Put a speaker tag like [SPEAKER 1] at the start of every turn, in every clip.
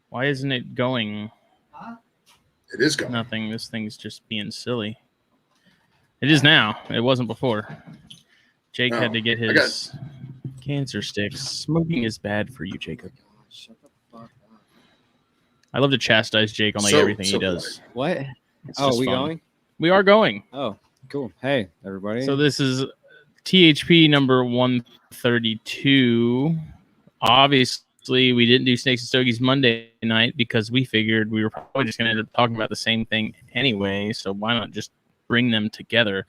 [SPEAKER 1] Why isn't it going?
[SPEAKER 2] It is going.
[SPEAKER 1] Nothing. This thing's just being silly. It is now. It wasn't before. Jake had to get his cancer sticks. Smoking is bad for you, Jacob.
[SPEAKER 3] Shut the fuck up.
[SPEAKER 1] I love to chastise Jake on everything he does.
[SPEAKER 3] What?
[SPEAKER 1] It's
[SPEAKER 3] Oh,
[SPEAKER 1] just
[SPEAKER 3] we
[SPEAKER 1] fun.
[SPEAKER 3] going?
[SPEAKER 1] We are going.
[SPEAKER 3] Oh, cool. Hey, everybody.
[SPEAKER 1] So this is THP number 132. Obviously, we didn't do Snakes and Stogies Monday night because we figured we were probably just going to end up talking about the same thing anyway. So why not just bring them together?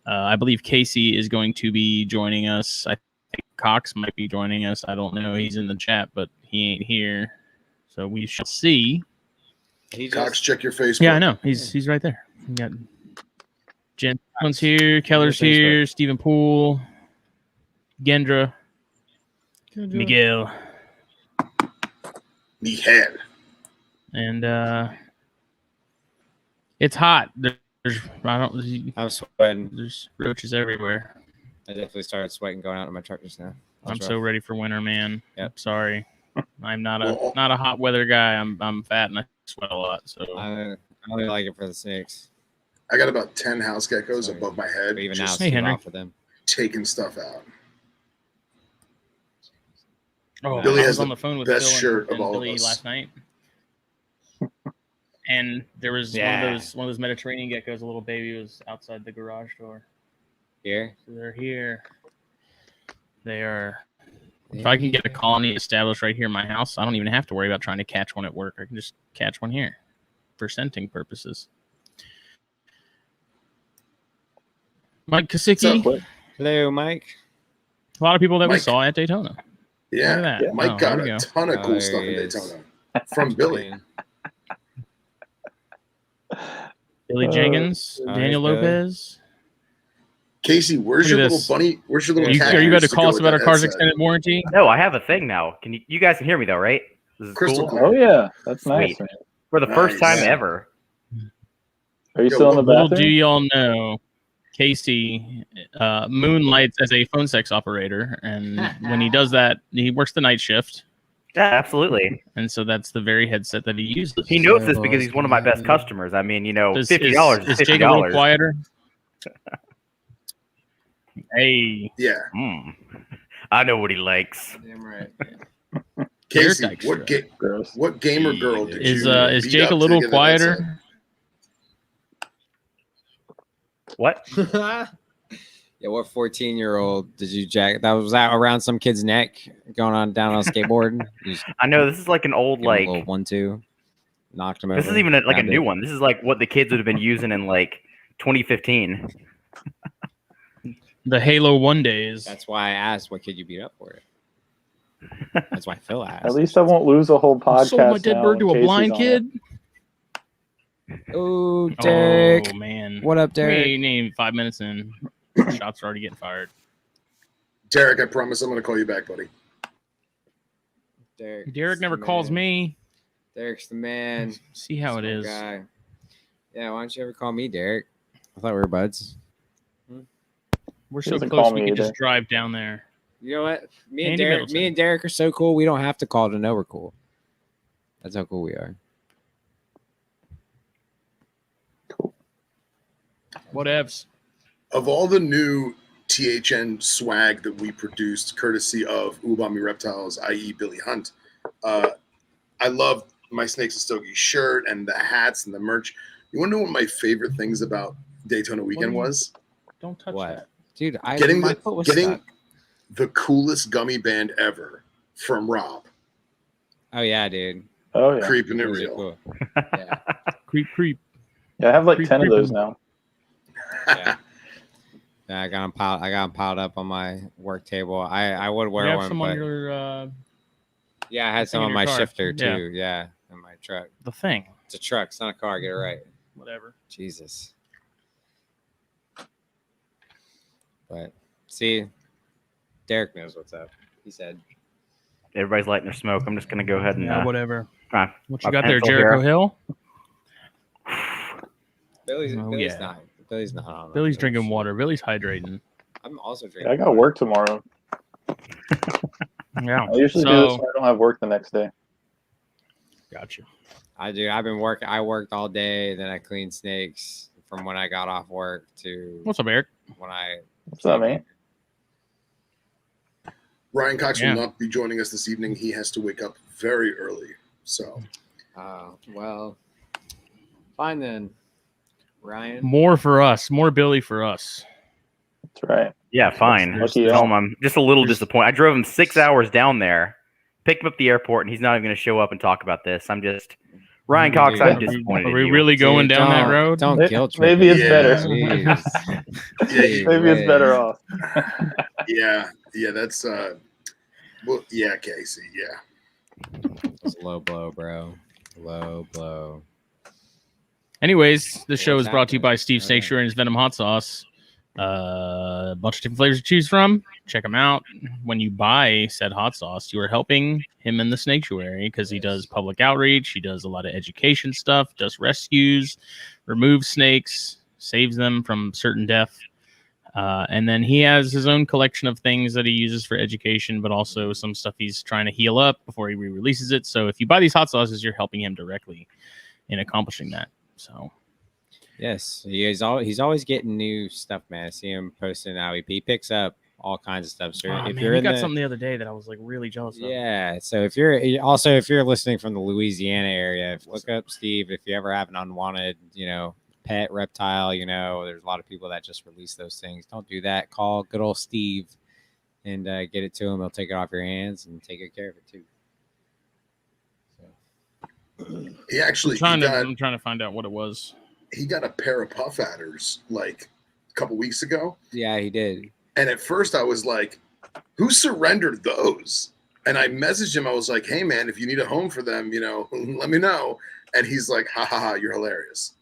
[SPEAKER 1] I believe Casey is going to be joining us. I think Cox might be joining us. I don't know. He's in the chat, but he ain't here. So we shall see.
[SPEAKER 2] Cox, check your Facebook.
[SPEAKER 1] Yeah, I know. He's right there. We got Jen Jones here, Keller's here, Stephen Poole, Gendra, Miguel. And it's hot.
[SPEAKER 3] I'm sweating.
[SPEAKER 1] There's roaches everywhere.
[SPEAKER 3] I definitely started sweating going out of my truck just now.
[SPEAKER 1] I'm so ready for winter, man.
[SPEAKER 3] Yep.
[SPEAKER 1] Sorry. I'm not a hot weather guy. I'm fat and I sweat a lot. So
[SPEAKER 3] I only like it for the snakes.
[SPEAKER 2] I got about 10 house geckos above my head.
[SPEAKER 3] But even now,
[SPEAKER 2] just
[SPEAKER 3] it's too hot for them.
[SPEAKER 2] Taking stuff out.
[SPEAKER 1] Oh,
[SPEAKER 2] Billy
[SPEAKER 1] I
[SPEAKER 2] has
[SPEAKER 1] was on the phone with
[SPEAKER 2] best
[SPEAKER 1] Phil
[SPEAKER 2] shirt
[SPEAKER 1] and
[SPEAKER 2] of all
[SPEAKER 1] Billy
[SPEAKER 2] of us
[SPEAKER 1] last night, and there was one of those Mediterranean geckos. A little baby was outside the garage door.
[SPEAKER 3] Here,
[SPEAKER 1] so they're here. They are. If I can get a colony established right here in my house, I don't even have to worry about trying to catch one at work. I can just catch one here for scenting purposes. Mike Kosicki.
[SPEAKER 3] Hello, Mike.
[SPEAKER 1] A lot of people that we saw at Daytona.
[SPEAKER 2] Yeah, Mike got a ton of cool stuff in Daytona from Billy.
[SPEAKER 1] Billy Jenkins, Daniel Lopez.
[SPEAKER 2] Casey, where's your little bunny? Where's your little cat?
[SPEAKER 1] Are you about to call us about our car's extended warranty?
[SPEAKER 4] No, I have a thing now. Can you guys can hear me though, right? This is
[SPEAKER 2] crystal
[SPEAKER 4] cool.
[SPEAKER 2] clear.
[SPEAKER 5] Oh yeah, that's nice.
[SPEAKER 4] Sweet. For the first time ever.
[SPEAKER 5] Are you still in the bathroom?
[SPEAKER 1] Little do y'all know, Casey moonlights as a phone sex operator, and when he does that, he works the night shift.
[SPEAKER 4] Yeah, absolutely.
[SPEAKER 1] And so that's the very headset that he uses.
[SPEAKER 4] He knows this because he's one of my best customers. I mean, $50 is $50.
[SPEAKER 1] Jake a little quieter? Hey.
[SPEAKER 2] Yeah.
[SPEAKER 4] I know what he likes.
[SPEAKER 3] Damn right.
[SPEAKER 2] Casey, what gamer girl did you
[SPEAKER 1] is Jake a little quieter?
[SPEAKER 4] What?
[SPEAKER 3] Yeah, what 14-year-old did you jack? That was out around some kid's neck going on down on a skateboard.
[SPEAKER 4] I know this is like an old like
[SPEAKER 3] 1-2, knocked him over.
[SPEAKER 4] This is even like a new one. This is like what the kids would have been using in like 2015.
[SPEAKER 1] The Halo 1 days.
[SPEAKER 3] That's why I asked, what kid you beat up for it? That's why Phil asked.
[SPEAKER 5] At least I won't lose a whole podcast.
[SPEAKER 1] Sold my dead bird to a blind kid.
[SPEAKER 3] Oh, Derek.
[SPEAKER 1] Oh, man.
[SPEAKER 3] What up, Derek?
[SPEAKER 1] We named 5 minutes in. Shots are already getting fired.
[SPEAKER 2] Derek, I promise I'm going to call you back, buddy.
[SPEAKER 1] Derek never calls me.
[SPEAKER 3] Derek's the man.
[SPEAKER 1] See how it is.
[SPEAKER 3] Guy. Yeah, why don't you ever call me, Derek? I thought we were buds.
[SPEAKER 1] We're so close we could just drive down there.
[SPEAKER 3] You know what? Me and Derek are so cool. We don't have to call to know we're cool. That's how cool we are.
[SPEAKER 5] Cool.
[SPEAKER 1] Whatevs.
[SPEAKER 2] Of all the new THN swag that we produced, courtesy of Ubami Reptiles, i.e. Billy Hunt, I love my Snakes and Stogies shirt and the hats and the merch. You want to know what my favorite things about Daytona weekend was?
[SPEAKER 1] Don't touch that.
[SPEAKER 3] Dude,
[SPEAKER 2] getting the coolest gummy band ever from Rob.
[SPEAKER 3] Oh yeah, dude.
[SPEAKER 5] Oh yeah.
[SPEAKER 2] Creeping it real.
[SPEAKER 3] Cool. Yeah.
[SPEAKER 1] Creep.
[SPEAKER 5] Yeah, I have like 10 of those now.
[SPEAKER 3] Yeah. Yeah, I got them piled up on my work table. I would wear
[SPEAKER 1] you have
[SPEAKER 3] one,
[SPEAKER 1] some
[SPEAKER 3] but
[SPEAKER 1] on your,
[SPEAKER 3] yeah, I had some on my
[SPEAKER 1] car.
[SPEAKER 3] shifter too. Yeah, in my truck.
[SPEAKER 1] The thing.
[SPEAKER 3] It's a truck. It's not a car. Get it right.
[SPEAKER 1] Whatever.
[SPEAKER 3] Jesus. But see, Derek knows what's up. He said
[SPEAKER 4] everybody's lighting their smoke. I'm just gonna go ahead and
[SPEAKER 1] whatever. What you got there, Jericho Hill?
[SPEAKER 3] Billy's not. Billy's not on.
[SPEAKER 1] Billy's drinking water. Billy's hydrating.
[SPEAKER 3] I'm also drinking.
[SPEAKER 5] Yeah, I got work tomorrow.
[SPEAKER 1] Yeah.
[SPEAKER 5] I usually do this when I don't have work the next day.
[SPEAKER 1] Gotcha.
[SPEAKER 3] I've been working. I worked all day. Then I cleaned snakes from when I got off work to
[SPEAKER 1] What's up, Eric?
[SPEAKER 3] when I.
[SPEAKER 5] What's up, man?
[SPEAKER 2] Ryan Cox
[SPEAKER 1] Yeah.
[SPEAKER 2] will not be joining us this evening. He has to wake up very early. So
[SPEAKER 3] Well, fine then, Ryan.
[SPEAKER 1] More for us. More Billy for us.
[SPEAKER 5] That's right.
[SPEAKER 4] Yeah, fine.
[SPEAKER 5] Lucky
[SPEAKER 4] Tell
[SPEAKER 5] y'all.
[SPEAKER 4] him I'm just a little disappointed. I drove him 6 hours down there, picked him up at the airport, and he's not even going to show up and talk about this. I'm just Ryan Cox.
[SPEAKER 3] Dude,
[SPEAKER 4] I'm
[SPEAKER 1] Are we-
[SPEAKER 4] disappointed.
[SPEAKER 1] Are we
[SPEAKER 4] in you.
[SPEAKER 1] really going
[SPEAKER 3] Dude,
[SPEAKER 1] down that road?
[SPEAKER 3] Don't
[SPEAKER 5] May-
[SPEAKER 3] guilt trip.
[SPEAKER 5] maybe it's
[SPEAKER 3] me,
[SPEAKER 2] better.
[SPEAKER 3] Jeez.
[SPEAKER 2] Yeah,
[SPEAKER 5] Maybe it's better off.
[SPEAKER 2] yeah, that's well, yeah, Casey, yeah.
[SPEAKER 3] It's a low blow, bro. Low blow.
[SPEAKER 1] Anyways, the show
[SPEAKER 3] What's
[SPEAKER 1] is brought to you by
[SPEAKER 3] happening?
[SPEAKER 1] Steve
[SPEAKER 3] Okay.
[SPEAKER 1] Sanctuary and his Venom Hot Sauce. A bunch of different flavors to choose from. Check them out. When you buy said hot sauce, you are helping him in the sanctuary because he does public outreach. He does a lot of education stuff, does rescues, removes snakes, saves them from certain death. And then he has his own collection of things that he uses for education, but also some stuff he's trying to heal up before he re-releases it. So if you buy these hot sauces, you're helping him directly in accomplishing that. So
[SPEAKER 3] Yes, he's always getting new stuff, man. I see him posting now. He picks up all kinds of stuff. So if you're
[SPEAKER 1] he
[SPEAKER 3] in
[SPEAKER 1] got
[SPEAKER 3] the,
[SPEAKER 1] something the other day that I was like really jealous of.
[SPEAKER 3] yeah. So if you're listening from the Louisiana area, look up Steve. If you ever have an unwanted, pet reptile, there's a lot of people that just release those things. Don't do that. Call good old Steve and get it to him. He'll take it off your hands and take good care of it too.
[SPEAKER 2] He actually
[SPEAKER 1] I'm trying to find out what it was.
[SPEAKER 2] he got a pair of puff adders like a couple weeks ago.
[SPEAKER 3] Yeah, he did.
[SPEAKER 2] And at first I was like, who surrendered those? And I messaged him. I was like, hey man, if you need a home for them, let me know. And he's like, ha ha ha, you're hilarious.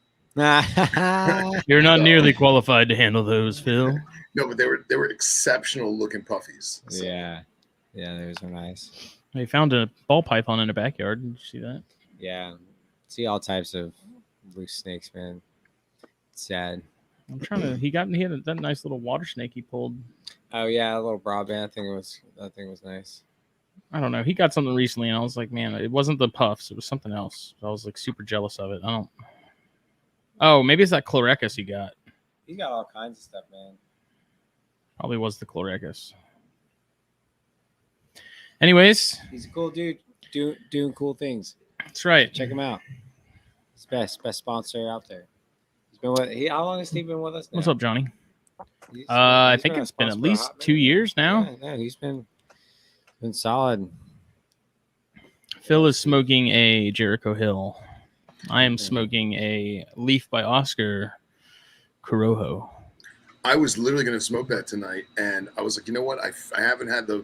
[SPEAKER 1] You're not nearly qualified to handle those, Phil.
[SPEAKER 2] No, but they were exceptional looking puffies. So.
[SPEAKER 3] Yeah, those are nice.
[SPEAKER 1] They found a ball python in a backyard. Did you see that?
[SPEAKER 3] Yeah, see all types of loose snakes, man. It's sad.
[SPEAKER 1] I'm trying to. He had that nice little water snake he pulled.
[SPEAKER 3] Oh yeah, a little broadband. That thing was nice.
[SPEAKER 1] I don't know. He got something recently, and I was like, man, it wasn't the puffs. It was something else. I was like super jealous of it. Oh, maybe it's that Chlorecus he got.
[SPEAKER 3] He got all kinds of stuff, man.
[SPEAKER 1] Probably was the Chlorecus. Anyways,
[SPEAKER 3] He's a cool dude, doing cool things.
[SPEAKER 1] that's right.
[SPEAKER 3] Check him out. He's best sponsor out there. He's been with. How long has Steve been with us now?
[SPEAKER 1] What's up, Johnny?
[SPEAKER 3] He's
[SPEAKER 1] I
[SPEAKER 3] been
[SPEAKER 1] think
[SPEAKER 3] a
[SPEAKER 1] it's been
[SPEAKER 3] sponsor
[SPEAKER 1] at
[SPEAKER 3] for a
[SPEAKER 1] least
[SPEAKER 3] hot
[SPEAKER 1] 2
[SPEAKER 3] minute.
[SPEAKER 1] years now.
[SPEAKER 3] Yeah, he's been solid.
[SPEAKER 1] Phil is smoking a Jericho Hill. I am smoking a Leaf by Oscar Corojo.
[SPEAKER 2] I was literally going to smoke that tonight. And I was like, you know what? I haven't had the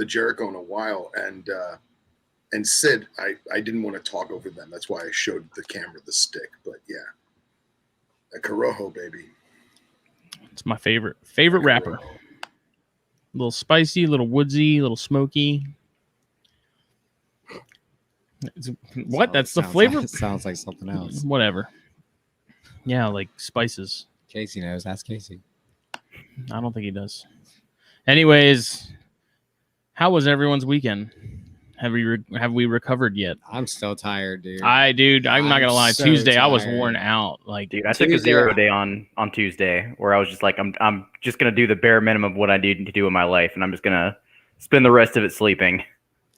[SPEAKER 2] Jericho in a while. And Sid, I didn't want to talk over them. That's why I showed the camera the stick. But yeah, a Corojo, baby.
[SPEAKER 1] It's my favorite wrapper. A little spicy, a little woodsy, a little smoky. What? That's the flavor?
[SPEAKER 3] Sounds like something else.
[SPEAKER 1] Whatever. Yeah, like spices.
[SPEAKER 3] Casey knows. Ask Casey.
[SPEAKER 1] I don't think he does. Anyways, how was everyone's weekend? Have we recovered yet?
[SPEAKER 3] I'm still tired, dude.
[SPEAKER 1] I'm not gonna lie.
[SPEAKER 3] so
[SPEAKER 1] Tuesday, I was
[SPEAKER 3] tired.
[SPEAKER 1] worn out. Like,
[SPEAKER 4] Dude, I took a
[SPEAKER 3] Tuesday-
[SPEAKER 4] 0 day on Tuesday where I was just like, I'm just gonna do the bare minimum of what I need to do in my life, and I'm just gonna spend the rest of it sleeping.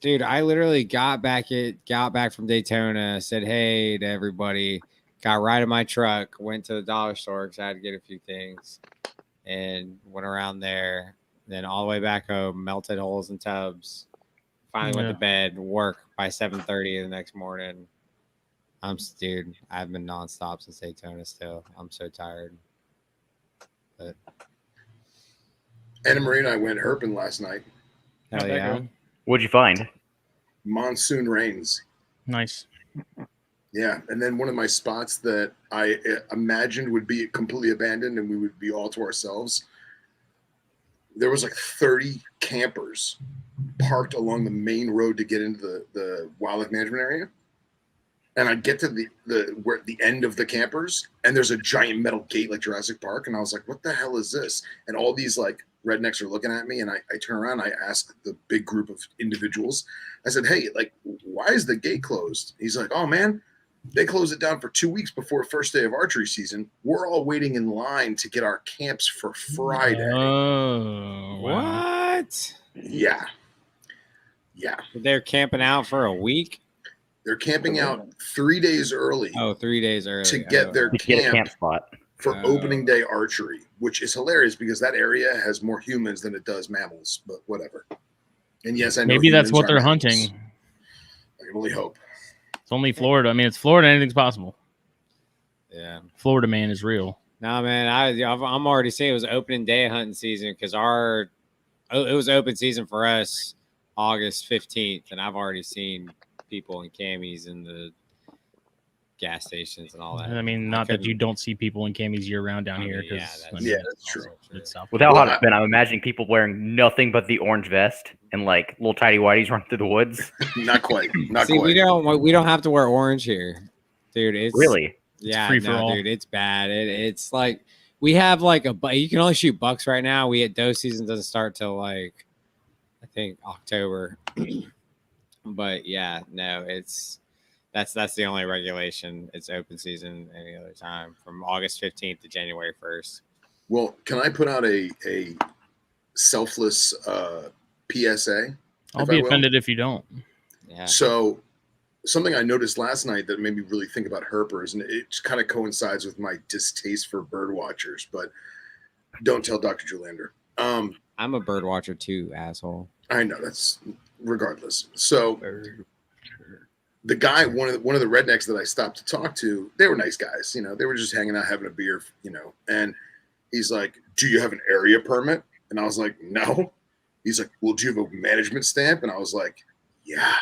[SPEAKER 3] Dude, I literally got back from Daytona, said hey to everybody, got right in my truck, went to the dollar store because I had to get a few things, and went around there, then all the way back home, melted holes in tubs. Finally went to bed, work by 7:30 the next morning. Dude, I've been nonstop since Daytona still. I'm so tired. But
[SPEAKER 2] Anna Marie and I went herping last night.
[SPEAKER 3] hell
[SPEAKER 1] How'd that
[SPEAKER 3] yeah.
[SPEAKER 1] go?
[SPEAKER 4] What'd you find?
[SPEAKER 2] Monsoon rains.
[SPEAKER 1] Nice.
[SPEAKER 2] Yeah. And then one of my spots that I imagined would be completely abandoned and we would be all to ourselves. There was like 30 campers parked along the main road to get into the wildlife management area. and I get to the end of the campers, and there's a giant metal gate like Jurassic Park, and I was like, "What the hell is this?" And all these like rednecks are looking at me, and I turn around, I ask the big group of individuals, I said, "Hey, like, why is the gate closed?" He's like, "Oh man, they closed it down for 2 weeks before first day of archery season. We're all waiting in line to get our camps for Friday."
[SPEAKER 1] Oh, wow.
[SPEAKER 3] What?
[SPEAKER 2] Yeah.
[SPEAKER 3] They're camping out for a week?
[SPEAKER 2] They're camping out 3 days early
[SPEAKER 3] Oh, 3 days early.
[SPEAKER 2] to get their
[SPEAKER 4] To get a camp
[SPEAKER 2] camp
[SPEAKER 4] spot.
[SPEAKER 2] for opening day archery, which is hilarious because that area has more humans than it does mammals, but whatever. And yes, I know
[SPEAKER 1] Maybe that's
[SPEAKER 2] humans
[SPEAKER 1] what
[SPEAKER 2] are
[SPEAKER 1] they're
[SPEAKER 2] mammals.
[SPEAKER 1] hunting.
[SPEAKER 2] I can only hope.
[SPEAKER 1] It's only Florida. I mean, it's Florida. Anything's possible.
[SPEAKER 3] Yeah.
[SPEAKER 1] Florida man is real.
[SPEAKER 3] No, man, I'm already saying it was opening day of hunting season because it was open season for us August 15th, and I've already seen people in camis in the gas stations and all that.
[SPEAKER 1] I mean, not that you don't see people in camis year round down here.
[SPEAKER 3] Yeah,
[SPEAKER 2] that's true.
[SPEAKER 1] It's South
[SPEAKER 4] With how hot
[SPEAKER 2] Well,
[SPEAKER 4] it's been, I'm imagining people wearing nothing but the orange vest and like little tidy whities running through the woods.
[SPEAKER 2] Not quite. Not
[SPEAKER 3] See,
[SPEAKER 2] quite.
[SPEAKER 3] we don't have to wear orange here, dude. It's
[SPEAKER 4] Really?
[SPEAKER 3] yeah,
[SPEAKER 1] free for
[SPEAKER 3] no,
[SPEAKER 1] all.
[SPEAKER 3] dude. It's bad. It's like we have like you can only shoot bucks right now. We had doe season doesn't start till like I think October. But yeah, no, that's the only regulation. It's open season any other time from August 15th to January 1st.
[SPEAKER 2] Well, can I put out a selfless PSA?
[SPEAKER 1] I'll be offended if you don't.
[SPEAKER 3] Yeah.
[SPEAKER 2] So something I noticed last night that made me really think about herpers, and it kind of coincides with my distaste for bird watchers, but don't tell Dr. Julander.
[SPEAKER 3] I'm a bird watcher too, asshole.
[SPEAKER 2] I know, that's regardless. So the guy, one of the rednecks that I stopped to talk to, they were nice guys, you know, they were just hanging out having a beer, you know, and he's like, "Do you have an area permit?" And I was like, "No." He's like, "Well, do you have a management stamp?" And I was like, "Yeah."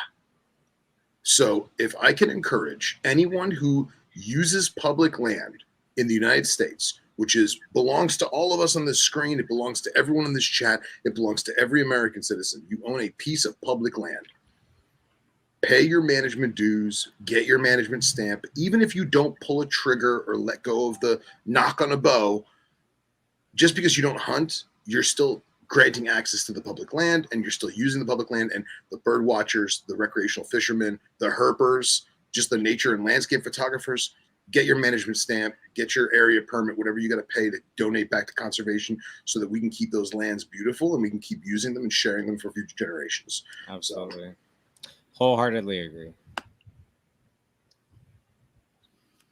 [SPEAKER 2] So if I can encourage anyone who uses public land in the United States, which belongs to all of us on this screen, it belongs to everyone in this chat, it belongs to every American citizen. You own a piece of public land. Pay your management dues, get your management stamp. Even if you don't pull a trigger or let go of the knock on a bow, just because you don't hunt, you're still granting access to the public land, and you're still using the public land. And the bird watchers, the recreational fishermen, the herpers, just the nature and landscape photographers, get your management stamp, get your area permit, whatever you got to pay to donate back to conservation so that we can keep those lands beautiful and we can keep using them and sharing them for future generations.
[SPEAKER 3] Absolutely. Wholeheartedly agree.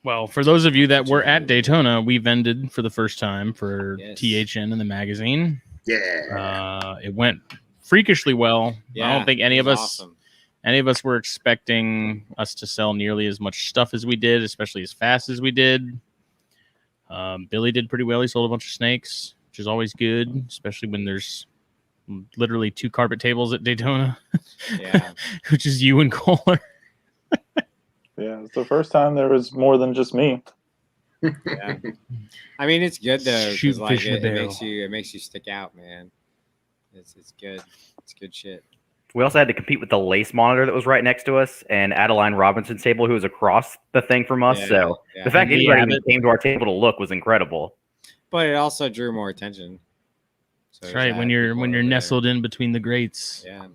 [SPEAKER 1] Well, for those of you that were at Daytona, we vended for the first time for
[SPEAKER 3] Yes.
[SPEAKER 1] THN in the magazine.
[SPEAKER 2] Yeah.
[SPEAKER 1] It went freakishly well.
[SPEAKER 3] Yeah,
[SPEAKER 1] I don't think any
[SPEAKER 3] it
[SPEAKER 1] of
[SPEAKER 3] was
[SPEAKER 1] us
[SPEAKER 3] awesome.
[SPEAKER 1] were expecting us to sell nearly as much stuff as we did, especially as fast as we did. Billy did pretty well. He sold a bunch of snakes, which is always good, especially when there's literally 2 carpet tables at Daytona.
[SPEAKER 3] Yeah.
[SPEAKER 1] Which is you and Kohler.
[SPEAKER 5] Yeah, it's the first time there was more than just me.
[SPEAKER 3] Yeah. I mean, it's good though. 'Cause,
[SPEAKER 1] Shoot
[SPEAKER 3] like,
[SPEAKER 1] fish in a
[SPEAKER 3] it
[SPEAKER 1] barrel.
[SPEAKER 3] makes you stick out, man. It's good. It's good shit.
[SPEAKER 4] We also had to compete with the lace monitor that was right next to us and Adeline Robinson's table, who was across the thing from us.
[SPEAKER 3] Yeah,
[SPEAKER 4] So
[SPEAKER 3] yeah.
[SPEAKER 4] the fact that
[SPEAKER 1] Lee
[SPEAKER 4] anybody even
[SPEAKER 1] Abbott.
[SPEAKER 4] came to our table to look was incredible.
[SPEAKER 3] But it also drew more attention. So
[SPEAKER 1] That's
[SPEAKER 3] there's
[SPEAKER 1] right.
[SPEAKER 3] that.
[SPEAKER 1] When you're
[SPEAKER 3] People over there.
[SPEAKER 1] nestled in between the grates,
[SPEAKER 3] Yeah.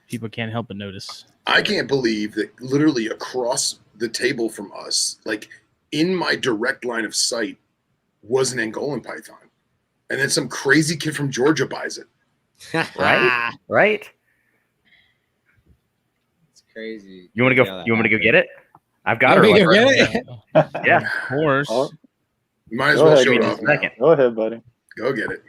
[SPEAKER 1] people can't help but notice.
[SPEAKER 2] I can't believe that literally across the table from us, like in my direct line of sight, was an Angolan python. And then some crazy kid from Georgia buys it.
[SPEAKER 4] Right? Right?
[SPEAKER 3] It's crazy.
[SPEAKER 4] You want to go? You want me to go get it? I've got her.
[SPEAKER 3] You
[SPEAKER 4] Like,
[SPEAKER 3] want me to go get it?
[SPEAKER 4] yeah.
[SPEAKER 1] Of course.
[SPEAKER 5] Oh,
[SPEAKER 2] You might as
[SPEAKER 5] Go
[SPEAKER 2] well
[SPEAKER 5] ahead,
[SPEAKER 2] show it
[SPEAKER 4] give me
[SPEAKER 2] off
[SPEAKER 4] a
[SPEAKER 2] now.
[SPEAKER 4] second.
[SPEAKER 5] go ahead, buddy.
[SPEAKER 2] Go get it.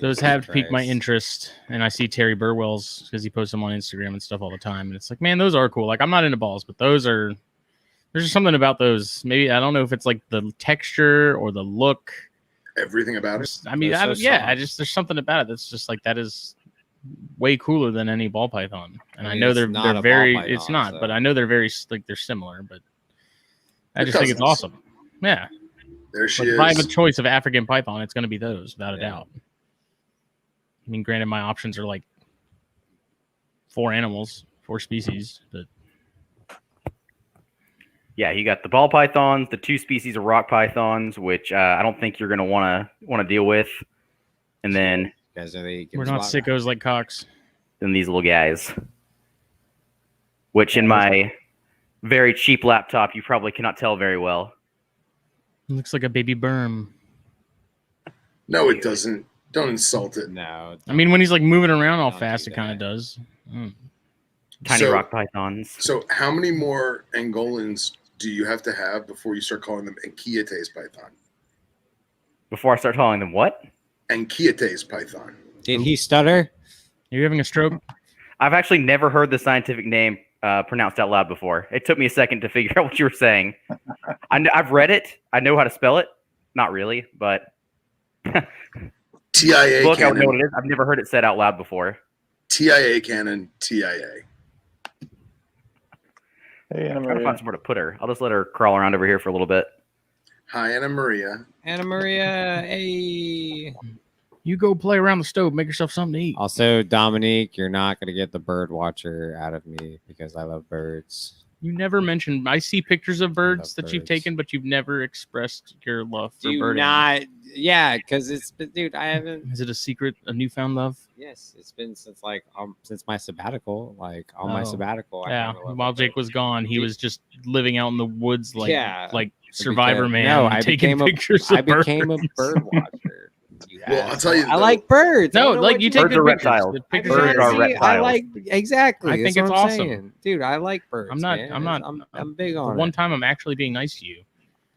[SPEAKER 1] Those have piqued my
[SPEAKER 3] Christ.
[SPEAKER 1] interest, and I see Terry Burwell's because he posts them on Instagram and stuff all the time. And it's like, man, those are cool. Like, I'm not into balls, but there's just something about those. Maybe I don't know if it's like the texture or the look.
[SPEAKER 2] Everything about it.
[SPEAKER 1] I mean,
[SPEAKER 3] They're so soft.
[SPEAKER 1] there's something about it that's just like that is way cooler than any ball python. And
[SPEAKER 3] I
[SPEAKER 1] I,
[SPEAKER 3] mean,
[SPEAKER 1] know
[SPEAKER 3] it's
[SPEAKER 1] they're
[SPEAKER 3] not a ball
[SPEAKER 1] very.
[SPEAKER 3] python,
[SPEAKER 1] It's not,
[SPEAKER 3] so-
[SPEAKER 1] but I know they're very like they're similar. But I
[SPEAKER 2] They're
[SPEAKER 1] just think it's
[SPEAKER 2] cousins.
[SPEAKER 1] awesome. Yeah,
[SPEAKER 2] There she
[SPEAKER 1] like, if I have a
[SPEAKER 2] is.
[SPEAKER 1] choice of African python, it's going to be those without a
[SPEAKER 3] Yeah.
[SPEAKER 1] doubt. I mean, granted, my options are like 4 animals, 4 species, but
[SPEAKER 4] Yeah, you got the ball pythons, the 2 species of rock pythons, which I don't think you're gonna want to deal with, and then
[SPEAKER 3] Guys, are they
[SPEAKER 1] We're not sickos like Cox.
[SPEAKER 4] these little guys, which in my very cheap laptop you probably cannot tell very well.
[SPEAKER 1] Looks like a baby berm.
[SPEAKER 2] No, it doesn't. Don't insult it.
[SPEAKER 3] No.
[SPEAKER 1] I mean, when he's like moving around all
[SPEAKER 3] Don't
[SPEAKER 1] fast,
[SPEAKER 3] do
[SPEAKER 1] it kind of
[SPEAKER 3] that.
[SPEAKER 1] does.
[SPEAKER 4] Tiny
[SPEAKER 2] So-
[SPEAKER 4] rock pythons.
[SPEAKER 2] So, how many more Angolans do you have to have before you start calling them Anchiates python?
[SPEAKER 4] Before I start calling them what?
[SPEAKER 2] Anchiates python.
[SPEAKER 3] Did he stutter?
[SPEAKER 1] Are you having a stroke?
[SPEAKER 4] I've actually never heard the scientific name pronounced out loud before. It took me a second to figure out what you were saying. I've read it. I know how to spell it. Not really, but
[SPEAKER 2] TIA
[SPEAKER 4] look, I would know
[SPEAKER 2] cannon.
[SPEAKER 4] what it is. I've never heard it said out loud before.
[SPEAKER 2] TIA cannon. TIA.
[SPEAKER 5] Hey, Anna
[SPEAKER 4] I'm trying to find
[SPEAKER 5] Maria.
[SPEAKER 4] somewhere to put her. I'll just let her crawl around over here for a little bit.
[SPEAKER 2] Hi, Anna Maria.
[SPEAKER 3] Anna Maria, hey.
[SPEAKER 1] You go play around the stove. Make yourself something to eat.
[SPEAKER 3] Also, Dominique, you're not going to get the bird watcher out of me because I love birds.
[SPEAKER 1] You never mentioned. I see pictures of birds that you've
[SPEAKER 3] birds.
[SPEAKER 1] taken, but you've never expressed your love for
[SPEAKER 3] Do
[SPEAKER 1] birding.
[SPEAKER 3] not, yeah, because it's, dude, I haven't.
[SPEAKER 1] Is it a secret, a newfound love?
[SPEAKER 3] Yes, it's been since since my sabbatical, like on my
[SPEAKER 1] Oh,
[SPEAKER 3] sabbatical. I
[SPEAKER 1] Yeah.
[SPEAKER 3] kinda love
[SPEAKER 1] While Jake
[SPEAKER 3] birds.
[SPEAKER 1] was gone, he was just living out in the woods, like
[SPEAKER 3] Yeah.
[SPEAKER 1] Survivor
[SPEAKER 3] became-
[SPEAKER 1] Man.
[SPEAKER 3] no, I
[SPEAKER 1] taking
[SPEAKER 3] became a-
[SPEAKER 1] pictures.
[SPEAKER 3] I
[SPEAKER 1] of birds.
[SPEAKER 3] became a bird watcher. You
[SPEAKER 2] Well, I'll
[SPEAKER 3] asshole.
[SPEAKER 2] tell you,
[SPEAKER 3] I
[SPEAKER 2] though-
[SPEAKER 3] like birds. I
[SPEAKER 1] No,
[SPEAKER 3] don't know
[SPEAKER 1] like
[SPEAKER 3] what
[SPEAKER 1] you take
[SPEAKER 4] Birds
[SPEAKER 1] good
[SPEAKER 4] are
[SPEAKER 1] pictures.
[SPEAKER 4] reptiles.
[SPEAKER 1] The
[SPEAKER 3] I
[SPEAKER 1] pictures
[SPEAKER 3] mean,
[SPEAKER 4] Birds
[SPEAKER 1] are
[SPEAKER 4] are
[SPEAKER 3] see,
[SPEAKER 4] reptiles.
[SPEAKER 3] I like exactly.
[SPEAKER 1] I think
[SPEAKER 3] that's
[SPEAKER 1] it's
[SPEAKER 3] what I'm
[SPEAKER 1] awesome.
[SPEAKER 3] saying. Dude. I like birds.
[SPEAKER 1] I'm not.
[SPEAKER 3] man.
[SPEAKER 1] I'm not.
[SPEAKER 3] I'm big
[SPEAKER 1] The
[SPEAKER 3] on
[SPEAKER 1] one
[SPEAKER 3] it.
[SPEAKER 1] time I'm actually being nice to you.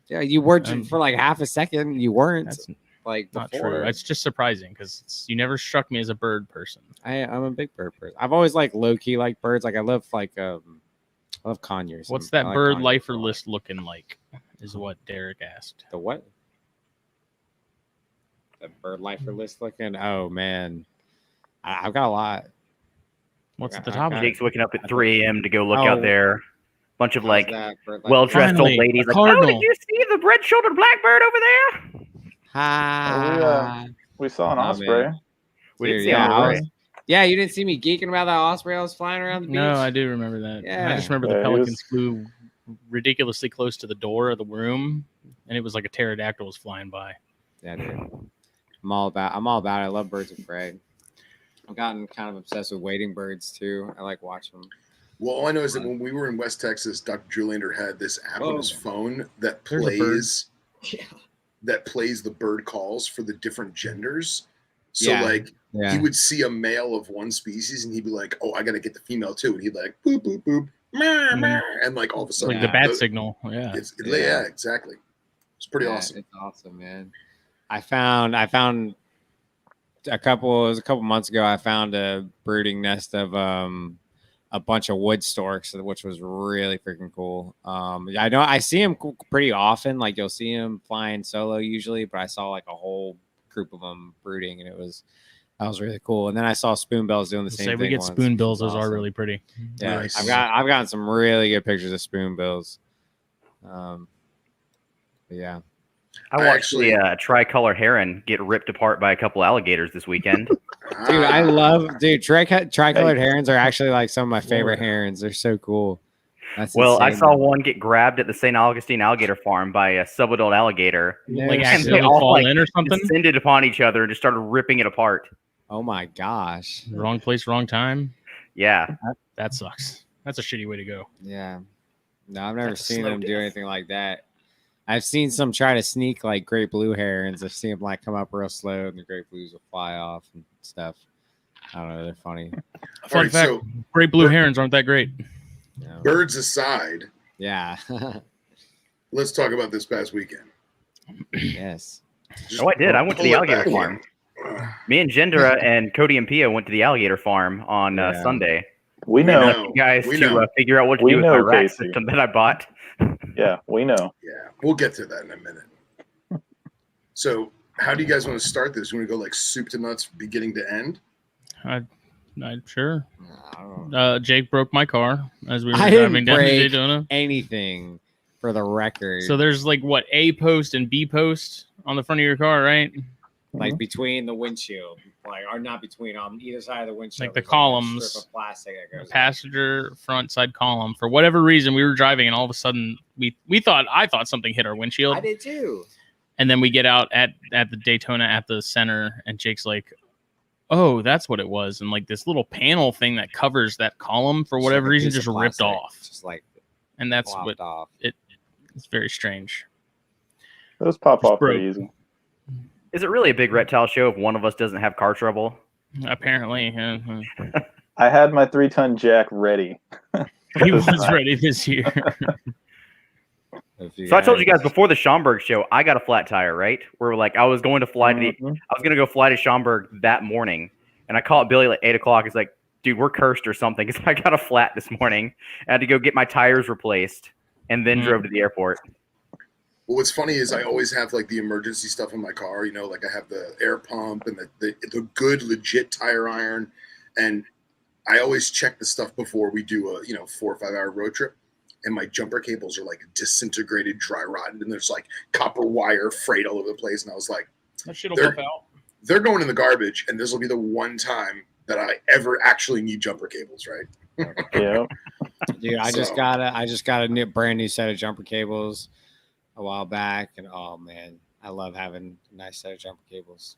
[SPEAKER 3] Yeah, you were
[SPEAKER 1] I'm-
[SPEAKER 3] for like half a second. You weren't
[SPEAKER 1] That's
[SPEAKER 3] like
[SPEAKER 1] not
[SPEAKER 3] before.
[SPEAKER 1] true. It's just surprising because you never struck me as a bird person.
[SPEAKER 3] I'm a big bird person. I've always like low key like birds. Like I love I love conures.
[SPEAKER 1] What's
[SPEAKER 3] I
[SPEAKER 1] that
[SPEAKER 3] like
[SPEAKER 1] bird
[SPEAKER 3] conures
[SPEAKER 1] lifer
[SPEAKER 3] a lot.
[SPEAKER 1] list looking like? Is what Derek asked.
[SPEAKER 3] The what? The bird lifer list looking. Oh man, I've got a lot.
[SPEAKER 1] What's at the
[SPEAKER 3] I
[SPEAKER 1] top of
[SPEAKER 3] got
[SPEAKER 1] it?
[SPEAKER 4] Jake's waking up at 3 a.m. to go look out
[SPEAKER 3] Oh.
[SPEAKER 4] there. Bunch of like
[SPEAKER 3] How's that bird lifer?
[SPEAKER 4] well-dressed old
[SPEAKER 1] Finally,
[SPEAKER 4] ladies.
[SPEAKER 1] a
[SPEAKER 4] Like, oh,
[SPEAKER 1] cardinal.
[SPEAKER 4] did you see the red-shouldered blackbird over there?
[SPEAKER 3] Ha.
[SPEAKER 5] We saw an
[SPEAKER 3] Oh,
[SPEAKER 5] osprey.
[SPEAKER 3] man.
[SPEAKER 4] We didn't
[SPEAKER 3] Dude,
[SPEAKER 4] see
[SPEAKER 3] yeah,
[SPEAKER 4] him.
[SPEAKER 3] I
[SPEAKER 4] over
[SPEAKER 3] was-
[SPEAKER 4] there.
[SPEAKER 3] Yeah, you didn't see me geeking about that osprey I was flying around the beach.
[SPEAKER 1] No, I do remember that. I
[SPEAKER 3] Yeah.
[SPEAKER 1] just remember
[SPEAKER 5] Yeah,
[SPEAKER 1] the
[SPEAKER 5] he
[SPEAKER 1] pelicans
[SPEAKER 5] was-
[SPEAKER 1] flew ridiculously close to the door of the room, and it was like a pterodactyl was flying by.
[SPEAKER 3] Yeah, dude. I'm all about it. I love birds of prey. I've gotten kind of obsessed with wading birds too. I like watching them.
[SPEAKER 2] Well, all I know is that when we were in West Texas, Dr. Juliander had this app on his phone that
[SPEAKER 1] There's a bird.
[SPEAKER 2] plays the bird calls for the different genders. So
[SPEAKER 3] Yeah.
[SPEAKER 2] like
[SPEAKER 3] Yeah.
[SPEAKER 2] he would see a male of one species and he'd be like, "Oh, I gotta get the female too," and he'd like boop boop boop, meow, meow, and like all of a
[SPEAKER 1] It's
[SPEAKER 2] sudden,
[SPEAKER 1] like the
[SPEAKER 3] Yeah.
[SPEAKER 1] bat signal. Yeah.
[SPEAKER 2] yeah,
[SPEAKER 3] Yeah.
[SPEAKER 2] exactly. It's pretty
[SPEAKER 3] Yeah,
[SPEAKER 2] awesome.
[SPEAKER 3] It's awesome, man. I found it was a couple months ago. I found a brooding nest of a bunch of wood storks, which was really freaking cool. I know I see them pretty often. Like you'll see them flying solo usually, but I saw like a whole group of them brooding, and that was really cool. And then I saw spoonbills doing the same
[SPEAKER 1] Say
[SPEAKER 3] thing.
[SPEAKER 1] we get
[SPEAKER 3] once, which
[SPEAKER 1] spoonbills;
[SPEAKER 3] was
[SPEAKER 1] those are
[SPEAKER 3] awesome.
[SPEAKER 1] really pretty.
[SPEAKER 3] Yeah,
[SPEAKER 2] Nice.
[SPEAKER 3] I've gotten some really good pictures of spoonbills. But yeah.
[SPEAKER 4] I watched the tricolor heron get ripped apart by a couple alligators this weekend.
[SPEAKER 3] Dude, I
[SPEAKER 2] Ah,
[SPEAKER 3] love tricolored herons are actually like some of my favorite herons. They're so cool. That's
[SPEAKER 4] Well, I
[SPEAKER 3] insane.
[SPEAKER 4] saw one get grabbed at the St. Augustine Alligator Farm by a subadult alligator.
[SPEAKER 3] No
[SPEAKER 1] Like
[SPEAKER 3] shit.
[SPEAKER 1] accidentally
[SPEAKER 4] all,
[SPEAKER 1] fall
[SPEAKER 4] like,
[SPEAKER 1] in or something.
[SPEAKER 4] Descended upon each other and just started ripping it apart.
[SPEAKER 3] Oh my gosh.
[SPEAKER 1] Wrong place, wrong time.
[SPEAKER 4] Yeah.
[SPEAKER 1] That sucks. That's a shitty way to go.
[SPEAKER 3] Yeah. No, I've never
[SPEAKER 1] That's a
[SPEAKER 3] seen
[SPEAKER 1] slow
[SPEAKER 3] them do
[SPEAKER 1] death.
[SPEAKER 3] anything like that. I've seen some try to sneak like great blue herons. I've seen them like come up real slow and the great blues will fly off and stuff. I don't know. They're funny.
[SPEAKER 1] Fun
[SPEAKER 2] all right,
[SPEAKER 1] fact:
[SPEAKER 2] so
[SPEAKER 1] great blue herons aren't that great.
[SPEAKER 3] You know?
[SPEAKER 2] birds aside,
[SPEAKER 3] Yeah.
[SPEAKER 2] let's talk about this past weekend.
[SPEAKER 3] Yes.
[SPEAKER 2] Just
[SPEAKER 4] Oh, I did. I went to the
[SPEAKER 2] pull it
[SPEAKER 4] alligator
[SPEAKER 2] back
[SPEAKER 4] farm.
[SPEAKER 2] here.
[SPEAKER 4] Me and Gendra and Cody and Pia went to the alligator farm on
[SPEAKER 3] Yeah.
[SPEAKER 4] Sunday.
[SPEAKER 5] We
[SPEAKER 2] know.
[SPEAKER 5] know.
[SPEAKER 4] Left you guys
[SPEAKER 2] We
[SPEAKER 4] to
[SPEAKER 2] know.
[SPEAKER 4] figure out what to
[SPEAKER 5] We
[SPEAKER 4] do with my
[SPEAKER 5] know,
[SPEAKER 4] rack
[SPEAKER 5] Casey.
[SPEAKER 4] system that I bought.
[SPEAKER 5] Yeah, we know.
[SPEAKER 2] Yeah, we'll get to that in a minute. So, how do you guys want to start this? You want to go like soup to nuts, beginning to end?
[SPEAKER 1] I sure.
[SPEAKER 3] I don't know.
[SPEAKER 1] Jake broke my car as we were
[SPEAKER 3] I
[SPEAKER 1] driving
[SPEAKER 3] didn't
[SPEAKER 1] down to
[SPEAKER 3] break
[SPEAKER 1] Daytona.
[SPEAKER 3] anything for the record.
[SPEAKER 1] So there's like what A post and B post on the front of your car, right?
[SPEAKER 3] like between the windshield, like or not between on either side of the windshield,
[SPEAKER 1] Like the
[SPEAKER 3] there's a
[SPEAKER 1] columns,
[SPEAKER 3] strip of plastic that goes.
[SPEAKER 1] passenger front side column. For whatever reason, we were driving, and all of a sudden, I thought something hit our windshield.
[SPEAKER 3] I did too.
[SPEAKER 1] And then we get out at the Daytona at the center, and Jake's like, "Oh, that's what it was." And like this little panel thing that covers that column for whatever
[SPEAKER 3] Like a
[SPEAKER 1] reason
[SPEAKER 3] piece
[SPEAKER 1] just
[SPEAKER 3] of
[SPEAKER 1] ripped
[SPEAKER 3] plastic,
[SPEAKER 1] off.
[SPEAKER 3] just like
[SPEAKER 1] And that's
[SPEAKER 3] plopped
[SPEAKER 1] what
[SPEAKER 3] off.
[SPEAKER 1] it's very strange.
[SPEAKER 5] Those pop
[SPEAKER 1] Just
[SPEAKER 5] off pretty
[SPEAKER 1] broke.
[SPEAKER 5] easy.
[SPEAKER 4] Is it really a big reptile show if one of us doesn't have car trouble?
[SPEAKER 1] Apparently,
[SPEAKER 5] I had my 3-ton jack ready.
[SPEAKER 1] he was ready this year.
[SPEAKER 4] So I told you guys before the Schaumburg show, I got a flat tire, right? Where like I was going to fly to
[SPEAKER 5] Mhm.
[SPEAKER 4] I was going to go fly to Schaumburg that morning, and I called Billy at 8:00. He's like, "Dude, we're cursed or something." Because I got a flat this morning. I had to go get my tires replaced, and then drove to the airport.
[SPEAKER 2] Well, what's funny is I always have like the emergency stuff in my car. You know, like I have the air pump and the good legit tire iron, and I always check the stuff before we do a 4 or 5 hour road trip. And my jumper cables are like disintegrated, dry rotted, and there's like copper wire frayed all over the place. And I was like,
[SPEAKER 1] That shit'll buff out.
[SPEAKER 2] they're going in the garbage, and this will be the one time that I ever actually need jumper cables, right?
[SPEAKER 5] Yeah.
[SPEAKER 3] Dude, I just got a brand new set of jumper cables a while back, and oh man, I love having a nice set of jumper cables.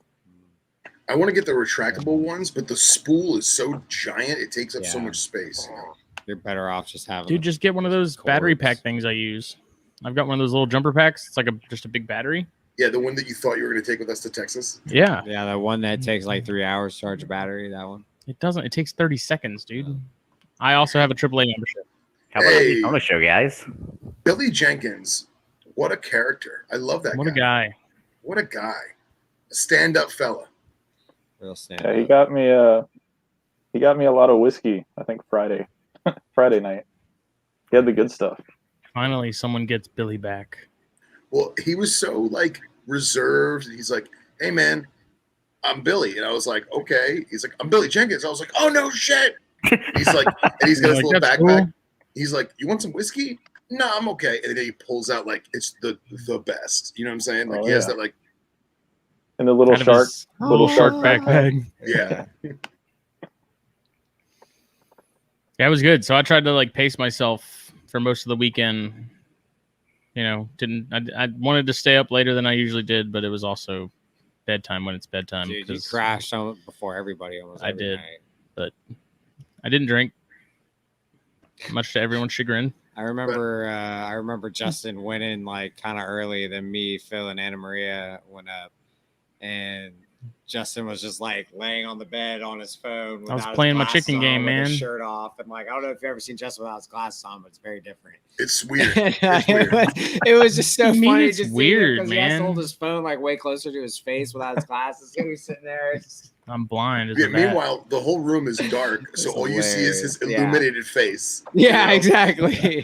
[SPEAKER 2] I want to get the retractable ones, but the spool is so giant, it takes up so
[SPEAKER 3] Yeah.
[SPEAKER 2] much space. You know?
[SPEAKER 3] You're better off just having.
[SPEAKER 1] Dude, just get one of those battery
[SPEAKER 3] cords.
[SPEAKER 1] pack things I use. I've got one of those little jumper packs. It's like just a big battery.
[SPEAKER 2] Yeah, the one that you thought you were going to take with us to Texas.
[SPEAKER 1] Yeah.
[SPEAKER 3] Yeah, the one that takes like 3 hours to charge a battery. That one.
[SPEAKER 1] It doesn't. It takes 30 seconds, dude. I also have a AAA membership.
[SPEAKER 4] How about
[SPEAKER 2] Hey.
[SPEAKER 4] on the show, guys?
[SPEAKER 2] Billy Jenkins, what a character! I love that
[SPEAKER 1] What
[SPEAKER 2] guy.
[SPEAKER 1] a guy.
[SPEAKER 2] What a guy! A stand-up fella.
[SPEAKER 3] Real stand.
[SPEAKER 5] Yeah, he got me a lot of whiskey, I think Friday night. He had the good stuff.
[SPEAKER 1] Finally, someone gets Billy back.
[SPEAKER 2] Well, he was so like reserved. He's like, "Hey, man, I'm Billy," and I was like, "Okay." He's like, "I'm Billy Jenkins." I was like, "Oh no, shit!" He's like, and he's got his
[SPEAKER 1] Like,
[SPEAKER 2] little
[SPEAKER 1] "That's
[SPEAKER 2] backpack.
[SPEAKER 1] cool."
[SPEAKER 2] He's like, "You want some whiskey?" No, I'm okay. And then he pulls out like it's the best. You know what I'm saying? Like
[SPEAKER 5] Oh,
[SPEAKER 2] he has
[SPEAKER 5] yeah.
[SPEAKER 2] that like
[SPEAKER 5] And the little
[SPEAKER 1] Out of
[SPEAKER 5] shark,
[SPEAKER 1] his
[SPEAKER 5] little shark
[SPEAKER 1] backpack.
[SPEAKER 2] yeah.
[SPEAKER 1] Yeah, it was good. So I tried to like pace myself for most of the weekend. You know, I wanted to stay up later than I usually did, but it was also bedtime when it's bedtime.
[SPEAKER 3] Dude, you
[SPEAKER 1] 'cause
[SPEAKER 3] crashed on before everybody almost.
[SPEAKER 1] I
[SPEAKER 3] every
[SPEAKER 1] did.
[SPEAKER 3] night.
[SPEAKER 1] I didn't drink, much to everyone's chagrin.
[SPEAKER 3] I remember Justin went in like kind of early. Then me, Phil, and Anna Maria went up, and Justin was just like laying on the bed on his phone.
[SPEAKER 1] I was
[SPEAKER 3] without his
[SPEAKER 1] playing my
[SPEAKER 3] glasses
[SPEAKER 1] chicken
[SPEAKER 3] on,
[SPEAKER 1] game,
[SPEAKER 3] with his
[SPEAKER 1] man.
[SPEAKER 3] shirt off, and like I don't know if you've ever seen Justin without his glasses on, but it's very different.
[SPEAKER 2] It's weird. It's weird.
[SPEAKER 3] It was just so
[SPEAKER 1] What do you mean
[SPEAKER 3] funny.
[SPEAKER 1] it's
[SPEAKER 3] Just
[SPEAKER 1] weird,
[SPEAKER 3] because he has to
[SPEAKER 1] man?
[SPEAKER 3] hold his phone like way closer to his face without his glasses. He was sitting there.
[SPEAKER 1] I'm blind. As
[SPEAKER 2] Yeah,
[SPEAKER 1] a bat.
[SPEAKER 2] meanwhile, the whole room is dark, so
[SPEAKER 3] It's
[SPEAKER 2] all you see is his
[SPEAKER 3] hilarious. Yeah.
[SPEAKER 2] illuminated face.
[SPEAKER 3] Yeah,
[SPEAKER 2] You know?
[SPEAKER 3] exactly.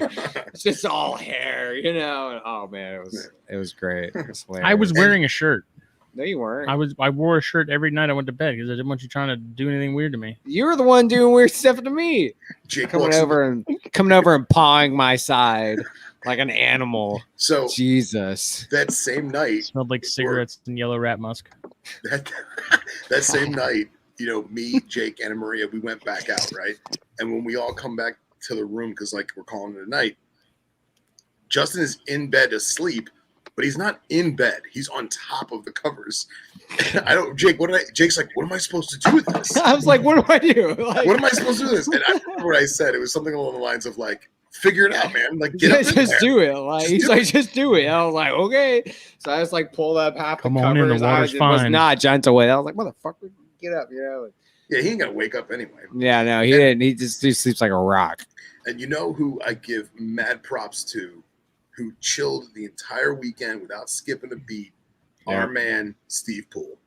[SPEAKER 3] It's just all hair, you know. And, oh man, it was great. It was
[SPEAKER 1] I was
[SPEAKER 3] hilarious.
[SPEAKER 1] wearing a shirt.
[SPEAKER 3] No, you weren't.
[SPEAKER 1] I wore a shirt every night I went to bed because I didn't want you trying to do anything weird to me.
[SPEAKER 3] You were the one doing weird stuff to me.
[SPEAKER 2] Jake
[SPEAKER 3] Coming
[SPEAKER 2] walks in
[SPEAKER 3] over and pawing my side like an animal.
[SPEAKER 2] So
[SPEAKER 3] Jesus.
[SPEAKER 2] that same
[SPEAKER 1] It
[SPEAKER 2] night,
[SPEAKER 1] smelled like cigarettes and yellow rat musk.
[SPEAKER 2] that same night, me, Jake, Anna Maria, we went back out, right? And when we all come back to the room, because like we're calling it a night, Justin is in bed asleep, but he's not in bed. He's on top of the covers. Jake's like, what am I supposed to do with this?
[SPEAKER 3] I was like, what do I do? Like,
[SPEAKER 2] What am I supposed to do with this? And I remember what I said. It was something along the lines of like, figure it out, man. Like, get up in
[SPEAKER 3] just
[SPEAKER 2] there.
[SPEAKER 3] do it. Like
[SPEAKER 2] Just
[SPEAKER 3] he's
[SPEAKER 2] do
[SPEAKER 3] like,
[SPEAKER 2] it.
[SPEAKER 3] just do it. I was like, okay. So I just like pulled up half
[SPEAKER 1] Come
[SPEAKER 3] the
[SPEAKER 1] on
[SPEAKER 3] covers.
[SPEAKER 1] in, the
[SPEAKER 3] I
[SPEAKER 1] water's
[SPEAKER 3] was
[SPEAKER 1] fine.
[SPEAKER 3] not gentle with it. I was like, motherfucker, get up, you know.
[SPEAKER 2] Yeah, he ain't gonna wake up anyway.
[SPEAKER 3] Yeah, no, he didn't. He sleeps like a rock.
[SPEAKER 2] And you know who I give mad props to, who chilled the entire weekend without skipping a beat?
[SPEAKER 3] Yeah.
[SPEAKER 2] Our man, Steve Poole.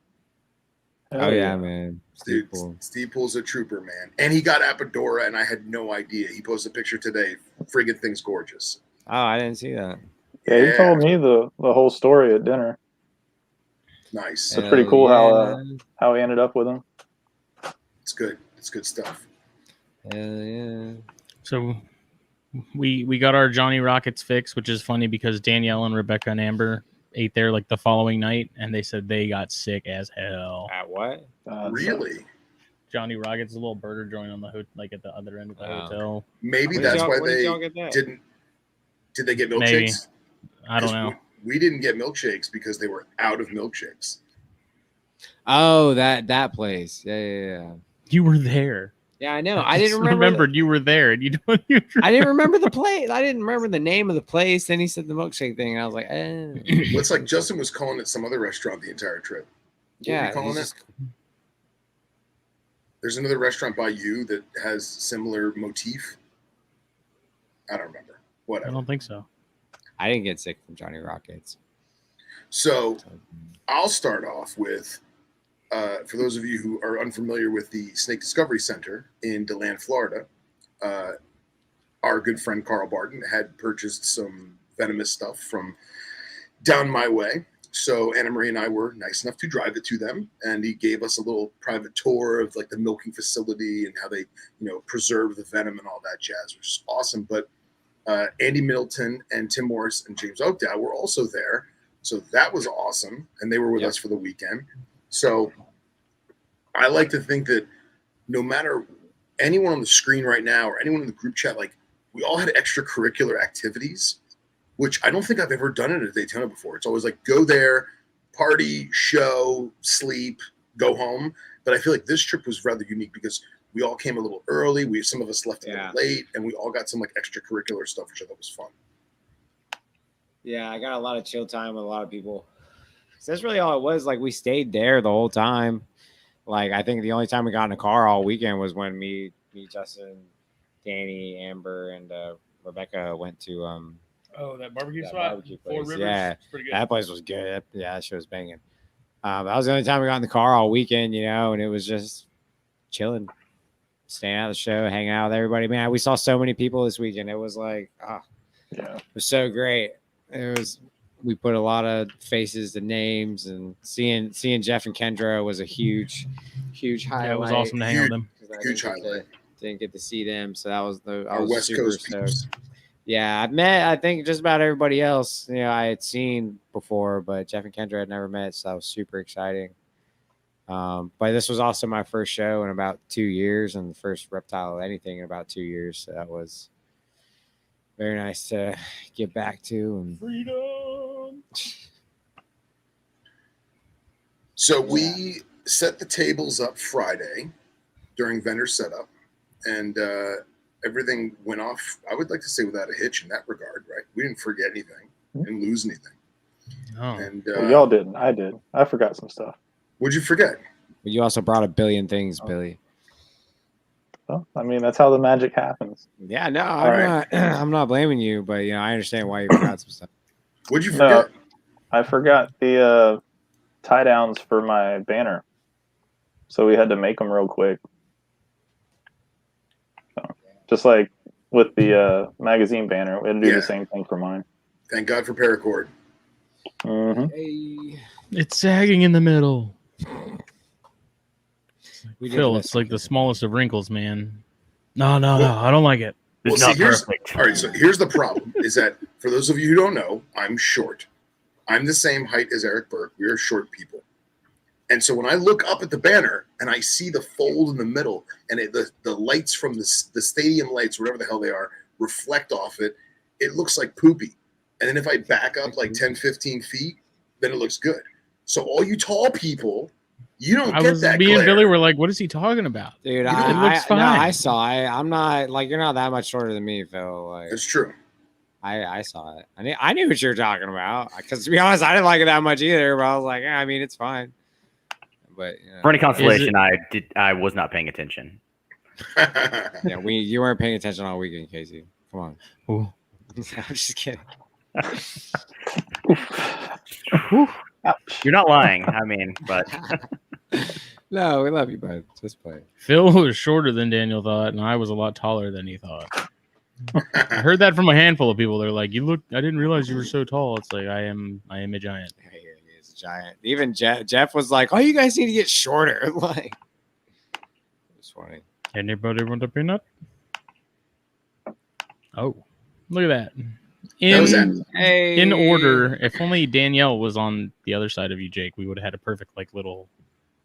[SPEAKER 3] Oh yeah, man.
[SPEAKER 2] Dude,
[SPEAKER 3] Steve Poole.
[SPEAKER 2] Steve Poole's a trooper, man. And he got Apodora, and I had no idea. He posted a picture today. Friggin' thing's gorgeous.
[SPEAKER 3] Oh, I didn't see that.
[SPEAKER 5] Yeah, he told me the whole story at dinner.
[SPEAKER 2] Nice.
[SPEAKER 5] It's pretty cool
[SPEAKER 3] yeah.
[SPEAKER 5] how he ended up with him.
[SPEAKER 2] It's good. It's good stuff.
[SPEAKER 3] Hell yeah.
[SPEAKER 1] So we got our Johnny Rockets fix, which is funny because Danielle and Rebecca and Amber ate there like the following night, and they said they got sick as hell.
[SPEAKER 3] At what?
[SPEAKER 2] Really?
[SPEAKER 1] Johnny Rockets, a little burger joint on the like at the other end of the hotel.
[SPEAKER 2] Maybe
[SPEAKER 3] Where did
[SPEAKER 2] that's
[SPEAKER 3] y'all-
[SPEAKER 2] why
[SPEAKER 3] where did
[SPEAKER 2] they
[SPEAKER 3] y'all get that?
[SPEAKER 2] didn't. Did they get
[SPEAKER 1] Maybe.
[SPEAKER 2] milkshakes?
[SPEAKER 1] I don't
[SPEAKER 2] 'Cause
[SPEAKER 1] know.
[SPEAKER 2] We didn't get milkshakes because they were out of milkshakes.
[SPEAKER 3] Oh, that place. Yeah.
[SPEAKER 1] You were there.
[SPEAKER 3] Yeah, I know. I
[SPEAKER 1] just
[SPEAKER 3] didn't remember.
[SPEAKER 1] remembered you were there, and you don't.
[SPEAKER 3] I didn't remember the place. I didn't remember the name of the place. Then he said the milkshake thing, and I was like, eh.
[SPEAKER 2] Looks like Justin was calling it some other restaurant the entire trip. What were
[SPEAKER 3] Yeah,
[SPEAKER 2] you calling
[SPEAKER 3] he's
[SPEAKER 2] it?
[SPEAKER 3] just-
[SPEAKER 2] There's another restaurant by you that has similar motif. I don't remember.
[SPEAKER 1] I
[SPEAKER 2] Whatever.
[SPEAKER 1] don't think so.
[SPEAKER 3] I didn't get sick from Johnny Rockets.
[SPEAKER 2] So I'll start off with, for those of you who are unfamiliar with the Snake Discovery Center in DeLand, Florida, our good friend Carl Barton had purchased some venomous stuff from down my way. So Anna Marie and I were nice enough to drive it to them, and he gave us a little private tour of like the milking facility and how they, preserve the venom and all that jazz, which is awesome. But Andy Middleton and Tim Morris and James Oakdow were also there. So that was awesome. And they were with us for the weekend. So I like to think that no matter anyone on the screen right now or anyone in the group chat, like we all had extracurricular activities, which I don't think I've ever done it at Daytona before. It's always like go there, party, show, sleep, go home. But I feel like this trip was rather unique because we all came a little early. Some of us left a little late, and we all got some like extracurricular stuff, which I thought was fun.
[SPEAKER 3] Yeah, I got a lot of chill time with a lot of people. So that's really all it was. Like we stayed there the whole time. Like I think the only time we got in a car all weekend was when me, Justin, Danny, Amber, and Rebecca went to
[SPEAKER 1] that barbecue
[SPEAKER 3] that
[SPEAKER 1] spot,
[SPEAKER 3] barbecue
[SPEAKER 1] Four
[SPEAKER 3] place.
[SPEAKER 1] Rivers.
[SPEAKER 3] Yeah,
[SPEAKER 1] It's pretty good.
[SPEAKER 3] that place was good. That shit was banging. That was the only time we got in the car all weekend, and it was just chilling, staying out of the show, hanging out with everybody. Man, we saw so many people this weekend. It was like, it was so great. We put a lot of faces to names, and seeing Jeff and Kendra was a huge highlight.
[SPEAKER 1] Yeah, it was awesome to hang out with them.
[SPEAKER 2] Huge highlight.
[SPEAKER 3] Didn't get to see them, so that was I
[SPEAKER 2] Our
[SPEAKER 3] was
[SPEAKER 2] West
[SPEAKER 3] super
[SPEAKER 2] Coast
[SPEAKER 3] stoked.
[SPEAKER 2] peeps.
[SPEAKER 3] Yeah, I've met, I think, just about everybody else, I had seen before, but Jeff and Kendra had never met, so that was super exciting. But this was also my first show in about 2 years and the first reptile anything in about 2 years. So that was very nice to get back to. And
[SPEAKER 1] Freedom.
[SPEAKER 2] So we set the tables up Friday during vendor setup, and everything went off, I would like to say, without a hitch in that regard, right? We didn't forget anything and lose anything.
[SPEAKER 1] Oh.
[SPEAKER 2] And
[SPEAKER 5] Well, y'all didn't. I did. I forgot some stuff.
[SPEAKER 2] what'd you forget?
[SPEAKER 3] but you also brought a billion things, Billy.
[SPEAKER 5] Well, I mean, that's how the magic happens.
[SPEAKER 3] Yeah, no,
[SPEAKER 2] right.
[SPEAKER 3] I'm not blaming you, but I understand why you forgot some stuff.
[SPEAKER 2] What'd you
[SPEAKER 5] No,
[SPEAKER 2] forget?
[SPEAKER 5] I forgot the tie downs for my banner, so we had to make them real quick. So, just like with the magazine banner, we had to do the same thing for mine.
[SPEAKER 2] Thank God for paracord.
[SPEAKER 5] Mm-hmm.
[SPEAKER 3] Hey,
[SPEAKER 1] It's sagging in the middle.
[SPEAKER 3] we did
[SPEAKER 1] Phil,
[SPEAKER 3] this.
[SPEAKER 1] it's like the smallest of wrinkles, man. No, I don't like it.
[SPEAKER 2] Well,
[SPEAKER 4] It's not
[SPEAKER 2] see,
[SPEAKER 4] perfect.
[SPEAKER 2] All right, so here's the problem: is that for those of you who don't know, I'm short. I'm the same height as Eric Burke. We are short people, and so when I look up at the banner and I see the fold in the middle, and the lights from the stadium lights, whatever the hell they are, reflect off it, it looks like poopy. And then if I back up like 10, 15 feet, then it looks good. So all you tall people, you don't
[SPEAKER 1] I
[SPEAKER 2] get
[SPEAKER 1] was
[SPEAKER 2] that
[SPEAKER 1] me and
[SPEAKER 2] glare.
[SPEAKER 1] Billy were like, what is he talking about?
[SPEAKER 3] Dude,
[SPEAKER 1] It looks fine.
[SPEAKER 3] No, I saw it. I'm not like you're not that much shorter than me, Phil. Like
[SPEAKER 2] It's true.
[SPEAKER 3] I saw it. I knew what you were talking about. Because to be honest, I didn't like it that much either. But I was like, I mean, it's fine. But
[SPEAKER 4] For any consolation, I was not paying attention.
[SPEAKER 3] yeah, you weren't paying attention all weekend, Casey. Come on.
[SPEAKER 1] Ooh.
[SPEAKER 3] I'm just kidding.
[SPEAKER 4] You're not lying. I mean, but
[SPEAKER 3] No, we love you, bud. Just play.
[SPEAKER 1] Phil was shorter than Daniel thought, and I was a lot taller than he thought. I heard that from a handful of people. They're like, I didn't realize you were so tall. It's like, I am a giant.
[SPEAKER 3] Yeah, he is a giant. Even Jeff was like, oh, you guys need to get shorter. Like, it was funny.
[SPEAKER 1] Anybody want a peanut? Oh, look at that. In order, if only Danielle was on the other side of you, Jake, we would have had a perfect like little.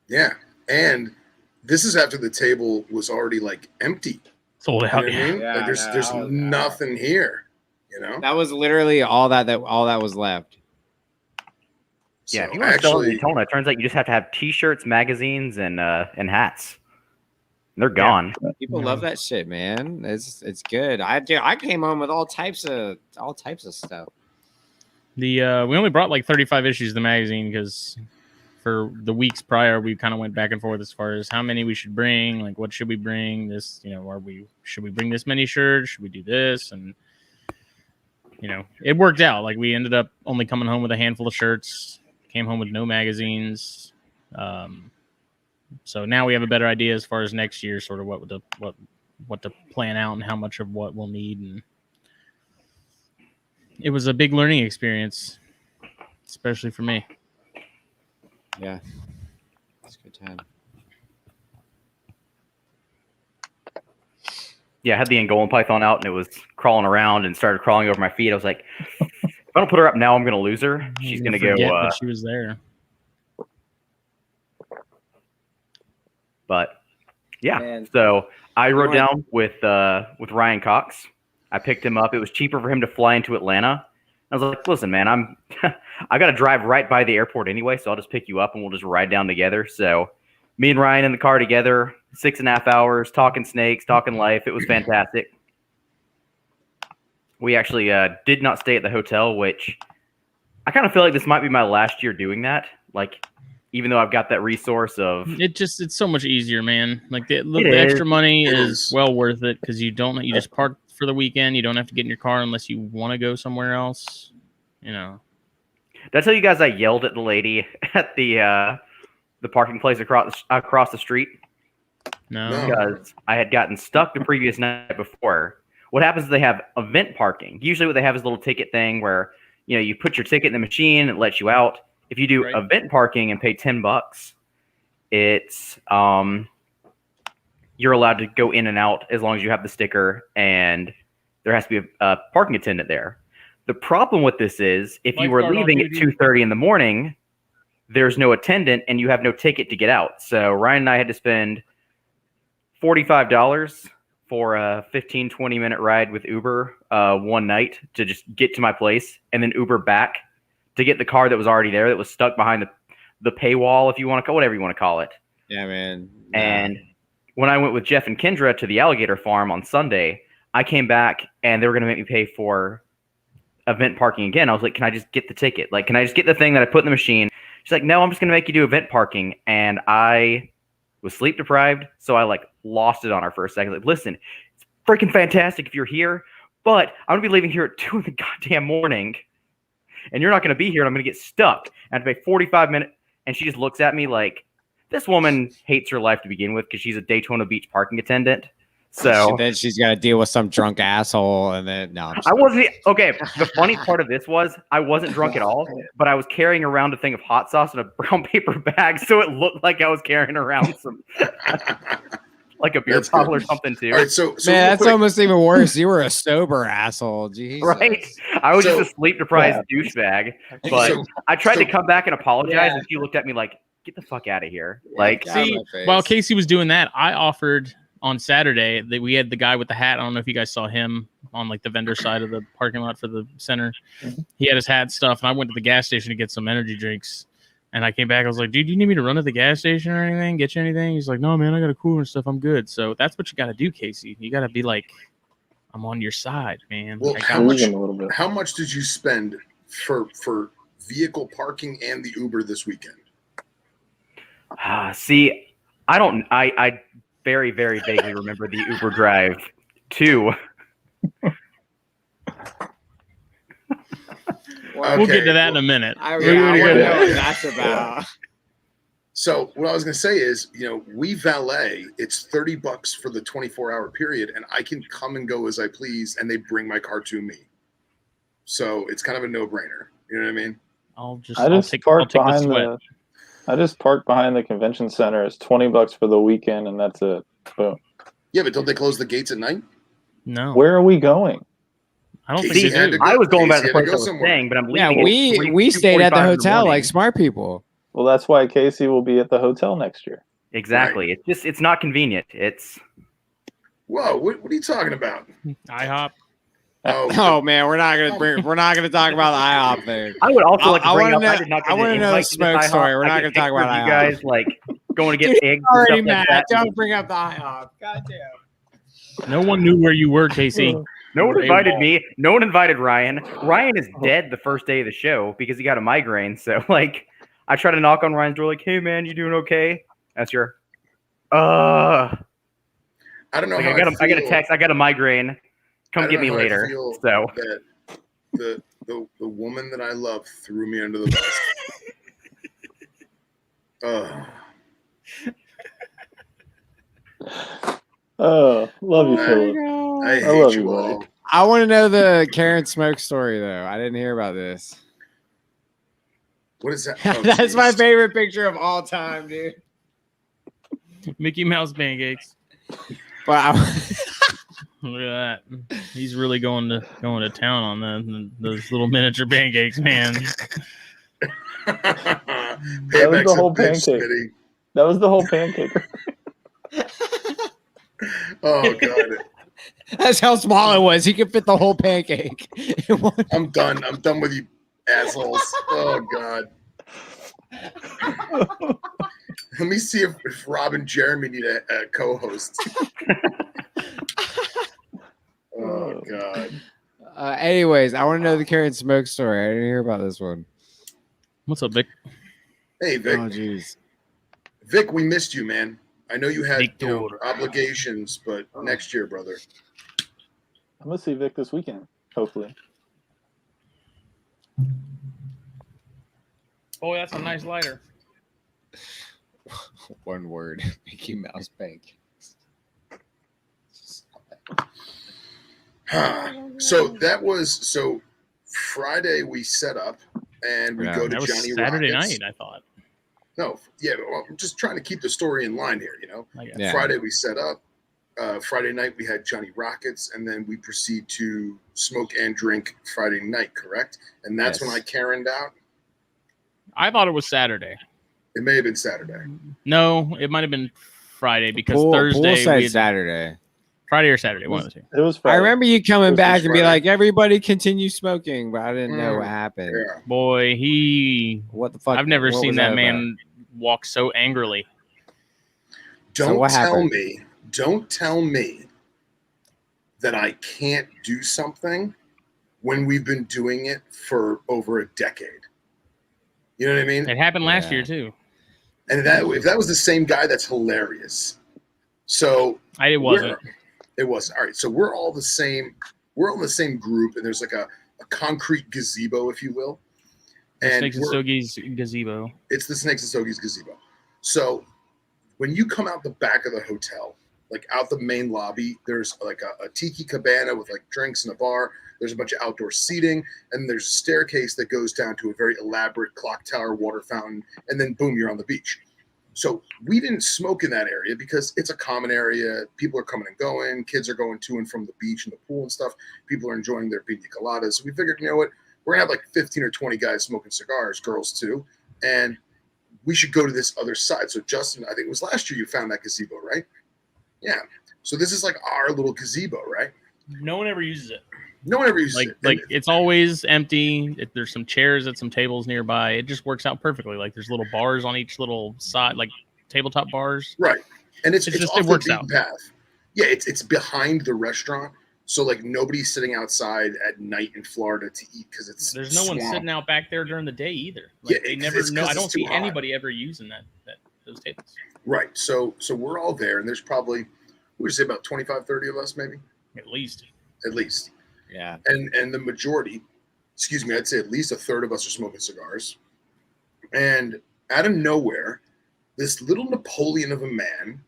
[SPEAKER 2] Yeah, and this is after the table was already like empty.
[SPEAKER 1] Sold
[SPEAKER 2] You know
[SPEAKER 1] out.
[SPEAKER 2] what I mean?
[SPEAKER 3] Yeah,
[SPEAKER 2] like there's nothing here. You know,
[SPEAKER 3] that was literally all that was left.
[SPEAKER 4] Yeah,
[SPEAKER 2] So
[SPEAKER 4] if you want to sell it in
[SPEAKER 2] actually,
[SPEAKER 4] Daytona, it turns out you just have to have T-shirts, magazines, and hats. And they're gone.
[SPEAKER 3] People love that shit, man. It's good. I came home with all types of stuff.
[SPEAKER 1] We only brought like 35 issues of the magazine because for the weeks prior we kind of went back and forth as far as how many we should bring, like what should we bring, this, you know, should we bring this many shirts, should we do this, and you know, it worked out. Like we ended up only coming home with a handful of shirts, came home with no magazines. So now we have a better idea as far as next year, sort of what to plan out and how much of what we'll need. And it was a big learning experience, especially for me.
[SPEAKER 3] Yeah, it's a good time.
[SPEAKER 4] Yeah, I had the Angolan python out, and it was crawling around and started crawling over my feet. I was like, if I don't put her up now, I'm going to lose her. She's going to go.
[SPEAKER 1] That she was there.
[SPEAKER 4] But yeah,
[SPEAKER 3] Man.
[SPEAKER 4] so I rode down with Ryan Cox. I picked him up. It was cheaper for him to fly into Atlanta. I was like, listen, man, I got to drive right by the airport anyway, so I'll just pick you up and we'll just ride down together. So me and Ryan in the car together, 6.5 hours, talking snakes, talking life. It was fantastic. We actually did not stay at the hotel, which I kind of feel like this might be my last year doing that. Like, even though I've got that resource of
[SPEAKER 1] it's so much easier, man. Like the
[SPEAKER 4] is.
[SPEAKER 1] extra money is well worth it because you just park for the weekend. You don't have to get in your car unless you want to go somewhere else. You know.
[SPEAKER 4] Did I tell you guys I yelled at the lady at the parking place across the street?
[SPEAKER 1] No.
[SPEAKER 4] Because I had gotten stuck the previous night before. What happens is they have event parking. Usually what they have is a little ticket thing where, you know, you put your ticket in the machine, it lets you out. If you do event parking and pay $10, it's you're allowed to go in and out as long as you have the sticker, and there has to be a parking attendant there. The problem with this is if you were leaving at 2:30 in the morning, there's no attendant and you have no ticket to get out. So Ryan and I had to spend $45 for a 15-20 minute ride with Uber one night to just get to my place, and then Uber back to get the car that was already there that was stuck behind the paywall, if you want to call whatever you want to call it.
[SPEAKER 3] Yeah, man.
[SPEAKER 4] And when I went with Jeff and Kendra to the alligator farm on Sunday, I came back and they were going to make me pay for event parking again. I was like, can I just get the ticket? Like, can I just get the thing that I put in the machine? She's like, no, I'm just going to make you do event parking. And I was sleep deprived, so I like lost it on her for a second. Like, listen, it's freaking fantastic if you're here, but I'm going to be leaving here at 2 in the goddamn morning. And you're not going to be here, and I'm going to get stuck. I have to pay 45 minutes. And she just looks at me like, this woman hates her life to begin with because she's a Daytona Beach parking attendant. So
[SPEAKER 3] then she's got to deal with some drunk asshole. And then, no.
[SPEAKER 4] I wasn't. Okay, the funny part of this was I wasn't drunk at all, but I was carrying around a thing of hot sauce in a brown paper bag. So it looked like I was carrying around some, like a beer bottle or something too.
[SPEAKER 2] All right, so
[SPEAKER 3] Man, that's almost even worse. You were a sober asshole. Jesus.
[SPEAKER 4] Right? I was just a sleep deprived douchebag. But I tried to come back and apologize, and she looked at me like, "Get the fuck out of here!" Like,
[SPEAKER 1] see, while Casey was doing that, I offered on Saturday that we had the guy with the hat. I don't know if you guys saw him on like the vendor side of the parking lot for the center. He had his hat stuff, and I went to the gas station to get some energy drinks. And I came back. I was like, dude, you need me to run to the gas station or anything? Get you anything? He's like, no, man, I got a cooler and stuff. I'm good. So that's what you got to do, Casey. You got to be like, I'm on your side, man.
[SPEAKER 2] Well, how much did you spend for vehicle parking and the Uber this weekend?
[SPEAKER 4] See, I very, very vaguely remember the Uber drive too.
[SPEAKER 1] We'll get to that in a minute.
[SPEAKER 3] I want to know what that's about.
[SPEAKER 2] So what I was going to say is, you know, we valet, it's $30 for the 24-hour period, and I can come and go as I please, and they bring my car to me. So it's kind of a no-brainer. You know what I mean?
[SPEAKER 5] I just parked behind the convention center. It's $20 for the weekend, and that's it. Boom.
[SPEAKER 2] Yeah, but don't they close the gates at night?
[SPEAKER 1] No.
[SPEAKER 5] Where are we going?
[SPEAKER 1] I don't
[SPEAKER 2] Casey
[SPEAKER 1] think they
[SPEAKER 2] had
[SPEAKER 1] do.
[SPEAKER 2] to go-
[SPEAKER 4] I was going back to
[SPEAKER 2] Casey
[SPEAKER 4] the
[SPEAKER 2] had to
[SPEAKER 4] place I
[SPEAKER 2] go
[SPEAKER 4] was
[SPEAKER 2] somewhere.
[SPEAKER 4] staying, but I'm
[SPEAKER 3] Yeah,
[SPEAKER 4] leaving.
[SPEAKER 3] we stayed at the
[SPEAKER 4] 2:45 in
[SPEAKER 3] hotel
[SPEAKER 4] morning.
[SPEAKER 3] like smart people.
[SPEAKER 5] Well, that's why Casey will be at the hotel next year.
[SPEAKER 4] Exactly. It's not convenient. It's
[SPEAKER 2] Whoa, what are you talking about?
[SPEAKER 1] IHOP.
[SPEAKER 3] Oh man, we're not gonna talk about the IHOP thing.
[SPEAKER 4] I would also like to
[SPEAKER 3] I
[SPEAKER 4] bring
[SPEAKER 3] wanna
[SPEAKER 4] up.
[SPEAKER 3] know-
[SPEAKER 4] I did not
[SPEAKER 3] I
[SPEAKER 4] get
[SPEAKER 3] wanna
[SPEAKER 4] an
[SPEAKER 3] know the
[SPEAKER 4] invite to this
[SPEAKER 3] smoke
[SPEAKER 4] IHOP.
[SPEAKER 3] story. We're
[SPEAKER 4] I
[SPEAKER 3] not
[SPEAKER 4] get
[SPEAKER 3] gonna talk
[SPEAKER 4] pictures
[SPEAKER 3] about
[SPEAKER 4] of you
[SPEAKER 3] IHOP.
[SPEAKER 4] guys like going to get
[SPEAKER 3] Dude,
[SPEAKER 4] eggs and
[SPEAKER 3] Already
[SPEAKER 4] stuff
[SPEAKER 3] mad.
[SPEAKER 4] like that.
[SPEAKER 3] Don't bring up the IHOP. Goddamn.
[SPEAKER 1] No one knew where you were, Casey.
[SPEAKER 4] No one
[SPEAKER 1] We're
[SPEAKER 4] invited
[SPEAKER 1] AWOL.
[SPEAKER 4] me. No one invited Ryan. Ryan is dead the first day of the show because he got a migraine. So like, I try to knock on Ryan's door, like, "Hey man, you doing okay?" That's your.
[SPEAKER 2] I don't know
[SPEAKER 4] Like
[SPEAKER 2] how
[SPEAKER 4] I got a
[SPEAKER 2] feel.
[SPEAKER 4] text. I got a migraine.
[SPEAKER 2] I
[SPEAKER 4] Come
[SPEAKER 2] don't
[SPEAKER 4] get
[SPEAKER 2] know
[SPEAKER 4] me
[SPEAKER 2] how I
[SPEAKER 4] later.
[SPEAKER 2] feel
[SPEAKER 4] So
[SPEAKER 2] that the woman that I love threw me under the bus.
[SPEAKER 5] Oh, love you,
[SPEAKER 2] I-
[SPEAKER 5] Philip.
[SPEAKER 2] I
[SPEAKER 5] I
[SPEAKER 2] hate
[SPEAKER 5] love
[SPEAKER 2] you
[SPEAKER 5] you, buddy.
[SPEAKER 2] all.
[SPEAKER 3] I want to know the Karen smoke story though. I didn't hear about this.
[SPEAKER 2] What is that? Oh,
[SPEAKER 3] That's my
[SPEAKER 2] Jesus.
[SPEAKER 3] favorite picture of all time, dude.
[SPEAKER 1] Mickey Mouse pancakes.
[SPEAKER 3] But
[SPEAKER 1] Look at that. He's really going to town on those little miniature pancakes, man.
[SPEAKER 2] Payback's
[SPEAKER 5] the
[SPEAKER 2] a
[SPEAKER 5] whole
[SPEAKER 2] bitch,
[SPEAKER 5] pancake.
[SPEAKER 2] Smitty.
[SPEAKER 5] That was the whole pancake.
[SPEAKER 2] Oh God,
[SPEAKER 3] that's how small it was. He could fit the whole pancake. in one-
[SPEAKER 2] I'm done. I'm done with you assholes. Oh God. Let me see if Rob and Jeremy need a co-host. Oh God.
[SPEAKER 3] Anyways, I want to know the Karen smoke story. I didn't hear about this one.
[SPEAKER 1] What's up, Vic?
[SPEAKER 2] Hey Vic.
[SPEAKER 3] Oh, jeez.
[SPEAKER 2] Vic, we missed you, man. I know you had
[SPEAKER 1] Victor.
[SPEAKER 2] obligations, but next year, brother.
[SPEAKER 5] I'm gonna see Vic this weekend, hopefully.
[SPEAKER 1] Oh, that's a nice lighter.
[SPEAKER 3] One word. Mickey Mouse pancake.
[SPEAKER 2] So Friday we set up and we
[SPEAKER 3] Yeah,
[SPEAKER 2] go to
[SPEAKER 1] That was
[SPEAKER 2] Johnny
[SPEAKER 1] Saturday
[SPEAKER 2] Rockets.
[SPEAKER 1] night, I thought.
[SPEAKER 2] No, yeah, well, I'm just trying to keep the story in line here, you know.
[SPEAKER 1] I guess.
[SPEAKER 3] Yeah.
[SPEAKER 2] Friday we set up. Friday night we had Johnny Rockets, and then we proceed to smoke and drink Friday night, correct? And that's
[SPEAKER 3] Yes.
[SPEAKER 2] when I Karen'd out.
[SPEAKER 1] I thought it was Saturday.
[SPEAKER 2] It may have been Saturday.
[SPEAKER 1] No, it might have been Friday because
[SPEAKER 3] Pool
[SPEAKER 1] Thursday
[SPEAKER 3] said
[SPEAKER 1] we had
[SPEAKER 3] Saturday.
[SPEAKER 1] Friday or Saturday, one of the two.
[SPEAKER 5] It was
[SPEAKER 3] I
[SPEAKER 5] Friday.
[SPEAKER 3] remember you coming
[SPEAKER 2] Was
[SPEAKER 3] back
[SPEAKER 2] this
[SPEAKER 3] and be
[SPEAKER 2] Friday?
[SPEAKER 3] like, "Everybody continue smoking," but I didn't know what happened.
[SPEAKER 2] Yeah.
[SPEAKER 1] Boy,
[SPEAKER 3] What the fuck?
[SPEAKER 1] I've never
[SPEAKER 3] what
[SPEAKER 1] seen
[SPEAKER 3] was
[SPEAKER 1] that
[SPEAKER 3] about?
[SPEAKER 1] man walk so angrily.
[SPEAKER 3] So
[SPEAKER 2] Don't
[SPEAKER 3] what
[SPEAKER 2] tell
[SPEAKER 3] happened?
[SPEAKER 2] me. Don't tell me that I can't do something when we've been doing it for over a decade. You know what I mean?
[SPEAKER 1] It happened last
[SPEAKER 3] Yeah.
[SPEAKER 1] year too.
[SPEAKER 2] And if that was the same guy, that's hilarious. So
[SPEAKER 1] It wasn't.
[SPEAKER 2] It wasn't. All right. So we're all the same. We're all in the same group, and there's like a concrete gazebo, if you will. And
[SPEAKER 1] Snakes and Stogies gazebo.
[SPEAKER 2] it's the Snakes and Stogies gazebo. So when you come out the back of the hotel, like out the main lobby, there's like a tiki cabana with like drinks and a bar. There's a bunch of outdoor seating, and there's a staircase that goes down to a very elaborate clock tower, water fountain, and then boom, you're on the beach. So we didn't smoke in that area because it's a common area. People are coming and going. Kids are going to and from the beach and the pool and stuff. People are enjoying their pina coladas. So we figured, you know what? We're going to have like 15 or 20 guys smoking cigars, girls too. And we should go to this other side. So Justin, I think it was last year you found that gazebo, right? Yeah. So this is like our little gazebo, right?
[SPEAKER 1] No one ever uses it.
[SPEAKER 2] No one ever uses it.
[SPEAKER 1] Like it's always empty. There's some chairs and some tables nearby. It just works out perfectly. Like there's little bars on each little side, like tabletop bars.
[SPEAKER 2] Right. And it's
[SPEAKER 1] just-
[SPEAKER 2] off
[SPEAKER 1] it
[SPEAKER 2] the
[SPEAKER 1] works
[SPEAKER 2] beaten
[SPEAKER 1] out.
[SPEAKER 2] path. Yeah, it's behind the restaurant. So like nobody's sitting outside at night in Florida to eat because it's
[SPEAKER 1] There's no one
[SPEAKER 2] swamp.
[SPEAKER 1] sitting out back there during the day either.
[SPEAKER 2] Yeah,
[SPEAKER 1] Like they
[SPEAKER 2] it's
[SPEAKER 1] never
[SPEAKER 2] 'cause
[SPEAKER 1] know. I
[SPEAKER 2] it's
[SPEAKER 1] don't
[SPEAKER 2] too
[SPEAKER 1] see
[SPEAKER 2] hot.
[SPEAKER 1] anybody ever using those tables.
[SPEAKER 2] Right. So we're all there, and there's probably, we would say about 25, 30 of us, maybe,
[SPEAKER 1] At least.
[SPEAKER 2] at least.
[SPEAKER 3] Yeah.
[SPEAKER 2] And the majority, I'd say at least a third of us are smoking cigars. And out of nowhere, this little Napoleon of a man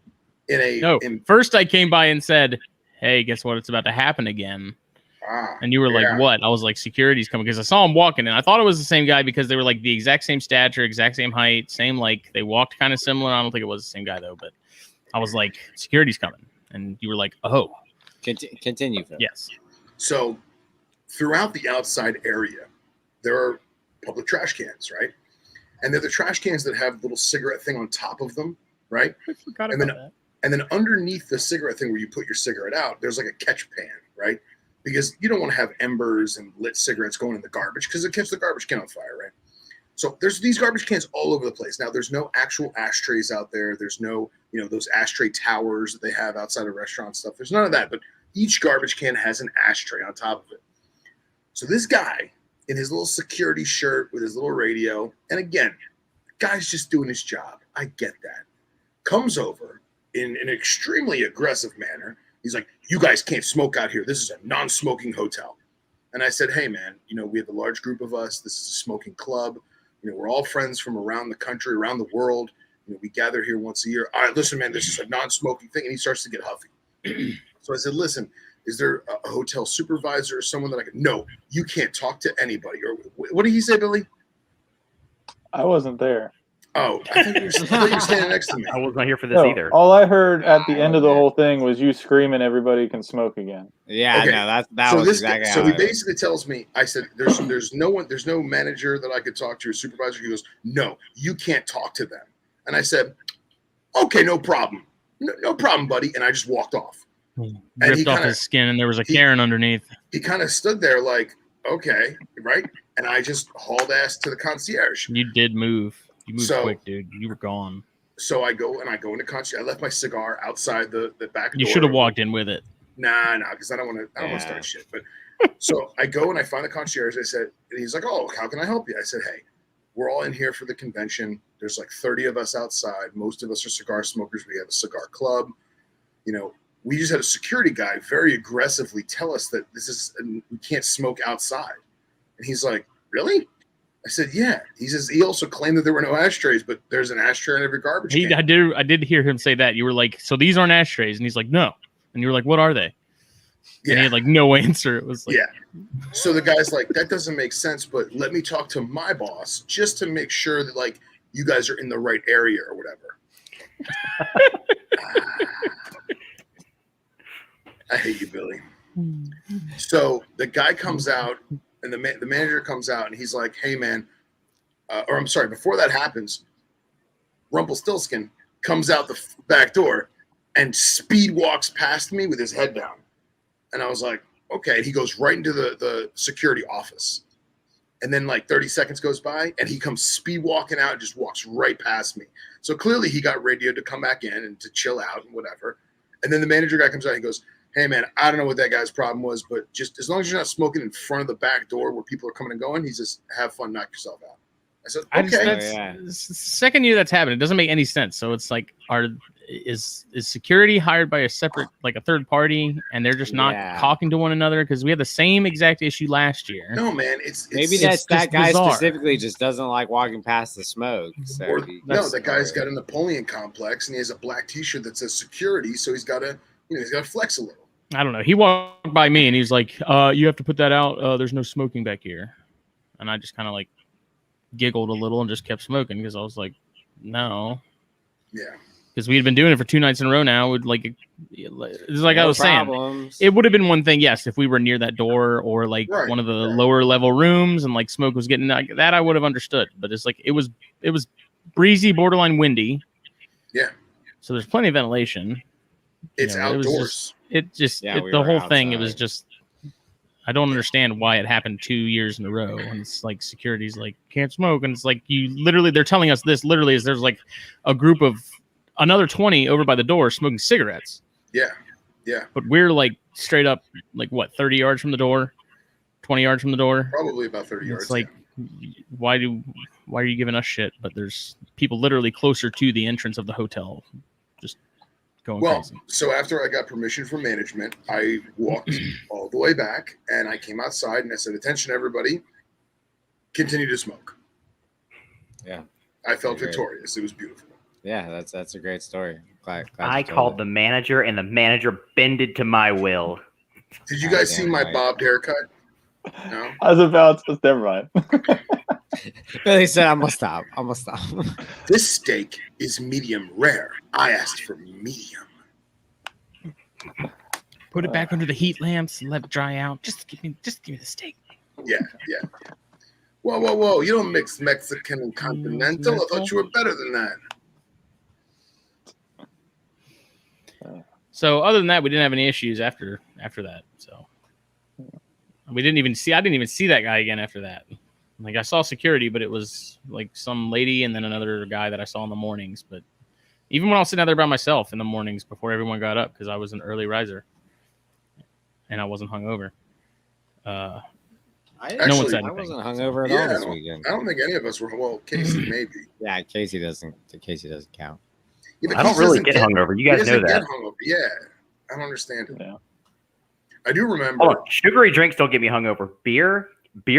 [SPEAKER 1] First I came by and said, "Hey, guess what? It's about to happen again." And you were like, "What?" I was like, "Security's coming," because I saw him walking, and I thought it was the same guy because they were like the exact same stature, exact same height, same like they walked kind of similar. I don't think it was the same guy though, but I was like, "Security's coming," and you were like, "Oh,
[SPEAKER 3] Continue, Phil.
[SPEAKER 1] yes."
[SPEAKER 2] So throughout the outside area, there are public trash cans, right? And they're the trash cans that have the little cigarette thing on top of them, right?
[SPEAKER 1] I forgot
[SPEAKER 2] And
[SPEAKER 1] about
[SPEAKER 2] then-
[SPEAKER 1] that.
[SPEAKER 2] And then underneath the cigarette thing where you put your cigarette out, there's like a catch pan, right? Because you don't want to have embers and lit cigarettes going in the garbage because it catches the garbage can on fire, right? So there's these garbage cans all over the place. Now, there's no actual ashtrays out there. There's no, those ashtray towers that they have outside of restaurant stuff. There's none of that. But each garbage can has an ashtray on top of it. So this guy in his little security shirt with his little radio, and again, guy's just doing his job. I get that. Comes over in an extremely aggressive manner. He's like, you guys can't smoke out here. This is a non-smoking hotel. And I said, hey, man, we have a large group of us. This is a smoking club. We're all friends from around the country, around the world. We gather here once a year. All right, listen, man, this is a non-smoking thing. And he starts to get huffy. So I said, listen, is there a hotel supervisor or someone that I can? No, you can't talk to anybody. Or what did he say, Billy?
[SPEAKER 5] I wasn't there.
[SPEAKER 2] Oh, I think you were standing next to me.
[SPEAKER 4] I was not here for this
[SPEAKER 5] No,
[SPEAKER 4] either.
[SPEAKER 5] all I heard at the end of the
[SPEAKER 3] okay.
[SPEAKER 5] whole thing was you screaming, "Everybody can smoke again."
[SPEAKER 3] Yeah,
[SPEAKER 2] Okay.
[SPEAKER 3] no, that
[SPEAKER 2] So
[SPEAKER 3] was
[SPEAKER 2] this,
[SPEAKER 3] exactly
[SPEAKER 2] so
[SPEAKER 3] how
[SPEAKER 2] he
[SPEAKER 3] it
[SPEAKER 2] basically tells me, I said, there's no manager that I could talk to or supervisor. He goes, no, you can't talk to them. And I said, okay, no problem. No problem, buddy. And I just walked off. And he
[SPEAKER 1] Ripped off
[SPEAKER 2] kinda-
[SPEAKER 1] his skin, and there was a
[SPEAKER 2] he-
[SPEAKER 1] Karen underneath.
[SPEAKER 2] He kind of stood there like, okay, right? And I just hauled ass to the concierge.
[SPEAKER 1] You did move. You moved
[SPEAKER 2] So-
[SPEAKER 1] quick, dude. You were gone.
[SPEAKER 2] So I go into concierge. I left my cigar outside the back door.
[SPEAKER 1] You should have walked in with it.
[SPEAKER 2] Nah, because I don't want to start shit. But so I go and I find the concierge. I said, and he's like, oh, how can I help you? I said, hey, we're all in here for the convention. There's like 30 of us outside. Most of us are cigar smokers. We have a cigar club. We just had a security guy very aggressively tell us that we can't smoke outside. And he's like, really? I said, yeah. He says he also claimed that there were no ashtrays, but there's an ashtray in every garbage can.
[SPEAKER 1] I did hear him say that. You were like, so these aren't ashtrays, and he's like, no. And you were like, what are they?
[SPEAKER 2] Yeah.
[SPEAKER 1] And he had like no answer. It was like,
[SPEAKER 2] Yeah. So the guy's like, that doesn't make sense, but let me talk to my boss just to make sure that like you guys are in the right area or whatever. I hate you, Billy. So the guy comes out and the manager comes out and he's like, hey, man, or I'm sorry, before that happens, Rumpelstiltskin comes out the back door and speed walks past me with his head down. And I was like, okay. And he goes right into the security office. And then like 30 seconds goes by and he comes speed walking out and just walks right past me. So clearly he got radioed to come back in and to chill out and whatever. And then the manager guy comes out and he goes, hey, man, I don't know what that guy's problem was, but just as long as you're not smoking in front of the back door where people are coming and going, he says, have fun, knock yourself out. I said, okay.
[SPEAKER 1] It's the second year that's happened. It doesn't make any sense. So it's like, is security hired by a separate, like a third party, and they're just not talking to one another? Because we had the same exact issue last year.
[SPEAKER 2] No, man, it's
[SPEAKER 3] Maybe
[SPEAKER 1] it's
[SPEAKER 3] that guy
[SPEAKER 1] bizarre.
[SPEAKER 3] specifically just doesn't like walking past the smoke. So
[SPEAKER 2] or, no, that guy's got a Napoleon complex and he has a black T-shirt that says security, so he's got to, he's got to flex a little.
[SPEAKER 1] I don't know. He walked by me and he's like, you have to put that out. There's no smoking back here. And I just kind of like giggled a little and just kept smoking because I was like, no.
[SPEAKER 2] Yeah.
[SPEAKER 1] Because we had been doing it for 2 nights in a row now. It's like I was
[SPEAKER 3] problems.
[SPEAKER 1] saying, it would have been one thing, yes, if we were near that door or like one of the lower level rooms and like smoke was getting like that, I would have understood. But it's like it was breezy, borderline windy.
[SPEAKER 2] Yeah.
[SPEAKER 1] So there's plenty of ventilation.
[SPEAKER 2] It's outdoors.
[SPEAKER 1] The whole thing, it was just, I don't understand why it happened 2 years in a row. And it's like security's like, can't smoke. And it's like, they're telling us this literally is there's like a group of another 20 over by the door smoking cigarettes.
[SPEAKER 2] Yeah. Yeah.
[SPEAKER 1] But we're like straight up, like what, 30 yards from the door, 20 yards from the door.
[SPEAKER 2] Probably about 30 yards.
[SPEAKER 1] It's like, why are you giving us shit? But there's people literally closer to the entrance of the hotel just going crazy.
[SPEAKER 2] So after I got permission from management, I walked all the way back and I came outside and I said, attention, everybody, continue to smoke.
[SPEAKER 3] Yeah.
[SPEAKER 2] I felt victorious. It was beautiful.
[SPEAKER 3] Yeah, that's a great story. Glad
[SPEAKER 4] I called the manager and the manager bended to my will.
[SPEAKER 2] Did you guys see my bobbed haircut? No?
[SPEAKER 5] I was about to, never mind.
[SPEAKER 3] Billy said, I'm gonna stop.
[SPEAKER 2] This steak is medium rare. I asked for medium.
[SPEAKER 1] Put it back under the heat lamps and let it dry out. Just give me the steak.
[SPEAKER 2] Yeah. Whoa. You don't mix Mexican and continental. I thought you were better than that.
[SPEAKER 1] So other than that, we didn't have any issues after that. So I didn't even see that guy again after that. Like I saw security, but it was like some lady and then another guy that I saw in the mornings. But even when I was sitting out there by myself in the mornings before everyone got up, because I was an early riser and I wasn't hungover.
[SPEAKER 3] I
[SPEAKER 1] wasn't
[SPEAKER 3] hungover at all this weekend.
[SPEAKER 2] I don't think any of us were. Well, Casey maybe.
[SPEAKER 3] Yeah, Casey doesn't count.
[SPEAKER 2] Yeah,
[SPEAKER 4] I don't really get hungover. You guys know that.
[SPEAKER 2] Yeah, I don't understand it. Yeah. I do remember.
[SPEAKER 4] Oh, sugary drinks don't get me hungover. Beer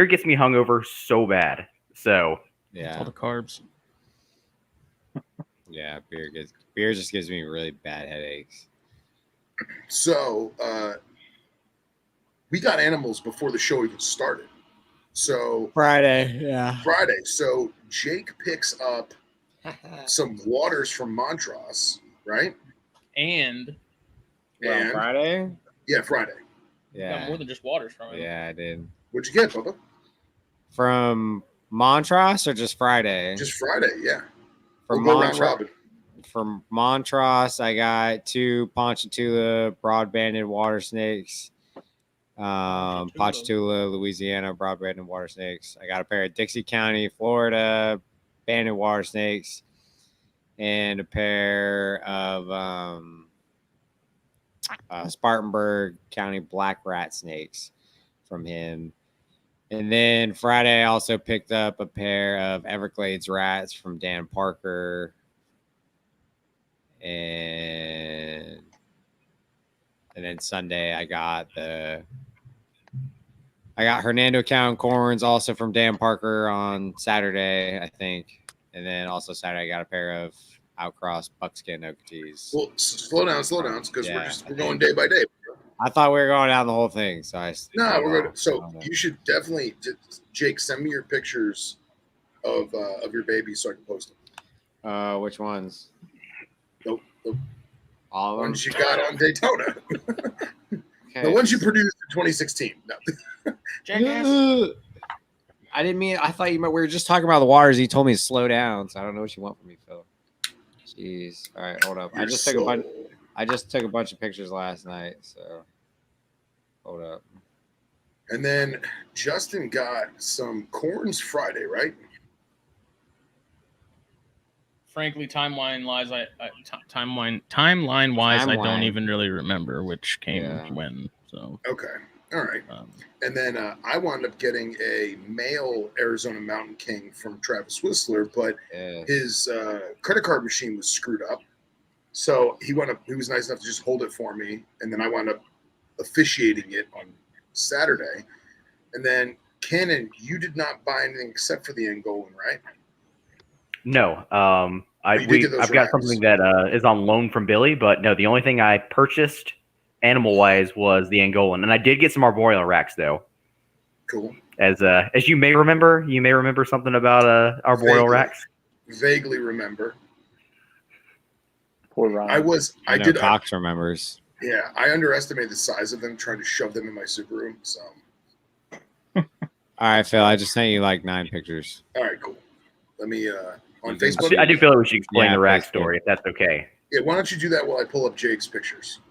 [SPEAKER 4] gets me hungover so bad. So
[SPEAKER 3] yeah,
[SPEAKER 1] all the carbs.
[SPEAKER 3] Yeah, beer just gives me really bad headaches.
[SPEAKER 2] So we got animals before the show even started. So
[SPEAKER 3] Friday.
[SPEAKER 2] So Jake picks up some waters from Montrose, right?
[SPEAKER 1] And
[SPEAKER 3] Friday?
[SPEAKER 2] Yeah, Friday.
[SPEAKER 3] Yeah.
[SPEAKER 1] Got more than just waters from it.
[SPEAKER 3] Yeah, I did.
[SPEAKER 2] What'd you get, Bubba?
[SPEAKER 3] From Montrose or just Friday?
[SPEAKER 2] Just Friday, yeah.
[SPEAKER 3] From Montrose, I got 2 Ponchatoula broad-banded water snakes. Ponchatoula, Louisiana broad-banded water snakes. I got a pair of Dixie County, Florida banded water snakes, and a pair of Spartanburg County black rat snakes from him. And then Friday, I also picked up a pair of Everglades rats from Dan Parker. And then Sunday, I got Hernando County corns also from Dan Parker on Saturday, I think. And then also Saturday, I got a pair of outcross buckskin Okeetees.
[SPEAKER 2] Well, slow down, because we're going day by day.
[SPEAKER 3] I thought we were going down the whole thing, so
[SPEAKER 2] we're good. So you should definitely, Jake, send me your pictures of your baby so I can post
[SPEAKER 3] them. Which ones?
[SPEAKER 2] Nope.
[SPEAKER 3] All of them?
[SPEAKER 2] Ones you got on Daytona. Okay. The ones you produced in 2016. No.
[SPEAKER 3] Jackass. I didn't mean. I thought we were just talking about the waters. He told me to slow down, so I don't know what you want from me, Phil. Jeez. All right, hold up. I just took a bunch of pictures last night, so hold up.
[SPEAKER 2] And then Justin got some corns Friday, right?
[SPEAKER 1] Frankly, timeline wise, I don't even really remember which came when. So
[SPEAKER 2] okay, all right. And then I wound up getting a male Arizona Mountain King from Travis Whistler, but his credit card machine was screwed up. So he was nice enough to just hold it for me, and then I wound up officiating it on Saturday. And then Cannon, you did not buy anything except for the Angolan, right?
[SPEAKER 4] No. I've got something that is on loan from Billy, but no, the only thing I purchased animal-wise was the Angolan, and I did get some arboreal racks though.
[SPEAKER 2] Cool.
[SPEAKER 4] As you may remember something about arboreal racks.
[SPEAKER 2] Vaguely remember.
[SPEAKER 5] Poor Ron.
[SPEAKER 3] Cox remembers.
[SPEAKER 2] Yeah, I underestimated the size of them trying to shove them in my Subaru. So.
[SPEAKER 3] All right, Phil. I just sent you like 9 pictures.
[SPEAKER 2] All right, cool. Let me on Facebook.
[SPEAKER 4] I do feel like we should explain the rack story if that's okay.
[SPEAKER 2] Yeah, why don't you do that while I pull up Jake's pictures?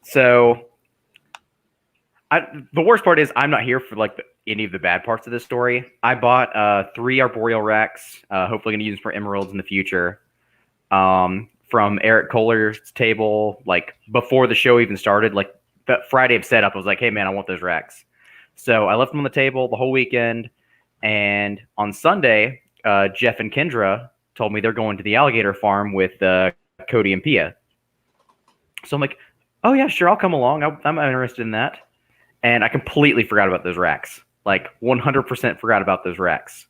[SPEAKER 4] So, the worst part is I'm not here for any of the bad parts of this story. I bought 3 arboreal racks. Hopefully, going to use them for emeralds in the future. From Eric Kohler's table, before the show even started, that Friday of setup, I was like, "Hey man, I want those racks." So I left them on the table the whole weekend, and on Sunday, Jeff and Kendra told me they're going to the alligator farm with Cody and Pia. So I'm like, "Oh yeah, sure, I'll come along. I'm interested in that." And I completely forgot about those racks. 100% forgot about those racks.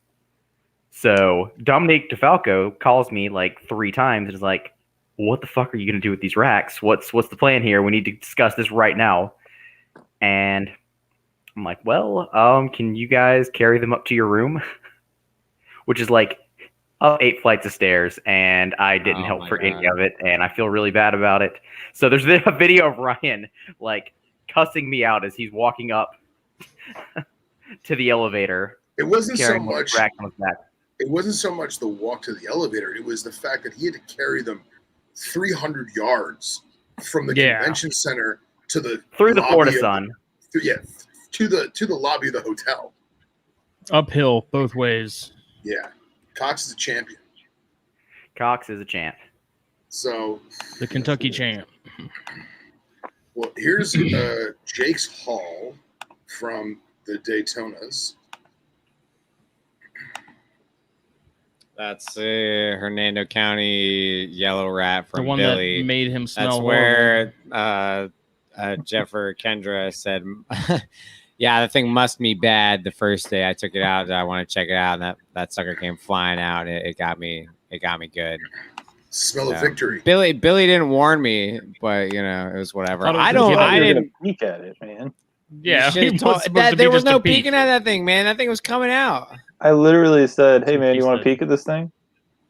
[SPEAKER 4] So Dominique DeFalco calls me 3 times and is like, "What the fuck are you going to do with these racks? What's the plan here? We need to discuss this right now." And I'm like, "Well, can you guys carry them up to your room?" Which is up 8 flights of stairs, and I didn't
[SPEAKER 3] Oh
[SPEAKER 4] help
[SPEAKER 3] my
[SPEAKER 4] for any
[SPEAKER 3] God.
[SPEAKER 4] of it, and I feel really bad about it. So there's a video of Ryan like cussing me out as he's walking up to the elevator,
[SPEAKER 2] It wasn't so
[SPEAKER 4] carrying the
[SPEAKER 2] much.
[SPEAKER 4] rack on his back.
[SPEAKER 2] It wasn't so much the walk to the elevator. It was the fact that he had to carry them 300 yards from the
[SPEAKER 1] Yeah.
[SPEAKER 2] convention center to the
[SPEAKER 4] Through the
[SPEAKER 2] lobby
[SPEAKER 4] Florida
[SPEAKER 2] of-
[SPEAKER 4] sun.
[SPEAKER 2] to the lobby of the hotel.
[SPEAKER 1] Uphill both ways.
[SPEAKER 2] Yeah, Cox is a champion.
[SPEAKER 4] Cox is a champ.
[SPEAKER 2] So,
[SPEAKER 1] The Kentucky champ.
[SPEAKER 2] well, here's Jake's haul from the Daytonas.
[SPEAKER 3] That's Hernando County Yellow Rat
[SPEAKER 1] The
[SPEAKER 3] from
[SPEAKER 1] one
[SPEAKER 3] Billy.
[SPEAKER 1] that made him smell
[SPEAKER 3] That's
[SPEAKER 1] horrible.
[SPEAKER 3] where Jeffer Kendra said, "Yeah, the thing must be bad." The first day I took it out, I want to check it out, and that sucker came flying out. And it got me good.
[SPEAKER 2] Smell of
[SPEAKER 3] So,
[SPEAKER 2] victory.
[SPEAKER 3] Billy didn't warn me, but it was whatever.
[SPEAKER 1] Thought it was
[SPEAKER 3] I
[SPEAKER 1] gonna
[SPEAKER 3] don't.
[SPEAKER 1] give
[SPEAKER 3] I
[SPEAKER 1] it-
[SPEAKER 5] You're
[SPEAKER 3] didn't.
[SPEAKER 5] gonna peek at it, man.
[SPEAKER 1] Yeah,
[SPEAKER 3] You should've
[SPEAKER 1] he
[SPEAKER 3] told-
[SPEAKER 1] was supposed to be
[SPEAKER 3] there was
[SPEAKER 1] just a
[SPEAKER 3] no
[SPEAKER 1] peek.
[SPEAKER 3] peeking at that thing, man. That thing was coming out.
[SPEAKER 5] I literally said, "Hey,
[SPEAKER 1] That's what
[SPEAKER 5] man,
[SPEAKER 1] he
[SPEAKER 5] you want to
[SPEAKER 1] said.
[SPEAKER 5] peek at this thing?"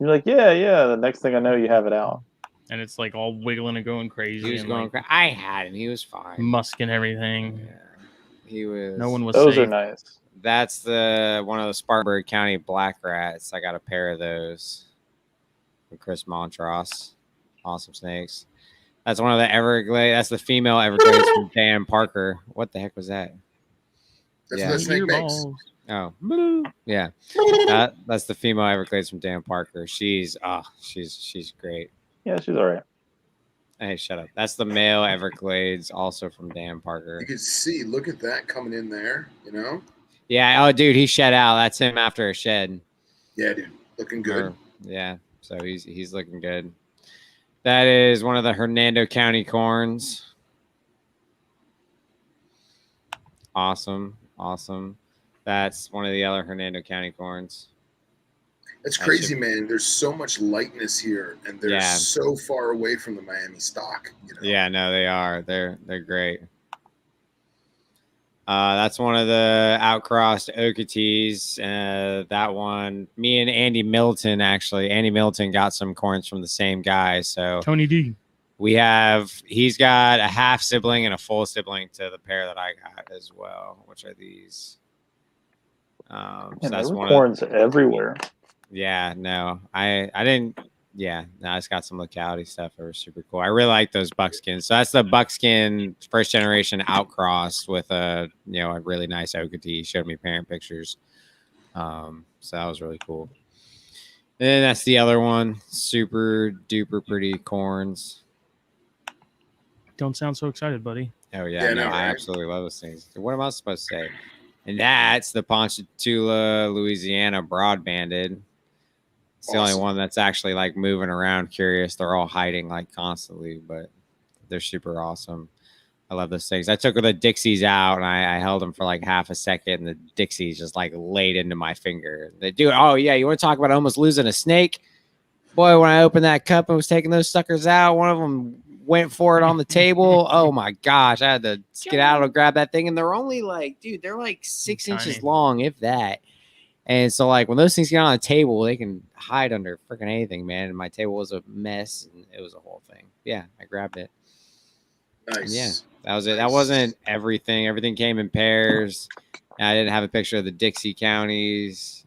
[SPEAKER 5] You're like, "Yeah, yeah." The next thing I know, you have it out.
[SPEAKER 1] And it's like all wiggling and going crazy.
[SPEAKER 3] He was
[SPEAKER 1] and
[SPEAKER 3] going.
[SPEAKER 1] like
[SPEAKER 3] I had him. He was fine.
[SPEAKER 1] musk and everything.
[SPEAKER 3] Yeah, he was.
[SPEAKER 1] No one was
[SPEAKER 5] Those
[SPEAKER 1] safe.
[SPEAKER 5] are nice.
[SPEAKER 3] That's one of the Spartanburg County black rats. I got a pair of those from Chris Montrose. Awesome snakes. That's one of the Everglades. That's the female Everglades from Dan Parker. What the heck was that?
[SPEAKER 2] That's
[SPEAKER 3] Yeah.
[SPEAKER 2] what that snake makes.
[SPEAKER 1] Earballs.
[SPEAKER 3] Oh, yeah. That's the female Everglades from Dan Parker. She's great.
[SPEAKER 5] Yeah, she's all right.
[SPEAKER 3] Hey, shut up. That's the male Everglades, also from Dan Parker.
[SPEAKER 2] You can see, look at that coming in there,
[SPEAKER 3] Yeah. Oh, dude, he shed out. That's him after a shed.
[SPEAKER 2] Yeah, dude, looking good.
[SPEAKER 3] Yeah. So he's looking good. That is one of the Hernando County corns. Awesome. That's one of the other Hernando County corns.
[SPEAKER 2] It's crazy, man. There's so much lightness here, and they're so far away from the Miami stock.
[SPEAKER 3] Yeah, no, they are. They're great. That's one of the outcrossed Okeetees. That one, me and Andy Milton, actually. Andy Milton got some corns from the same guy. So
[SPEAKER 1] Tony D.
[SPEAKER 3] he's got a half sibling and a full sibling to the pair that I got as well, which are these. So
[SPEAKER 5] And
[SPEAKER 3] that's
[SPEAKER 5] there were
[SPEAKER 3] one
[SPEAKER 5] corns everywhere.
[SPEAKER 3] Yeah, no, I didn't. Yeah, no, I just got some locality stuff that were super cool. I really like those buckskins. So that's the buckskin first generation outcrossed with a really nice Okatee. He showed me parent pictures. So that was really cool. And then that's the other one, super duper pretty corns.
[SPEAKER 1] Don't sound so excited, buddy.
[SPEAKER 3] Oh yeah,
[SPEAKER 2] Yeah,
[SPEAKER 3] no,
[SPEAKER 2] no,
[SPEAKER 3] I
[SPEAKER 2] right?
[SPEAKER 3] absolutely love those things. What am I supposed to say? And that's the Ponchatoula, Louisiana broadbanded. It's the only
[SPEAKER 2] Awesome.
[SPEAKER 3] one that's actually like moving around curious. They're all hiding like constantly, but they're super awesome. I love those things. I took the Dixies out and I held them for like half a second, and the Dixies just like laid into my finger. They do. Oh yeah, you want to talk about almost losing a snake? Boy, when I opened that cup and was taking those suckers out, one of them went for it on the table. Oh my gosh, I had to skedaddle to grab that thing, and they're only like, dude, they're like 6
[SPEAKER 1] Tiny.
[SPEAKER 3] inches long, if that. And so, like, when those things get on a table, they can hide under freaking anything, man. And my table was a mess, and it was a whole thing. Yeah, I grabbed it.
[SPEAKER 2] Nice.
[SPEAKER 3] Yeah, that was it. That
[SPEAKER 2] Nice.
[SPEAKER 3] wasn't everything. Everything came in pairs. And I didn't have a picture of the Dixie counties.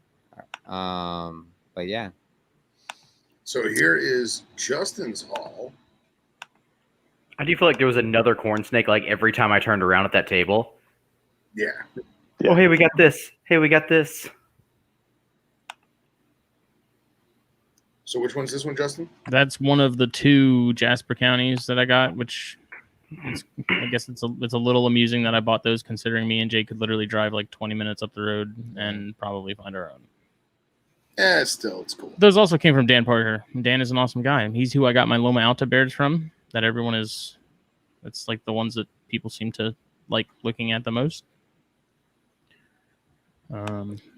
[SPEAKER 3] But yeah.
[SPEAKER 2] So here is Justin's haul.
[SPEAKER 4] I do feel like there was another corn snake like every time I turned around at that table.
[SPEAKER 2] Yeah.
[SPEAKER 5] Yeah.
[SPEAKER 4] Oh, hey, we got this. Hey, we got this.
[SPEAKER 2] So which one's this one, Justin?
[SPEAKER 1] That's one of the 2 Jasper counties that I got, which I guess it's a little amusing that I bought those, considering me and Jay could literally drive like 20 minutes up the road and probably find our own.
[SPEAKER 2] Yeah, still, it's cool.
[SPEAKER 1] Those also came from Dan Parker. Dan is an awesome guy. He's who I got my Loma Alta bears from. That everyone is. It's like the ones that people seem to like looking at the most.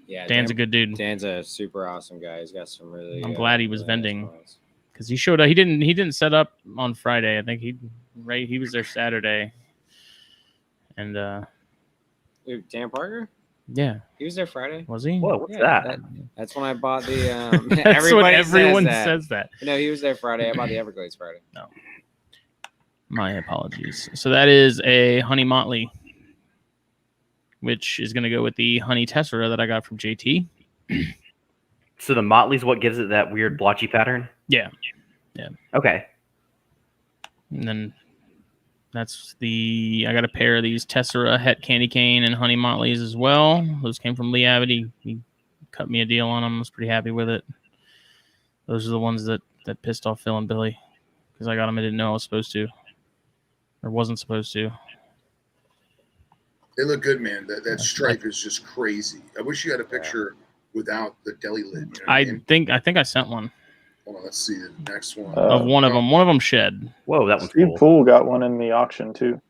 [SPEAKER 3] Yeah,
[SPEAKER 1] Dan's a good dude.
[SPEAKER 3] Dan's a super awesome guy. He's got some really.
[SPEAKER 1] I'm glad he was
[SPEAKER 3] really nice
[SPEAKER 1] vending.
[SPEAKER 3] ones.
[SPEAKER 1] Because he showed up. He didn't set up on Friday. I think he was there Saturday. And
[SPEAKER 3] Who, Dan Parker?
[SPEAKER 1] Yeah,
[SPEAKER 3] He was there Friday.
[SPEAKER 1] was he?
[SPEAKER 4] Whoa, what's
[SPEAKER 3] Yeah,
[SPEAKER 4] that?
[SPEAKER 3] That's when I bought the.
[SPEAKER 1] That's
[SPEAKER 3] everybody
[SPEAKER 1] what everyone
[SPEAKER 3] says
[SPEAKER 1] that.
[SPEAKER 3] No, he was there Friday. I bought the Everglades Friday.
[SPEAKER 1] No. My apologies. So that is a honey motley, which is going to go with the honey tessera that I got from JT.
[SPEAKER 4] So the Motley's what gives it that weird blotchy pattern?
[SPEAKER 1] Yeah.
[SPEAKER 4] Okay.
[SPEAKER 1] And then I got a pair of these Tessera Het Candy Cane and Honey Motleys as well. Those came from Lee Abbott. He cut me a deal on them. I was pretty happy with it. Those are the ones that pissed off Phil and Billy because I got them. I didn't know I was supposed to or wasn't supposed to.
[SPEAKER 2] They look good, man. That stripe is just crazy. I wish you had a picture without the deli lid. You know what I mean?
[SPEAKER 1] I think I sent one
[SPEAKER 2] Hold on, let's see the next one.
[SPEAKER 1] of one of them. One of them shed.
[SPEAKER 4] Whoa, that one's
[SPEAKER 5] Steve
[SPEAKER 4] cool.
[SPEAKER 5] Poole got one in the auction too.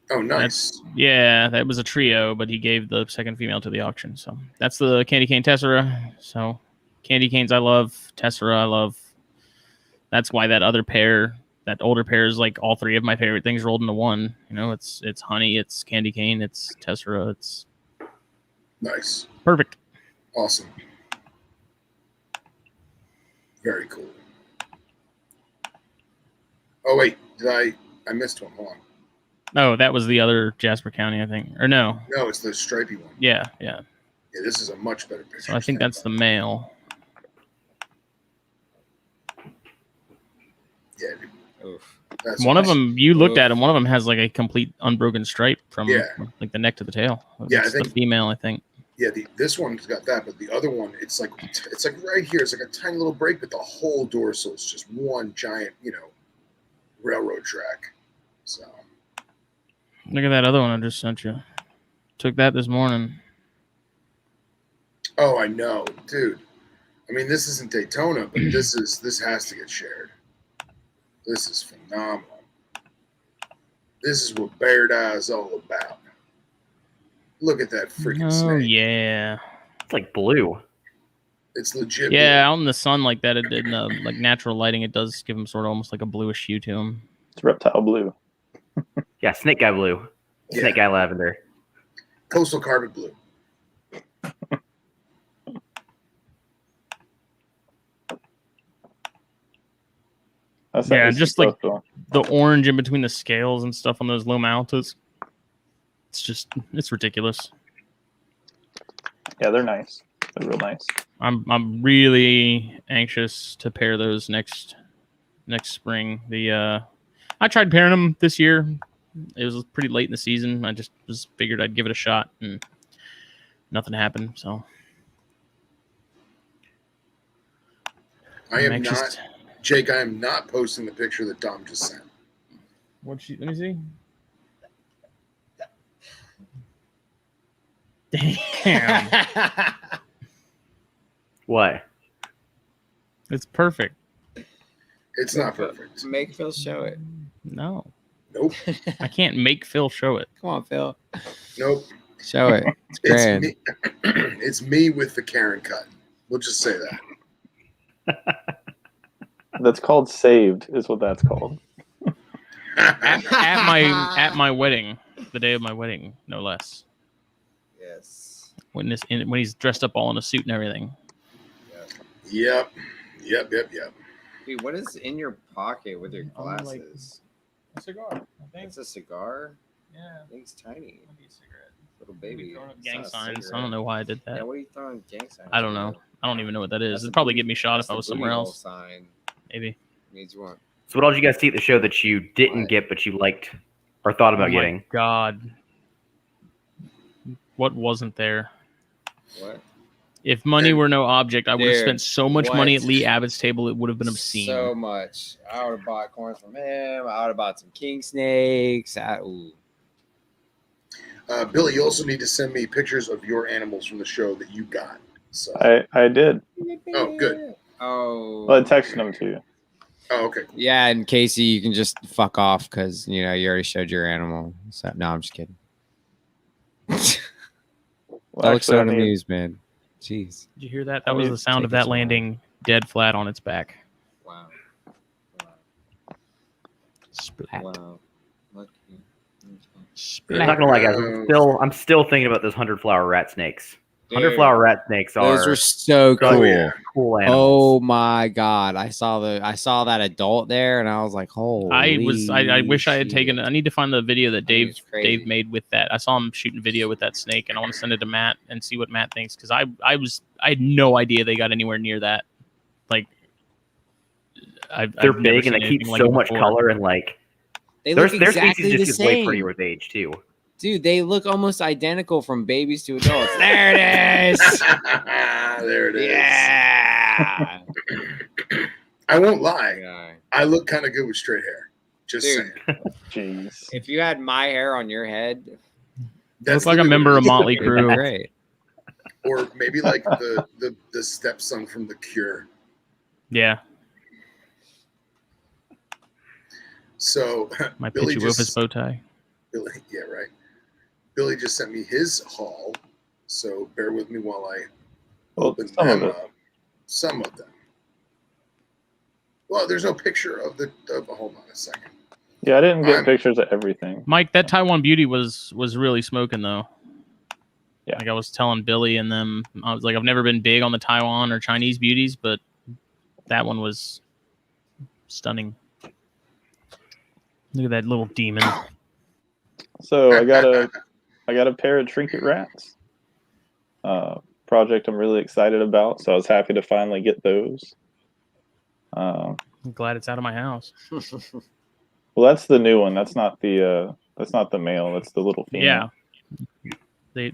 [SPEAKER 2] Oh, nice.
[SPEAKER 1] That was a trio, but he gave the second female to the auction. So that's the Candy Cane Tessera. So Candy Canes I love, Tessera I love. That's why that other pair, that older pair, is like all three of my favorite things rolled into one. You know, it's honey, it's Candy Cane, it's Tessera, it's
[SPEAKER 2] Nice.
[SPEAKER 1] perfect.
[SPEAKER 2] Awesome. Very cool. Oh, wait. I missed one. Hold on.
[SPEAKER 1] Oh, that was the other Jasper County, I think. Or no.
[SPEAKER 2] No, it's the stripy one.
[SPEAKER 1] Yeah.
[SPEAKER 2] Yeah, this is a much better picture.
[SPEAKER 1] So I think that's the male.
[SPEAKER 2] Yeah, dude.
[SPEAKER 3] Oof.
[SPEAKER 2] That's
[SPEAKER 1] One of
[SPEAKER 2] awesome.
[SPEAKER 1] them, you looked at him, one of them has like a complete unbroken stripe from like the neck to the tail.
[SPEAKER 2] Yeah,
[SPEAKER 1] It's
[SPEAKER 2] I think-
[SPEAKER 1] the female, I think.
[SPEAKER 2] Yeah, this one's got that, but the other one, it's like right here. It's like a tiny little break, but the whole dorsal is just one giant, railroad track. So
[SPEAKER 1] Look at that other one I just sent you. Took that this morning.
[SPEAKER 2] oh, I know, dude. I mean, this isn't Daytona, but this has to get shared. This is phenomenal. This is what Baird Eye is all about. Look at that freaking
[SPEAKER 1] Oh,
[SPEAKER 2] snake.
[SPEAKER 1] yeah.
[SPEAKER 4] It's like blue.
[SPEAKER 2] It's legit.
[SPEAKER 1] Yeah, out in the sun like that, it did like natural lighting, it does give him sort of almost like a bluish hue to him.
[SPEAKER 5] It's reptile blue.
[SPEAKER 4] Yeah, snake guy blue.
[SPEAKER 2] Yeah.
[SPEAKER 4] Snake guy lavender.
[SPEAKER 2] Coastal carpet blue.
[SPEAKER 5] That's
[SPEAKER 1] Yeah,
[SPEAKER 5] nice
[SPEAKER 1] just
[SPEAKER 5] stuff,
[SPEAKER 1] like
[SPEAKER 5] though.
[SPEAKER 1] the orange in between the scales and stuff on those low maltas. It's ridiculous.
[SPEAKER 5] Yeah, they're nice. They're real nice.
[SPEAKER 1] I'm really anxious to pair those next spring. I tried pairing them this year. It was pretty late in the season. I just figured I'd give it a shot, and nothing happened. So
[SPEAKER 2] I
[SPEAKER 1] I'm
[SPEAKER 2] am
[SPEAKER 1] anxious
[SPEAKER 2] not, Jake. I am not posting the picture that Dom just sent.
[SPEAKER 1] Let me see. Damn,
[SPEAKER 4] What?
[SPEAKER 1] it's perfect.
[SPEAKER 2] It's not perfect.
[SPEAKER 3] Make Phil show it.
[SPEAKER 1] No,
[SPEAKER 2] Nope.
[SPEAKER 1] I can't make Phil show it.
[SPEAKER 3] Come on, Phil.
[SPEAKER 2] Nope.
[SPEAKER 3] Show it. It's grand.
[SPEAKER 2] It's me. It's me with the Karen cut. We'll just say that.
[SPEAKER 5] That's called saved, is what that's called.
[SPEAKER 1] at my wedding, the day of my wedding, no less.
[SPEAKER 3] Yes.
[SPEAKER 1] When he's dressed up all in a suit and everything.
[SPEAKER 2] Yep.
[SPEAKER 3] Dude, what is in your pocket with your glasses?
[SPEAKER 1] Like a cigar. I think.
[SPEAKER 3] It's a cigar?
[SPEAKER 1] Yeah.
[SPEAKER 3] I think it's tiny.
[SPEAKER 1] Cigarette.
[SPEAKER 3] Little baby.
[SPEAKER 1] Throwing up
[SPEAKER 3] It's
[SPEAKER 1] gang
[SPEAKER 3] not a
[SPEAKER 1] signs. I
[SPEAKER 3] cigarette.
[SPEAKER 1] don't know why I did
[SPEAKER 3] Yeah,
[SPEAKER 1] that.
[SPEAKER 3] what are you throwing gang signs?
[SPEAKER 1] I don't know.
[SPEAKER 3] for?
[SPEAKER 1] I don't even know what that is.
[SPEAKER 3] That's
[SPEAKER 1] It'd
[SPEAKER 3] the
[SPEAKER 1] probably
[SPEAKER 3] booty-
[SPEAKER 1] get me shot
[SPEAKER 3] that's
[SPEAKER 1] if I
[SPEAKER 3] the
[SPEAKER 1] was
[SPEAKER 3] booty
[SPEAKER 1] somewhere
[SPEAKER 3] hole
[SPEAKER 1] else.
[SPEAKER 3] Sign
[SPEAKER 1] Maybe.
[SPEAKER 3] means you want.
[SPEAKER 4] So what all did you guys see at the show that you didn't
[SPEAKER 3] What?
[SPEAKER 4] get but you liked or thought about
[SPEAKER 1] Oh
[SPEAKER 4] getting?
[SPEAKER 1] my God. What wasn't there?
[SPEAKER 3] What?
[SPEAKER 1] If money
[SPEAKER 2] Dude.
[SPEAKER 1] were no object, I would have
[SPEAKER 3] Dude,
[SPEAKER 1] spent so much money at
[SPEAKER 3] what?
[SPEAKER 1] Lee Abbott's table, it would have been obscene.
[SPEAKER 3] So much. I would have bought corns from him. I would have bought some king snakes. Ooh.
[SPEAKER 2] Billy, you also need to send me pictures of your animals from the show that you got. So.
[SPEAKER 5] I did.
[SPEAKER 2] Oh, good.
[SPEAKER 3] Oh.
[SPEAKER 5] Well, I texted them to you.
[SPEAKER 2] Oh, okay. Cool.
[SPEAKER 3] Yeah, and Casey, you can just fuck off because you already showed your animal. So no, I'm just kidding.
[SPEAKER 5] Well,
[SPEAKER 3] That looks so
[SPEAKER 5] actually, I need-
[SPEAKER 3] amused, man. Jeez.
[SPEAKER 1] Did you hear that?
[SPEAKER 5] I
[SPEAKER 1] That was
[SPEAKER 5] mean,
[SPEAKER 1] the sound of
[SPEAKER 3] take it
[SPEAKER 1] that
[SPEAKER 3] slow.
[SPEAKER 1] landing dead flat on its back.
[SPEAKER 3] Wow.
[SPEAKER 1] Splat.
[SPEAKER 3] Wow. Lucky.
[SPEAKER 4] I'm not gonna lie, guys. I'm still thinking about those 100-flower rat snakes. 100-flower rat snakes
[SPEAKER 3] Those
[SPEAKER 4] are
[SPEAKER 3] were so cool.
[SPEAKER 4] cool animals.
[SPEAKER 3] Oh my god! I saw that adult there, and I was like, "Holy!"
[SPEAKER 1] I wish I had taken.
[SPEAKER 3] shit.
[SPEAKER 1] I need to find the video that
[SPEAKER 3] think it's crazy.
[SPEAKER 1] Dave made with that. I saw him shooting video with that snake, and I want to send it to Matt and see what Matt thinks, because I had no idea they got anywhere near that. Like,
[SPEAKER 4] they're big and they keep so much color, and like
[SPEAKER 3] They
[SPEAKER 4] their
[SPEAKER 3] look exactly
[SPEAKER 4] species
[SPEAKER 3] the
[SPEAKER 4] just gets way
[SPEAKER 3] same.
[SPEAKER 4] prettier with age too.
[SPEAKER 3] Dude, they look almost identical from babies to adults. There it is.
[SPEAKER 2] There it is.
[SPEAKER 3] Yeah.
[SPEAKER 2] I won't lie.
[SPEAKER 3] Yeah.
[SPEAKER 2] I look kind of good with straight hair. Just
[SPEAKER 3] Dude.
[SPEAKER 2] saying.
[SPEAKER 5] Jeez.
[SPEAKER 3] If you had my hair on your head,
[SPEAKER 1] Looks like a member of Motley
[SPEAKER 3] it'd be
[SPEAKER 1] Crue.
[SPEAKER 3] great.
[SPEAKER 2] Or maybe like the stepson from The Cure.
[SPEAKER 1] Yeah,
[SPEAKER 2] So
[SPEAKER 1] my
[SPEAKER 2] Billy
[SPEAKER 1] Pitchy Wolfus
[SPEAKER 2] just,
[SPEAKER 1] bow tie.
[SPEAKER 2] Billy, yeah, right. Billy just sent me his haul, so bear with me while I open
[SPEAKER 5] some of
[SPEAKER 2] them
[SPEAKER 5] it.
[SPEAKER 2] up. Some of them. Well, there's no picture of the. Hold on a second.
[SPEAKER 5] Yeah, I didn't get pictures of everything.
[SPEAKER 1] Mike, that Taiwan beauty was really smoking though.
[SPEAKER 5] Yeah.
[SPEAKER 1] Like I was telling Billy and them, I was like, I've never been big on the Taiwan or Chinese beauties, but that one was stunning. Look at that little demon.
[SPEAKER 5] So I got a pair of trinket rats. Project I'm really excited about, so I was happy to finally get those.
[SPEAKER 1] I'm glad it's out of my house.
[SPEAKER 5] Well, that's the new one. That's not the male. That's the little female.
[SPEAKER 1] Yeah. They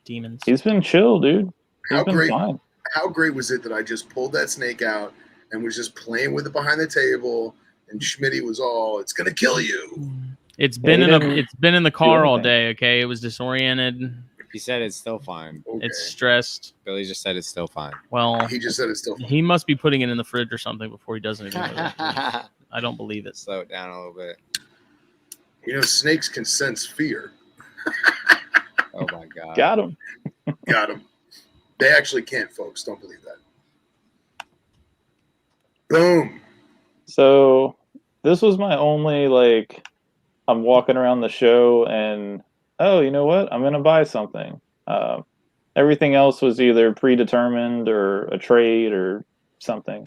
[SPEAKER 1] demons.
[SPEAKER 5] He's been chill, dude. He's been fine.
[SPEAKER 2] How great was it that I just pulled that snake out and was just playing with it behind the table, and Schmitty was all, "It's gonna kill you."
[SPEAKER 1] It's been in the car all day. Okay, it was disoriented.
[SPEAKER 3] He said it's still fine.
[SPEAKER 2] Okay.
[SPEAKER 1] It's stressed.
[SPEAKER 3] Billy just said it's still fine.
[SPEAKER 1] Well,
[SPEAKER 2] He just said it's still fine.
[SPEAKER 1] he must be putting it in the fridge or something before he does anything with it.
[SPEAKER 3] Slow
[SPEAKER 1] I don't believe it.
[SPEAKER 3] it down a little bit.
[SPEAKER 2] You know, snakes can sense fear.
[SPEAKER 3] Oh my god.
[SPEAKER 5] Got him.
[SPEAKER 2] Got them. They actually can't, folks. Don't believe that. Boom.
[SPEAKER 5] So this was my only, like, I'm walking around the show and, oh, you know what? I'm going to buy something. Everything else was either predetermined or a trade or something.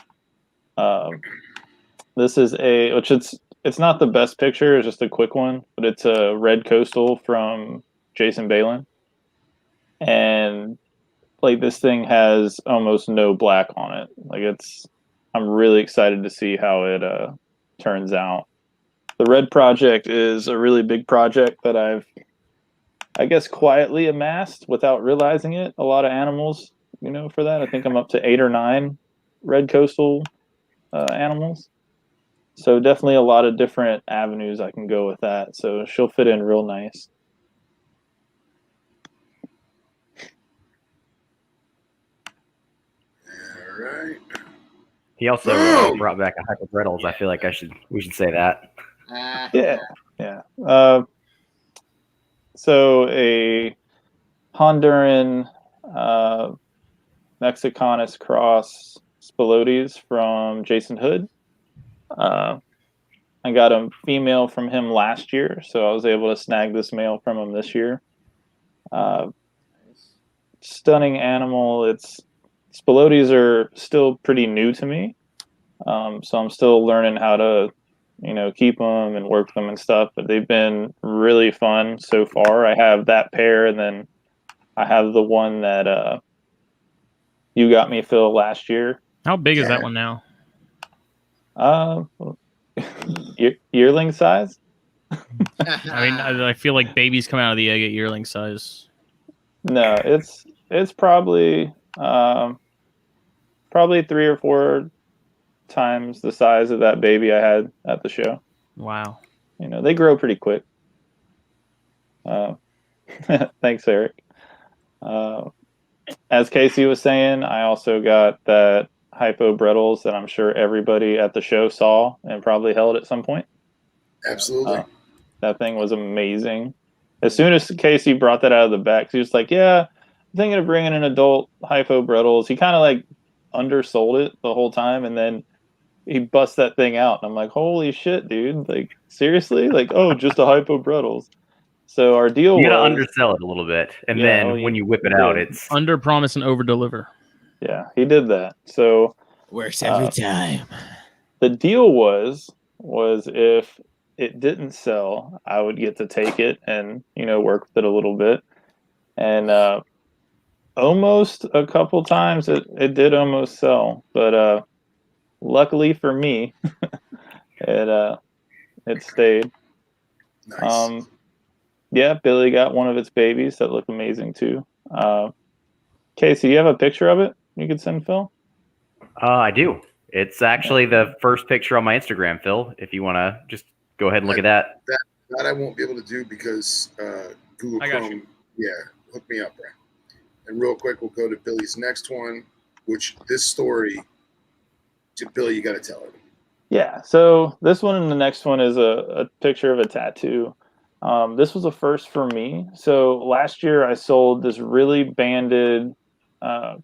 [SPEAKER 5] This is it's not the best picture. It's just a quick one, but it's a red coastal from Jason Balin. And like this thing has almost no black on it. Like I'm really excited to see how it turns out. The red project is a really big project that I've, I guess, quietly amassed without realizing it. A lot of animals, for that. I think I'm up to 8 or 9 red coastal animals. So definitely a lot of different avenues I can go with that. So she'll fit in real nice.
[SPEAKER 2] All right.
[SPEAKER 4] He also brought back a hyperbrettles. I feel like we should say that.
[SPEAKER 5] Yeah. So a Honduran Mexicanus cross Spilotes from Jason Hood. I got a female from him last year, so I was able to snag this male from him this year. Stunning animal. Spilotes are still pretty new to me, so I'm still learning how to, keep them and work them and stuff. But they've been really fun so far. I have that pair, and then I have the one that you got me, Phil, last year.
[SPEAKER 1] How big is that one now?
[SPEAKER 5] Yearling size.
[SPEAKER 1] I mean, I feel like babies come out of the egg at yearling size.
[SPEAKER 5] No, it's probably 3 or 4 times the size of that baby I had at the show.
[SPEAKER 1] Wow.
[SPEAKER 5] They grow pretty quick. Thanks, Eric. As Casey was saying, I also got that hypo brettles that I'm sure everybody at the show saw and probably held at some point.
[SPEAKER 2] Absolutely.
[SPEAKER 5] That thing was amazing. As soon as Casey brought that out of the back, he was like, "Yeah, I'm thinking of bringing an adult hypo brettles." He kind of like undersold it the whole time, and then he busts that thing out, and I'm like, holy shit, dude! Like seriously, like oh, just a hypobrettles. So our deal
[SPEAKER 4] You gotta
[SPEAKER 5] was,
[SPEAKER 4] undersell it a little bit, and
[SPEAKER 5] Yeah,
[SPEAKER 4] then
[SPEAKER 5] well,
[SPEAKER 4] when
[SPEAKER 5] he-
[SPEAKER 4] you whip it
[SPEAKER 5] he
[SPEAKER 4] out,
[SPEAKER 5] did.
[SPEAKER 4] it's
[SPEAKER 1] Under promise and over deliver.
[SPEAKER 5] yeah, he did that. So
[SPEAKER 3] Works every time.
[SPEAKER 5] the deal was if it didn't sell, I would get to take it and work with it a little bit. And almost a couple times it did almost sell, but luckily for me, it stayed.
[SPEAKER 2] Nice.
[SPEAKER 5] Yeah, Billy got one of its babies that look amazing too. Casey, do you have a picture of it you could send Phil?
[SPEAKER 4] I do. It's actually the first picture on my Instagram, Phil. If you want to just go ahead and look at that.
[SPEAKER 2] That I won't be able to do because Google
[SPEAKER 1] I got
[SPEAKER 2] Chrome.
[SPEAKER 1] you.
[SPEAKER 2] Yeah, hook me up, bro. And real quick, we'll go to Billy's next one, which this story, to Billy, you got to tell it.
[SPEAKER 5] Yeah, so this one and the next one is a picture of a tattoo. This was a first for me. So last year I sold this really banded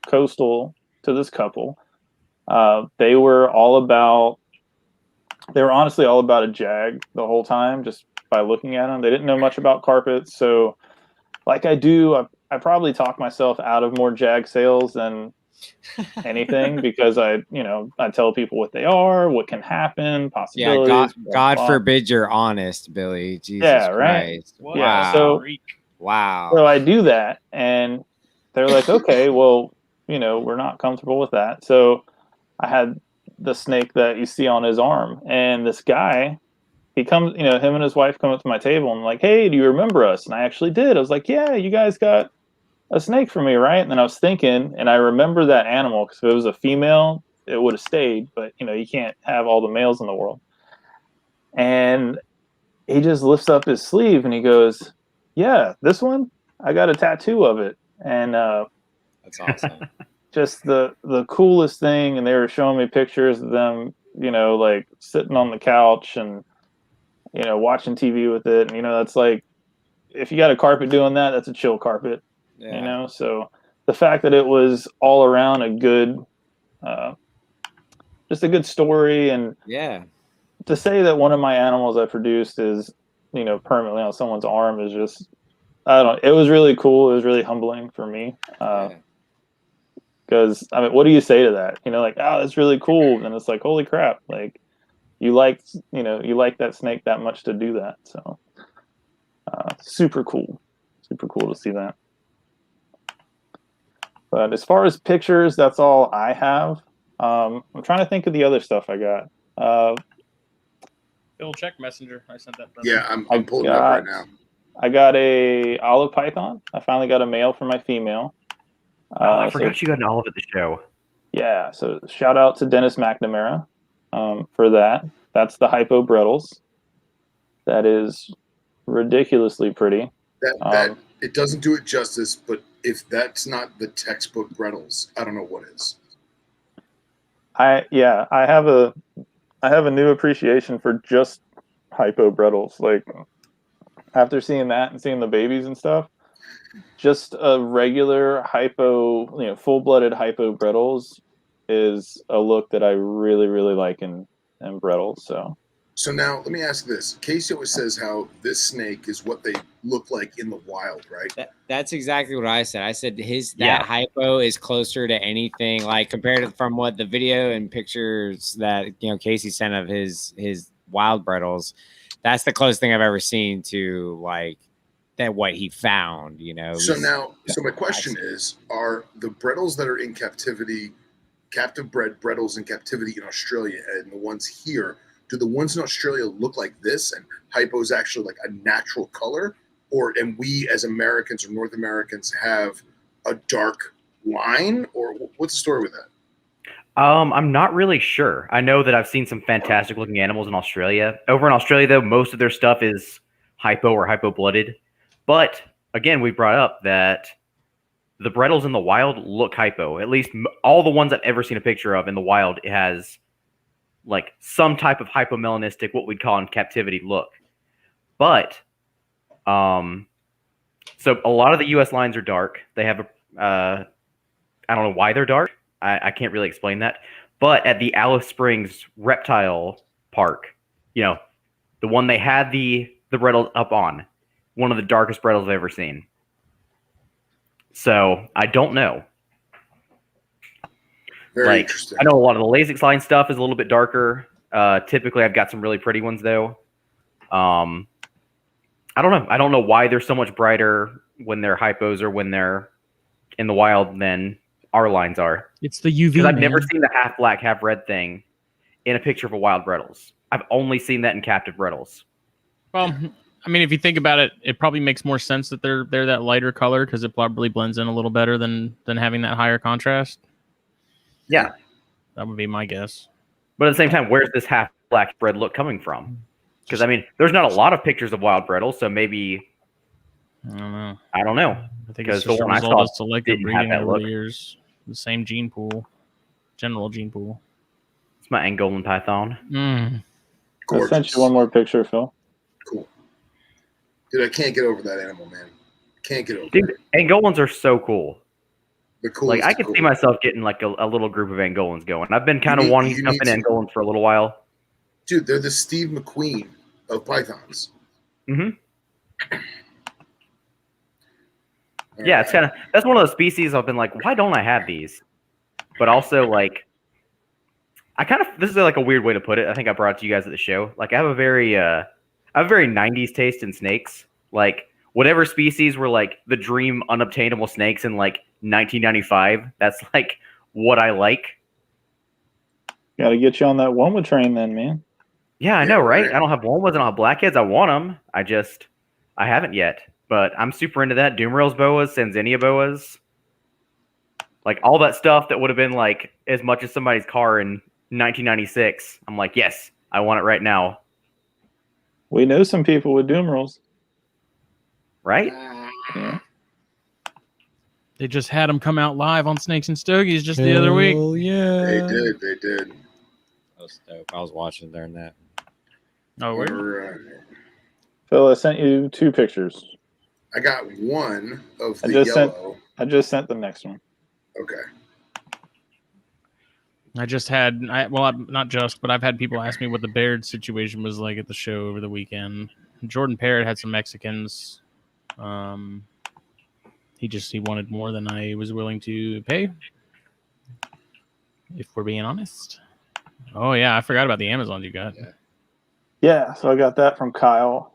[SPEAKER 5] coastal to this couple. They were honestly all about a jag the whole time, just by looking at them. They didn't know much about carpets, so like I do, I probably talk myself out of more jag sales than anything because I tell people what they are, what can happen,
[SPEAKER 3] Yeah,
[SPEAKER 5] possibilities.
[SPEAKER 3] God
[SPEAKER 5] blah.
[SPEAKER 3] forbid you're honest, Billy. Jesus
[SPEAKER 5] Yeah, right?
[SPEAKER 3] Christ.
[SPEAKER 1] What
[SPEAKER 5] Yeah,
[SPEAKER 1] a
[SPEAKER 5] so-
[SPEAKER 1] freak.
[SPEAKER 3] Wow.
[SPEAKER 5] So I do that, and they're like, okay, well, we're not comfortable with that. So I had the snake that you see on his arm, and this guy, he comes, him and his wife come up to my table and like, hey, do you remember us? And I actually did. I was like, yeah, you guys got a snake for me, right? And then I was thinking, and I remember that animal because if it was a female, it would have stayed, but you can't have all the males in the world. And he just lifts up his sleeve and he goes, yeah, this one, I got a tattoo of it. And
[SPEAKER 3] That's awesome.
[SPEAKER 5] just the coolest thing. And they were showing me pictures of them, like sitting on the couch and watching TV with it. And that's like, if you got a carpet doing that, that's a chill carpet.
[SPEAKER 3] Yeah.
[SPEAKER 5] So the fact that it was all around a good just a good story, and
[SPEAKER 3] Yeah.
[SPEAKER 5] to say that one of my animals I produced is permanently on someone's arm is just, I don't know, it was really cool. It was really humbling for me because I mean, what do you say to that? Like, oh, that's really cool. And it's like, holy crap, like you like that snake that much to do that. So super cool to see that. But as far as pictures, that's all I have. I'm trying to think of the other stuff I got.
[SPEAKER 1] Phil, check Messenger. I sent that.
[SPEAKER 2] Yeah, I'm pulling it up right now.
[SPEAKER 5] I got a olive python. I finally got a male for my female.
[SPEAKER 4] I forgot you got an olive at the show.
[SPEAKER 5] Yeah, so shout out to Dennis McNamara for that. That's the hypo brettles. That is ridiculously pretty.
[SPEAKER 2] That it doesn't do it justice, but if that's not the textbook Brettles, I don't know what is.
[SPEAKER 5] I have a new appreciation for just hypo brettles. Like after seeing that and seeing the babies and stuff, just a regular hypo, full-blooded hypo brettles is a look that I really, really like in brettles.
[SPEAKER 2] So now let me ask this. Casey always says how this snake is what they look like in the wild, right?
[SPEAKER 3] That's exactly what I said. I said that hypo is closer to anything, like compared to from what the video and pictures that Casey sent of his wild brettles. That's the closest thing I've ever seen to like that what he found.
[SPEAKER 2] So my question is: are the brettles that are in captivity, captive bred brettles in captivity in Australia, and the ones here? Do the ones in Australia look like this, and hypo is actually like a natural color, and we as Americans or North Americans have a dark line, or what's the story with that?
[SPEAKER 4] I'm not really sure. I know that I've seen some fantastic looking animals in Australia. Over in Australia, though, most of their stuff is hypo or hypo-blooded. But again, we brought up that the brettles in the wild look hypo. At least all the ones I've ever seen a picture of in the wild, it has like some type of hypomelanistic, what we'd call in captivity look. But so a lot of the U.S. lines are dark. They have I don't know why they're dark. I can't really explain that. But at the Alice Springs Reptile Park, you know, the one they had the Bredl up on, one of the darkest Bredls I've ever seen. So I don't know.
[SPEAKER 2] Very interesting.
[SPEAKER 4] I know a lot of the Lasix line stuff is a little bit darker. Typically, I've got some really pretty ones though. I don't know. I don't know why they're so much brighter when they're hypos or when they're in the wild than our lines are.
[SPEAKER 1] It's the UV.
[SPEAKER 4] Because I've never seen the half black, half red thing in a picture of a wild Bredls. I've only seen that in captive Bredls.
[SPEAKER 1] Well, I mean, if you think about it, it probably makes more sense that they're that lighter color because it probably blends in a little better than having that higher contrast.
[SPEAKER 4] Yeah.
[SPEAKER 1] That would be my guess.
[SPEAKER 4] But at the same time, where's this half black Bred look coming from? Because, I mean, there's not a lot of pictures of wild Bredls, so maybe...
[SPEAKER 1] I don't know.
[SPEAKER 4] I
[SPEAKER 1] think it's just a result of selective breeding over the years. The same gene pool. General gene pool.
[SPEAKER 4] It's my Angolan python.
[SPEAKER 5] I sent you one more picture, Phil.
[SPEAKER 2] Cool. Dude, I can't get over that animal, man. Can't get over it.
[SPEAKER 4] Dude, Angolans are so cool.
[SPEAKER 2] The coolest.
[SPEAKER 4] Like, I could see myself getting like a little group of Angolans going. I've been kind of wanting to jump in Angolans for a little while.
[SPEAKER 2] Dude, they're the Steve McQueen of pythons.
[SPEAKER 4] Mm-hmm. Yeah, it's kind of, that's one of those species I've been like, why don't I have these? But also, like, this is like a weird way to put it. I think I brought it to you guys at the show. Like, I have a very 90s taste in snakes. Like, whatever species were like the dream unobtainable snakes in like 1995, that's like what I like.
[SPEAKER 5] Got to get you on that Woma train then, man.
[SPEAKER 4] Yeah, I know, right? I don't have Womas, I don't have blackheads. I want them. I haven't yet. But I'm super into that. Doomrails boas, Sanzinia boas. Like, all that stuff that would have been like as much as somebody's car in 1996. I'm like, yes, I want it right now.
[SPEAKER 5] We know some people with Doomrails.
[SPEAKER 4] Right?
[SPEAKER 5] Yeah.
[SPEAKER 1] They just had them come out live on Snakes and Stogies just the other week.
[SPEAKER 3] Oh, yeah.
[SPEAKER 2] They did.
[SPEAKER 3] That was dope. I was watching during that.
[SPEAKER 1] Oh, weird.
[SPEAKER 5] Phil, I sent you 2 pictures.
[SPEAKER 2] I got one of the yellow.
[SPEAKER 5] I just sent the next one.
[SPEAKER 2] Okay.
[SPEAKER 1] I just had, not just, but I've had people ask me what the Baird situation was like at the show over the weekend. Jordan Parrott had some Mexicans. He wanted more than I was willing to pay, if we're being honest. Oh, yeah, I forgot about the Amazons you got.
[SPEAKER 5] Yeah, so I got that from Kyle.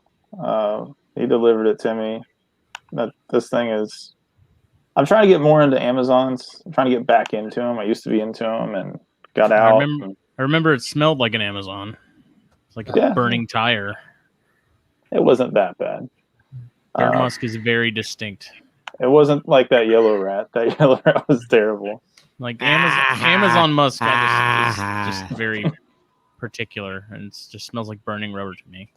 [SPEAKER 5] He delivered it to me. This thing is... I'm trying to get more into Amazons. I'm trying to get back into them. I used to be into them and got out.
[SPEAKER 1] I remember it smelled like an Amazon. It's like a burning tire.
[SPEAKER 5] It wasn't that bad.
[SPEAKER 1] Bear musk is very distinct.
[SPEAKER 5] It wasn't like that yellow rat. That yellow rat was terrible.
[SPEAKER 1] Like Amazon musk is just very particular, and it just smells like burning rubber to me.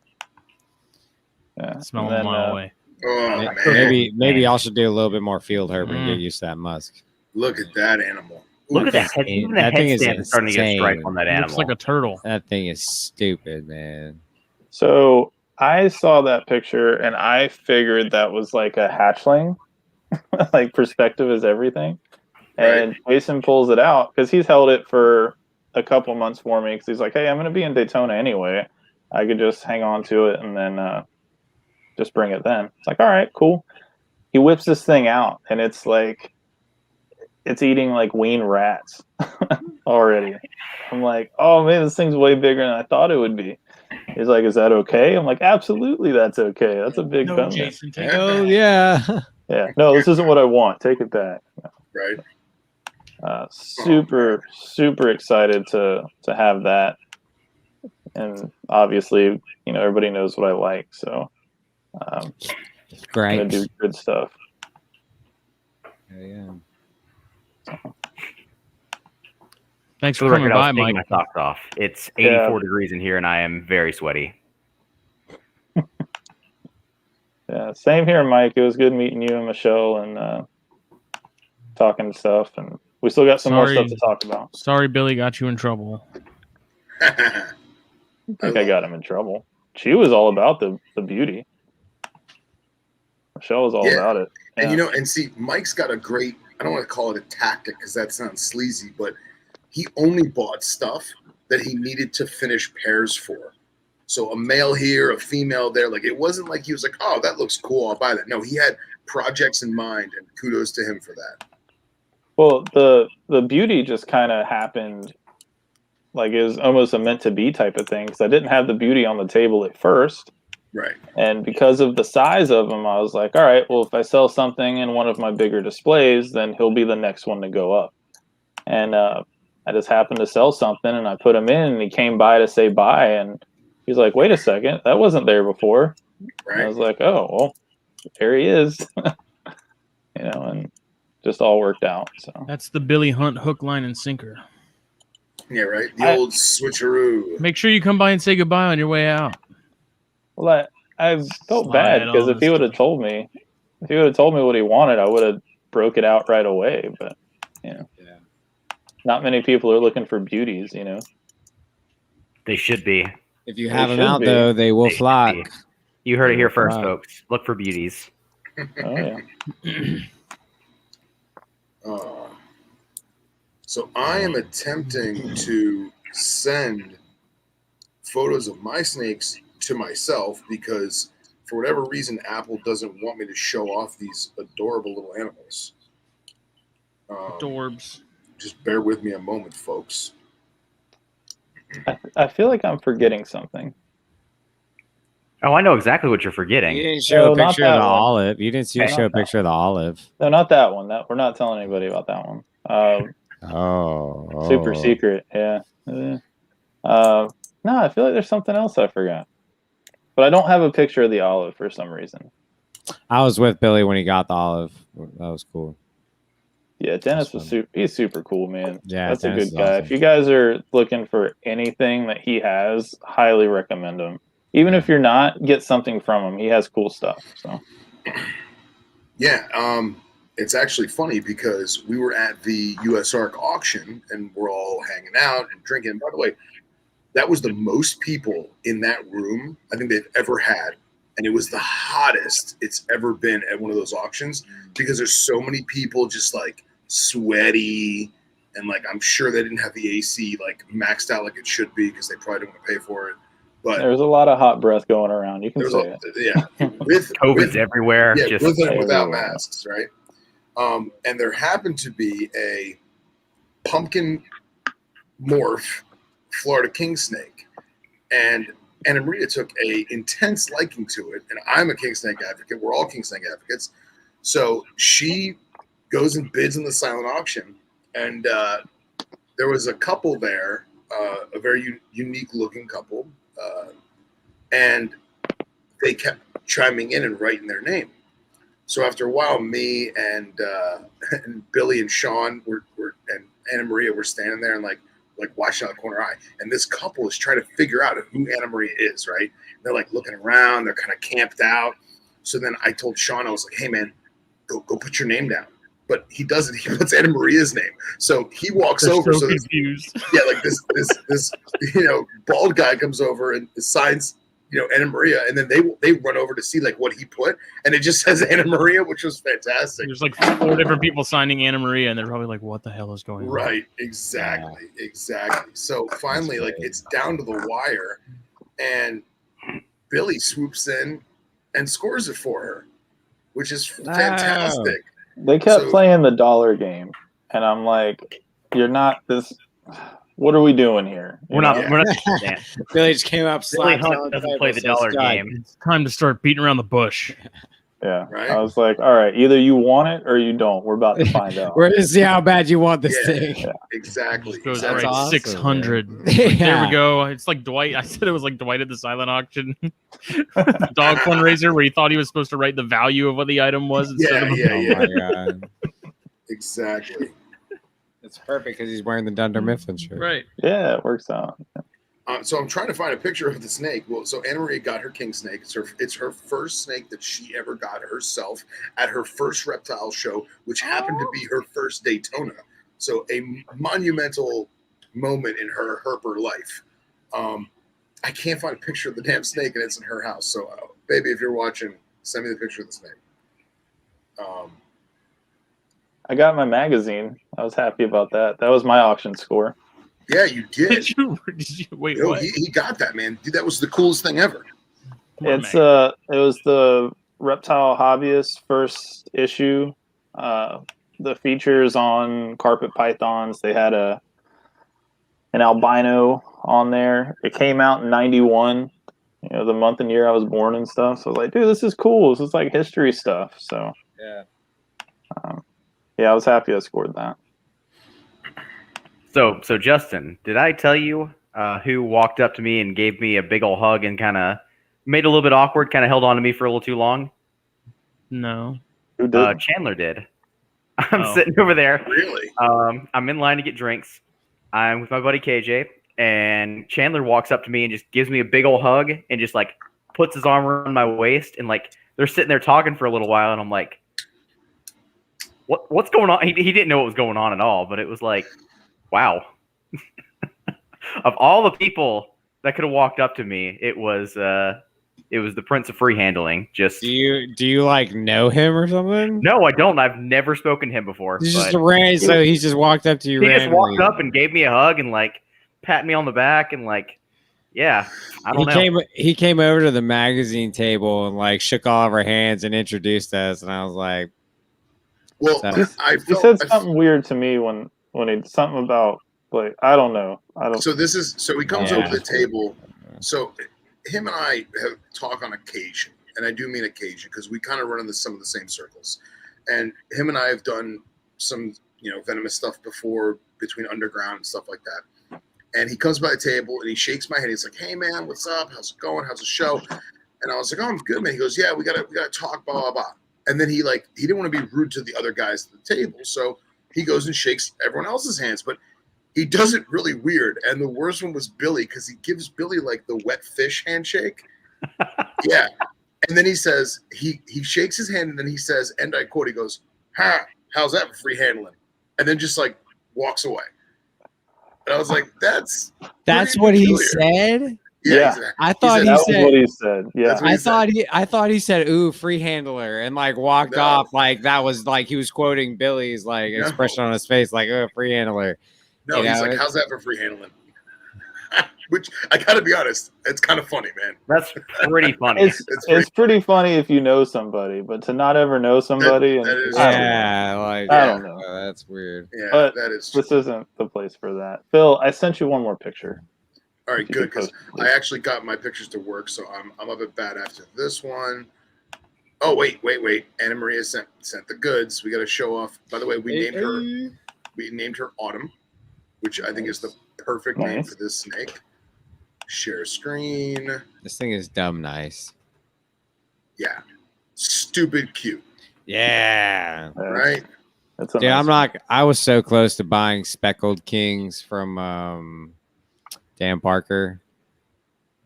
[SPEAKER 5] Yeah,
[SPEAKER 1] smell them a mile away.
[SPEAKER 2] Oh,
[SPEAKER 3] maybe y'all should do a little bit more field herb and get used to that musk.
[SPEAKER 2] Look at that animal.
[SPEAKER 4] Look at that head. Even the headstand is starting to get a stripe on that animal.
[SPEAKER 1] Looks like a turtle.
[SPEAKER 3] That thing is stupid, man.
[SPEAKER 5] So I saw that picture and I figured that was like a hatchling. Like, perspective is everything. And Jason pulls it out because he's held it for a couple months for me because he's like, hey, I'm going to be in Daytona anyway. I could just hang on to it and then just bring it then. It's like, all right, cool. He whips this thing out and it's like, it's eating like wean rats already. I'm like, oh man, this thing's way bigger than I thought it would be. He's like, is that okay? I'm like, absolutely, that's okay. That's a big bonus.
[SPEAKER 1] Jason, take
[SPEAKER 3] Oh, yeah.
[SPEAKER 5] Yeah, no, this isn't what I want. Take it back.
[SPEAKER 2] Right.
[SPEAKER 5] Super excited to have that. And obviously, everybody knows what I like. So
[SPEAKER 3] great.
[SPEAKER 5] I'm going to do good stuff.
[SPEAKER 3] Yeah.
[SPEAKER 1] Thanks for coming by, Mike.
[SPEAKER 4] My socks off. It's 84 degrees in here, and I am very sweaty.
[SPEAKER 5] Yeah, same here, Mike. It was good meeting you and Michelle and talking stuff. And we still got some more stuff to talk about.
[SPEAKER 1] Sorry, Billy got you in trouble.
[SPEAKER 5] I think I got him in trouble. She was all about the beauty. Michelle was all about it. Yeah.
[SPEAKER 2] And see, Mike's got a great, I don't want to call it a tactic because that sounds sleazy, but he only bought stuff that he needed to finish pairs for. So a male here, a female there. Like, it wasn't like he was like, oh, that looks cool, I'll buy that. No, he had projects in mind, and kudos to him for that.
[SPEAKER 5] Well, the beauty just kind of happened, like it was almost a meant to be type of thing, because I didn't have the beauty on the table at first.
[SPEAKER 2] Right.
[SPEAKER 5] And because of the size of them, I was like, all right, well, if I sell something in one of my bigger displays, then he'll be the next one to go up. And I just happened to sell something, and I put him in, and he came by to say bye, and he's like, wait a second, that wasn't there before.
[SPEAKER 2] Right.
[SPEAKER 5] And I was like, oh, well, there he is. And just all worked out. So
[SPEAKER 1] That's the Billy Hunt hook, line, and sinker.
[SPEAKER 2] Yeah, right. The old switcheroo.
[SPEAKER 1] Make sure you come by and say goodbye on your way out.
[SPEAKER 5] Well, I felt
[SPEAKER 1] Slide
[SPEAKER 5] bad because
[SPEAKER 1] all
[SPEAKER 5] if he
[SPEAKER 1] this
[SPEAKER 5] would have told me what he wanted, I would have broke it out right away. But not many people are looking for beauties.
[SPEAKER 4] They should be.
[SPEAKER 3] If you
[SPEAKER 5] They
[SPEAKER 3] have them
[SPEAKER 5] should
[SPEAKER 3] out,
[SPEAKER 5] be.
[SPEAKER 3] though, they will
[SPEAKER 4] They should
[SPEAKER 3] flock.
[SPEAKER 4] be. You heard it here first,
[SPEAKER 3] Wow.
[SPEAKER 4] folks. Look for beauties.
[SPEAKER 5] Oh yeah.
[SPEAKER 2] So I am attempting to send photos of my snakes to myself because for whatever reason, Apple doesn't want me to show off these adorable little animals.
[SPEAKER 1] Dorbs.
[SPEAKER 2] Just bear with me a moment, folks.
[SPEAKER 5] I feel like I'm forgetting something.
[SPEAKER 4] Oh, I know exactly what you're forgetting.
[SPEAKER 3] You didn't show
[SPEAKER 5] No,
[SPEAKER 3] a
[SPEAKER 5] not
[SPEAKER 3] picture of
[SPEAKER 5] that
[SPEAKER 3] the
[SPEAKER 5] one.
[SPEAKER 3] olive. You didn't
[SPEAKER 5] No,
[SPEAKER 3] show
[SPEAKER 5] not
[SPEAKER 3] a picture of the olive.
[SPEAKER 5] No, not that one. That we're not telling anybody about that one. Super secret. Yeah. No, I feel like there's something else I forgot. But I don't have a picture of the olive for some reason.
[SPEAKER 3] I was with Billy when he got the olive. That was cool.
[SPEAKER 5] Yeah, Dennis was he's super cool, man.
[SPEAKER 3] Yeah,
[SPEAKER 5] that's
[SPEAKER 3] Dennis
[SPEAKER 5] a good
[SPEAKER 3] is
[SPEAKER 5] guy.
[SPEAKER 3] awesome.
[SPEAKER 5] If you guys are looking for anything that he has, highly recommend him. Even if you're not, get something from him. He has cool stuff. So
[SPEAKER 2] Yeah, it's actually funny because we were at the US Arc auction and we're all hanging out and drinking. By the way, that was the most people in that room I think they've ever had. And it was the hottest it's ever been at one of those auctions because there's so many people just like sweaty and like I'm sure they didn't have the AC like maxed out like it should be because they probably didn't want to pay for it. But
[SPEAKER 5] there's a lot of hot breath going around. You can say it.
[SPEAKER 2] Yeah, with
[SPEAKER 4] COVID's everywhere.
[SPEAKER 2] Yeah,
[SPEAKER 4] Just
[SPEAKER 2] with and without
[SPEAKER 5] everywhere.
[SPEAKER 2] masks, right? And there happened to be a pumpkin morph Florida king snake, and Anna Maria took a intense liking to it, and I'm a king snake advocate. We're all king snake advocates. So she goes and bids in the silent auction, and there was a couple there, a very unique looking couple, and they kept chiming in and writing their name. So after a while, me and Billy and Sean and Anna Maria were standing there and like watching out the corner eye. And this couple is trying to figure out who Anna Maria is, right? And they're like looking around, they're kind of camped out. So then I told Sean, I was like, hey man, go put your name down. But he doesn't, he puts Anna Maria's name. So he walks over.
[SPEAKER 1] So
[SPEAKER 2] this,
[SPEAKER 1] confused.
[SPEAKER 2] yeah, like this bald guy comes over and signs Anna Maria, and then they run over to see like what he put, and it just says Anna Maria, which was fantastic.
[SPEAKER 1] There's like 4 different people signing Anna Maria, and they're probably like, "What the hell is going on?"
[SPEAKER 2] Right, exactly. So finally, like it's down to the wire, and Billy swoops in and scores it for her, which is fantastic.
[SPEAKER 5] They kept playing the dollar game, and I'm like, "You're not this. What are we doing here?
[SPEAKER 4] We're not.
[SPEAKER 3] Billy just came up.
[SPEAKER 4] Billy Hunt doesn't play the dollar game.
[SPEAKER 1] It's time to start beating around the bush.
[SPEAKER 5] Yeah,
[SPEAKER 2] right?
[SPEAKER 5] I was like, all right, either you want it or you don't. We're about to find out.
[SPEAKER 3] We're gonna see how bad you want this thing.
[SPEAKER 2] Yeah, exactly.
[SPEAKER 1] Just goes
[SPEAKER 3] That's
[SPEAKER 1] right
[SPEAKER 3] awesome,
[SPEAKER 1] 600.
[SPEAKER 3] man.
[SPEAKER 1] There
[SPEAKER 3] Yeah.
[SPEAKER 1] we go. It's like Dwight. I said it was like Dwight at the silent auction, the dog fundraiser, where he thought he was supposed to write the value of what the item was instead of.
[SPEAKER 3] Oh my god,
[SPEAKER 2] Exactly.
[SPEAKER 3] it's perfect because he's wearing the Dunder Mifflin shirt.
[SPEAKER 1] Right.
[SPEAKER 5] Yeah, it works out.
[SPEAKER 2] So I'm trying to find a picture of the snake. Well, so Anna Maria got her king snake. It's her first snake that she ever got herself at her first reptile show, which happened to be her first Daytona. So a monumental moment in her herper life. I can't find a picture of the damn snake, and it's in her house. So, baby, if you're watching, send me the picture of the snake.
[SPEAKER 5] I got my magazine. I was happy about that. That was my auction score.
[SPEAKER 2] Yeah, you did.
[SPEAKER 1] Did you wait?
[SPEAKER 2] Yo,
[SPEAKER 1] What?
[SPEAKER 2] he got that, man. Dude, that was the coolest thing ever.
[SPEAKER 1] What
[SPEAKER 5] It's
[SPEAKER 1] mag?
[SPEAKER 5] it was the Reptile Hobbyist first issue. The features on carpet pythons. They had an albino on there. It came out in '91. You know, the month and year I was born and stuff. So I was like, dude, this is cool. This is like history stuff. So
[SPEAKER 3] Yeah.
[SPEAKER 5] yeah, I was happy I scored that.
[SPEAKER 4] So Justin, did I tell you who walked up to me and gave me a big old hug and kind of made it a little bit awkward, kind of held on to me for a little too long?
[SPEAKER 1] No.
[SPEAKER 5] Who did?
[SPEAKER 4] Chandler did. I'm
[SPEAKER 1] Oh.
[SPEAKER 4] sitting over there.
[SPEAKER 2] Really?
[SPEAKER 4] I'm in line to get drinks. I'm with my buddy KJ, and Chandler walks up to me and just gives me a big old hug and just like puts his arm around my waist, and like they're sitting there talking for a little while, and I'm like, what's going on? He didn't know what was going on at all, but it was like, wow. Of all the people that could have walked up to me, it was the Prince of Free Handling. Just
[SPEAKER 3] Do you like know him or something?
[SPEAKER 4] no, I don't. I've never spoken to him before.
[SPEAKER 3] He's
[SPEAKER 4] but
[SPEAKER 3] just a random. So he just walked up to you.
[SPEAKER 4] he just
[SPEAKER 3] randomly.
[SPEAKER 4] walked up and gave me a hug and like pat me on the back and like, yeah, I don't know.
[SPEAKER 3] He came over to the magazine table and like shook all of our hands and introduced us, and I was like,
[SPEAKER 2] Well,
[SPEAKER 3] So-
[SPEAKER 2] I
[SPEAKER 5] He
[SPEAKER 2] felt,
[SPEAKER 5] said something weird to me when he something about like I don't know. I don't.
[SPEAKER 2] so he comes
[SPEAKER 3] Yeah.
[SPEAKER 2] over the table. So him and I have talk on occasion, and I do mean occasion because we kind of run in some of the same circles. And him and I have done some, venomous stuff before between underground and stuff like that. And he comes by the table and he shakes my hand. He's like, "Hey man, what's up? How's it going? How's the show?" And I was like, "Oh, I'm good, man." He goes, "Yeah, we gotta talk, blah blah blah." And then he didn't want to be rude to the other guys at the table, so he goes and shakes everyone else's hands, but he does it really weird. And the worst one was Billy, because he gives Billy like the wet fish handshake. Yeah. And then he says, he shakes his hand and then he says, and I quote, he goes, "Ha, how's that for free handling?" And then just like walks away. And I was like, that's
[SPEAKER 3] what he
[SPEAKER 2] peculiar.
[SPEAKER 3] said.
[SPEAKER 5] Yeah.
[SPEAKER 2] Exactly.
[SPEAKER 3] I thought
[SPEAKER 2] said
[SPEAKER 3] he
[SPEAKER 5] that was
[SPEAKER 3] said.
[SPEAKER 5] what he said. Yeah.
[SPEAKER 2] That's what he said.
[SPEAKER 3] I thought he said, "Ooh, free handler," and like walked
[SPEAKER 2] No.
[SPEAKER 3] off like that was like he was quoting Billy's like
[SPEAKER 2] No.
[SPEAKER 3] expression on his face, like "Oh, free handler."
[SPEAKER 2] No,
[SPEAKER 3] You
[SPEAKER 2] he's
[SPEAKER 3] know,
[SPEAKER 2] like, how's that for free handling? Which I gotta be honest, it's kind of funny, man.
[SPEAKER 4] That's pretty funny.
[SPEAKER 5] It's pretty funny if you know somebody, but to not ever know somebody
[SPEAKER 2] that is
[SPEAKER 5] I don't know.
[SPEAKER 3] Yeah, like
[SPEAKER 5] I don't know.
[SPEAKER 3] That's weird.
[SPEAKER 2] Yeah,
[SPEAKER 5] But
[SPEAKER 2] that is.
[SPEAKER 5] This isn't the place for that. Phil, I sent you one more picture.
[SPEAKER 2] All right,
[SPEAKER 5] If you
[SPEAKER 2] good,
[SPEAKER 5] could
[SPEAKER 2] because
[SPEAKER 5] post it, please.
[SPEAKER 2] I actually got my pictures to work, so I'm a bit bad after this one. Oh wait. Anna Maria sent the goods. We got to show off. By the way, we named her Autumn, which I think is the perfect name
[SPEAKER 5] Nice.
[SPEAKER 2] for this snake. Share screen.
[SPEAKER 3] This thing is dumb nice.
[SPEAKER 2] Yeah, stupid cute,
[SPEAKER 3] Yeah.
[SPEAKER 2] right?
[SPEAKER 5] That's a
[SPEAKER 3] Dude,
[SPEAKER 5] nice
[SPEAKER 3] I'm not. I was so close to buying speckled kings from Dan Parker.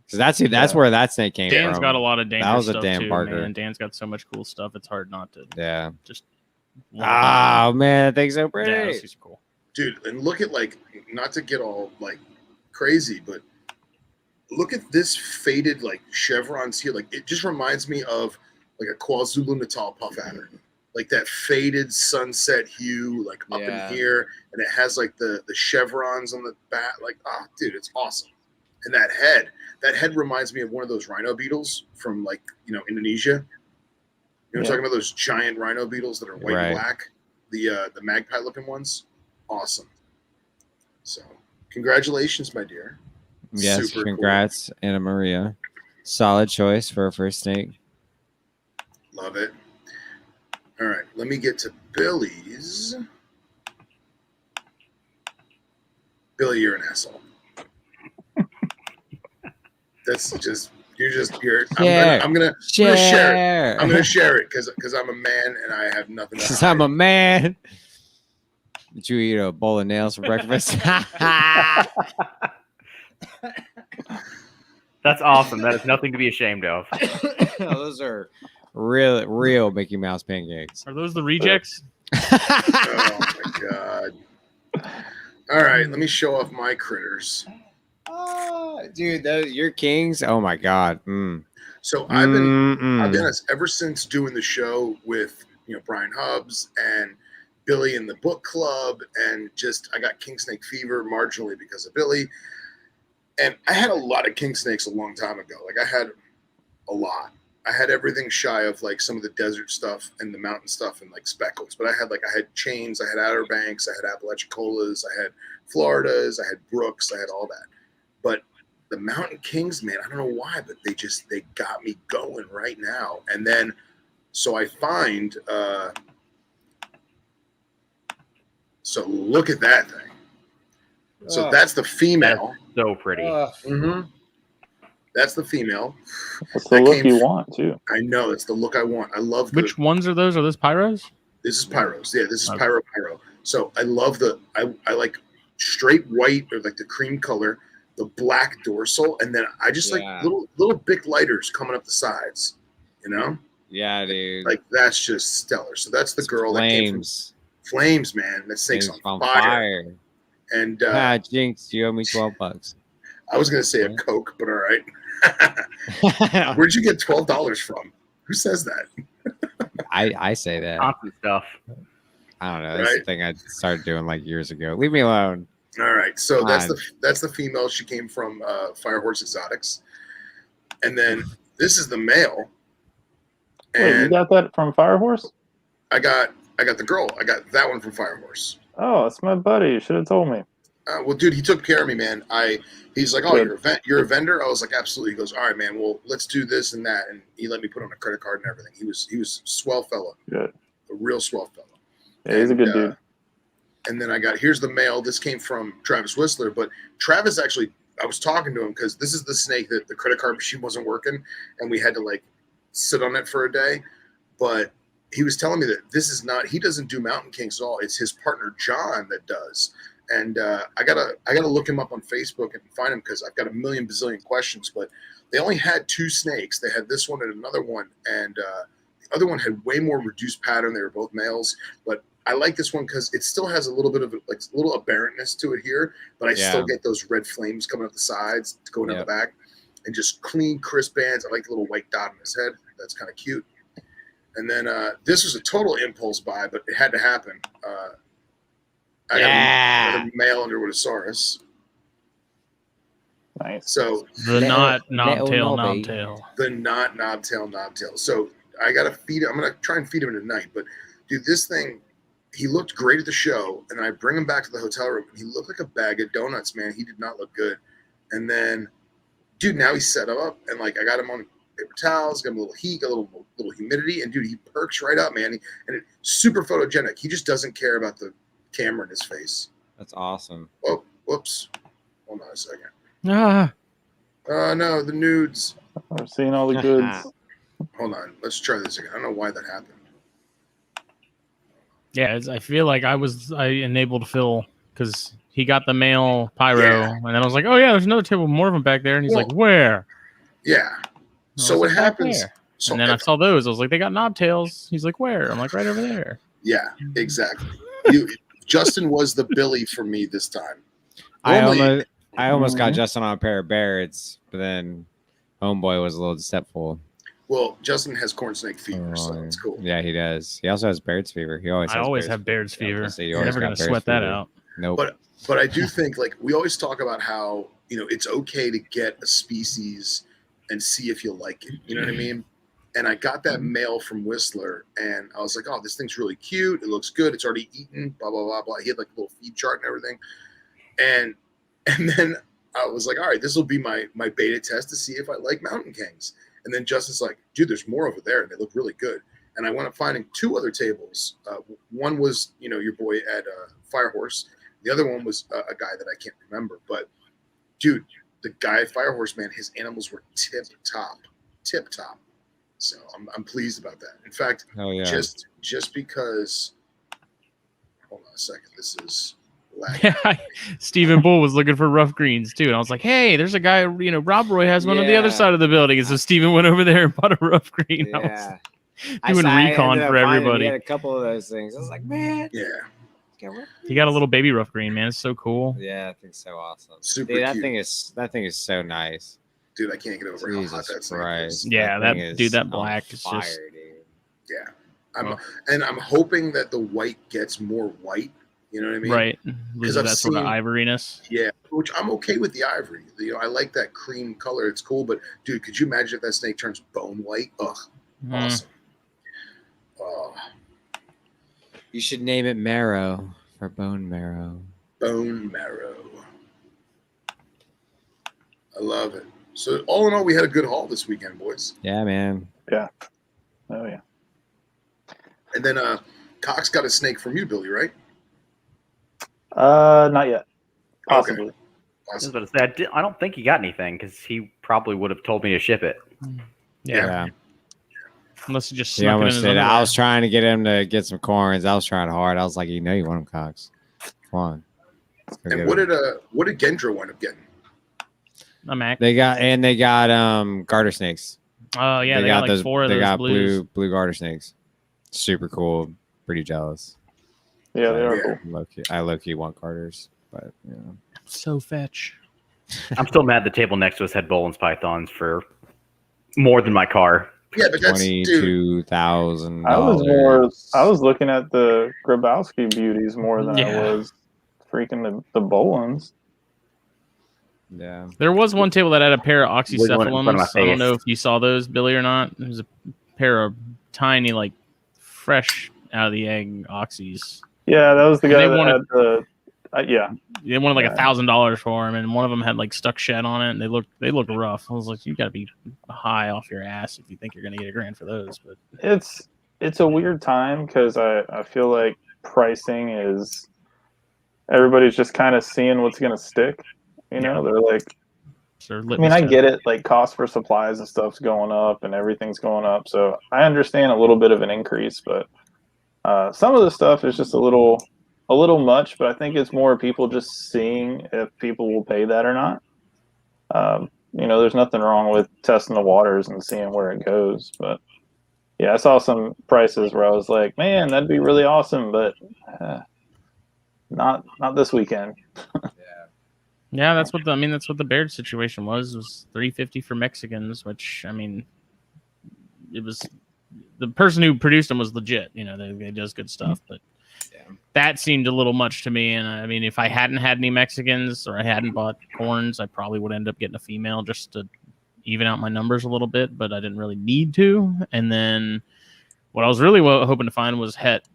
[SPEAKER 3] So that's where that snake came
[SPEAKER 1] Dan's
[SPEAKER 3] from.
[SPEAKER 1] got a lot of dangerous
[SPEAKER 3] was a
[SPEAKER 1] stuff
[SPEAKER 3] Dan
[SPEAKER 1] too,
[SPEAKER 3] Parker.
[SPEAKER 1] man. Dan's got so much cool stuff. It's hard not to
[SPEAKER 3] Yeah.
[SPEAKER 1] just.
[SPEAKER 3] Oh man, that thing's so pretty.
[SPEAKER 1] Yeah, this is cool.
[SPEAKER 2] Dude, and look at not to get all crazy, but look at this faded chevrons here. It just reminds me of a KwaZulu Natal puff adder, like that faded sunset hue, up
[SPEAKER 3] Yeah.
[SPEAKER 2] in here, and it has the chevrons on the back. Dude, it's awesome. And that head reminds me of one of those rhino beetles from Indonesia. You know,
[SPEAKER 5] Yeah.
[SPEAKER 2] talking about those giant rhino beetles that are white
[SPEAKER 3] Right.
[SPEAKER 2] and black, the magpie looking ones. Awesome. So, congratulations, my dear.
[SPEAKER 3] Yes,
[SPEAKER 2] Super
[SPEAKER 3] congrats, Anna Maria. Solid choice for a first snake.
[SPEAKER 2] Cool. Love it. All right, let me get to Billy's. Billy, you're an asshole. That's just you're. I'm gonna share it. I'm gonna share it because I'm a man and I have nothing.
[SPEAKER 3] Because I'm a man. Did you eat a bowl of nails for breakfast?
[SPEAKER 4] That's awesome. That is nothing to be ashamed of.
[SPEAKER 3] Those are real Mickey Mouse pancakes.
[SPEAKER 1] Are those the rejects?
[SPEAKER 2] Oh my god. All right, let me show off my critters.
[SPEAKER 3] Dude, your kings. Oh my god.
[SPEAKER 2] So I've been
[SPEAKER 3] Mm-mm.
[SPEAKER 2] honest, ever since doing the show with Brian Hubbs and Billy in the book club, and just I got king snake fever marginally because of Billy. And I had a lot of king snakes a long time ago. Like I had a lot. I had everything shy of like some of the desert stuff and the mountain stuff and like speckles. But I had chains, I had Outer Banks, I had Apalachicolas, I had Floridas, I had Brooks, I had all that. But the Mountain Kings, man, I don't know why, but they got me going right now. And then so I find so look at that thing. So that's the female.
[SPEAKER 4] That's so pretty.
[SPEAKER 2] Mm-hmm. That's the female.
[SPEAKER 5] That's the look you want too.
[SPEAKER 2] I know, it's the look I want. I love
[SPEAKER 1] Which ones are those? Are those pyros?
[SPEAKER 2] This is pyros. Yeah, this is pyro. So I love I like straight white or like the cream color, the black dorsal, and then I just like little big lighters coming up the sides, you know?
[SPEAKER 3] Yeah, dude.
[SPEAKER 2] Like that's just stellar. So that's the girl that came from Flames, man. That snake's on fire. And
[SPEAKER 3] Jinx, you owe me $12.
[SPEAKER 2] I was gonna say a Coke, but all right. Where'd you get $12 from? Who says that?
[SPEAKER 3] I say that.
[SPEAKER 4] Awesome stuff.
[SPEAKER 3] I don't know. That's the thing I started doing like years ago. Leave me alone.
[SPEAKER 2] All right. So that's the female. She came from Firehorse Exotics. And then this is the male. And
[SPEAKER 5] wait, you got that from Firehorse?
[SPEAKER 2] I got the girl. I got that one from Firehorse.
[SPEAKER 5] Oh, it's my buddy. You should have told me.
[SPEAKER 2] Well, dude, he took care of me, man. He's like, oh, you're a vendor? I was like, absolutely. He goes, all right, man. Well, let's do this and that, and he let me put on a credit card and everything. He was swell fella,
[SPEAKER 5] good,
[SPEAKER 2] a real swell fella.
[SPEAKER 5] Yeah, he's a good dude.
[SPEAKER 2] And then here's the male. This came from Travis Whistler, but Travis actually, I was talking to him because this is the snake that the credit card machine wasn't working, and we had to like sit on it for a day. But he was telling me that he doesn't do Mountain Kings at all. It's his partner John that does. And I gotta look him up on Facebook and find him because I've got a million bazillion questions. But they only had 2 snakes. They had this one and another one, and the other one had way more reduced pattern. They were both males, but I like this one because it still has a little bit of like a little aberrantness to it here, but I still get those red flames coming up the sides, going up the back, and just clean, crisp bands. I like the little white dot on his head. That's kind of cute. And then this was a total impulse buy, but it had to happen. I got another male Underwoodosaurus.
[SPEAKER 5] Nice.
[SPEAKER 2] So
[SPEAKER 1] the knobtail.
[SPEAKER 2] The not knobtail. So I gotta feed him. I'm gonna try and feed him tonight. But dude, this thing, he looked great at the show, and I bring him back to the hotel room, and he looked like a bag of donuts, man. He did not look good. And then, dude, now he's set up, and like I got him on paper towels, got him a little heat, got a little humidity, and dude, he perks right up, man. And it's super photogenic. He just doesn't care about the camera in his face.
[SPEAKER 3] That's awesome.
[SPEAKER 2] Oh, whoops. Hold on a second.
[SPEAKER 1] No,
[SPEAKER 2] the nudes.
[SPEAKER 5] I'm seeing all the goods.
[SPEAKER 2] Hold on. Let's try this again. I don't know why that happened.
[SPEAKER 1] Yeah, I feel like I enabled Phil because he got the male pyro, and then I was like, oh yeah, there's another table with more of them back there, and he's like, where?
[SPEAKER 2] Yeah. So what happens? So
[SPEAKER 1] and then I saw those. I was like, they got knobtails. He's like, where? I'm like, right over there.
[SPEAKER 2] Yeah, exactly. Justin was the Billy for me this time.
[SPEAKER 3] I almost got Justin on a pair of Barretts, but then Homeboy was a little deceitful.
[SPEAKER 2] Well, Justin has corn snake fever, so it's cool.
[SPEAKER 3] Yeah, he does. He also has Baird's fever.
[SPEAKER 1] I always have Baird's fever.
[SPEAKER 3] You're
[SPEAKER 1] never gonna sweat that out.
[SPEAKER 3] Nope.
[SPEAKER 2] But I do think like we always talk about how it's okay to get a species and see if you like it. You know what I mean? And I got that male from Whistler, and I was like, oh, this thing's really cute. It looks good. It's already eaten, blah, blah, blah, blah. He had like a little feed chart and everything. And then I was like, all right, this will be my beta test to see if I like Mountain Kings. And then Justin's like, dude, there's more over there, and they look really good. And I wound up finding 2 other tables. One was, your boy at Firehorse. The other one was a guy that I can't remember. But, dude, the guy at Firehorse, man, his animals were tip top. So I'm pleased about that. In fact, just because, hold on a second, this is
[SPEAKER 1] Stephen Bull was looking for rough greens too, and I was like, hey, there's a guy, Rob Roy has one on the other side of the building, and so Stephen went over there and bought a rough green.
[SPEAKER 3] Yeah,
[SPEAKER 1] doing recon for everybody.
[SPEAKER 3] He had a couple of those things. I was like, man,
[SPEAKER 1] he got a little baby rough green, man. It's so cool.
[SPEAKER 3] Yeah, that thing's so awesome.
[SPEAKER 2] Super
[SPEAKER 3] dude,
[SPEAKER 2] cute.
[SPEAKER 3] That thing is so nice.
[SPEAKER 2] Dude, I can't get over how hot that thing is.
[SPEAKER 1] Yeah, that black is
[SPEAKER 3] fire,
[SPEAKER 1] just
[SPEAKER 3] dude.
[SPEAKER 2] Yeah, I'm hoping that the white gets more white. You know what I mean?
[SPEAKER 1] Right.
[SPEAKER 2] Because
[SPEAKER 1] Loses
[SPEAKER 2] I've
[SPEAKER 1] that sort of
[SPEAKER 2] seen-
[SPEAKER 1] ivoryness.
[SPEAKER 2] Yeah, which I'm okay with the ivory. You know, I like that cream color. It's cool. But dude, could you imagine if that snake turns bone white? Ugh, awesome.
[SPEAKER 3] You should name it Marrow for bone marrow.
[SPEAKER 2] Bone marrow. I love it. So all in all, we had a good haul this weekend, boys.
[SPEAKER 3] Yeah, man.
[SPEAKER 5] Yeah. Oh yeah.
[SPEAKER 2] And then Cox got a snake from you, Billy, right?
[SPEAKER 5] Not yet. Possibly.
[SPEAKER 2] Okay.
[SPEAKER 4] I was
[SPEAKER 2] Awesome.
[SPEAKER 4] about to say, I don't think he got anything because he probably would have told me to ship it.
[SPEAKER 1] Yeah. Unless he just
[SPEAKER 3] He
[SPEAKER 1] snuck it in
[SPEAKER 3] almost
[SPEAKER 1] his
[SPEAKER 3] did. I
[SPEAKER 1] underwear.
[SPEAKER 3] was trying to get him to get some corns. I was trying hard. I was like, you know, you want them, Cox. Come on. Let's go
[SPEAKER 2] And
[SPEAKER 3] get
[SPEAKER 2] what
[SPEAKER 3] 'em.
[SPEAKER 2] did Gendro wind up getting?
[SPEAKER 1] A Mac.
[SPEAKER 3] They got garter snakes.
[SPEAKER 1] Oh yeah, they got like
[SPEAKER 3] those.
[SPEAKER 1] 4 of
[SPEAKER 3] they
[SPEAKER 1] those
[SPEAKER 3] got
[SPEAKER 1] blues.
[SPEAKER 3] blue garter snakes. Super cool. Pretty jealous.
[SPEAKER 5] Yeah, they are
[SPEAKER 2] Yeah.
[SPEAKER 5] cool.
[SPEAKER 3] I low-key want garters, but
[SPEAKER 1] So fetch.
[SPEAKER 4] I'm still mad the table next to us had Bolin's pythons for more than my car.
[SPEAKER 2] Yeah, but that's dude.
[SPEAKER 3] $22,000.
[SPEAKER 5] I was looking at the Grabowski beauties more than I was freaking the Bolins.
[SPEAKER 3] Yeah.
[SPEAKER 1] There was one table that had a pair of
[SPEAKER 4] Wiggling it in front of my
[SPEAKER 1] oxycephalums. I don't know
[SPEAKER 4] face.
[SPEAKER 1] if you saw those, Billy, or not. It was a pair of tiny, like fresh out of the egg oxys.
[SPEAKER 5] Yeah, that was the guy
[SPEAKER 1] They
[SPEAKER 5] that
[SPEAKER 1] wanted-
[SPEAKER 5] had the. Yeah,
[SPEAKER 1] They wanted like
[SPEAKER 5] Yeah.
[SPEAKER 1] $1,000 for them, and one of them had like stuck shed on it, and they looked rough. I was like, you got to be high off your ass if you think you're gonna get $1,000 for those. But
[SPEAKER 5] it's a weird time because I feel like pricing is everybody's just kind of seeing what's gonna stick. You know, they're like,
[SPEAKER 1] sure,
[SPEAKER 5] I mean, I get it. Like cost for supplies and stuff's going up, and everything's going up. So I understand a little bit of an increase, but some of the stuff is just a little much. But I think it's more people just seeing if people will pay that or not. You know, there's nothing wrong with testing the waters and seeing where it goes. But yeah, I saw some prices where I was like, man, that'd be really awesome, but not this weekend.
[SPEAKER 1] Yeah, that's what the Baird situation was $350 for Mexicans, which I mean, it was the person who produced them was legit. You know, they does good stuff, but that seemed a little much to me. And I mean, if I hadn't had any Mexicans or I hadn't bought corns, I probably would end up getting a female just to even out my numbers a little bit. But I didn't really need to. And then what I was really hoping to find was het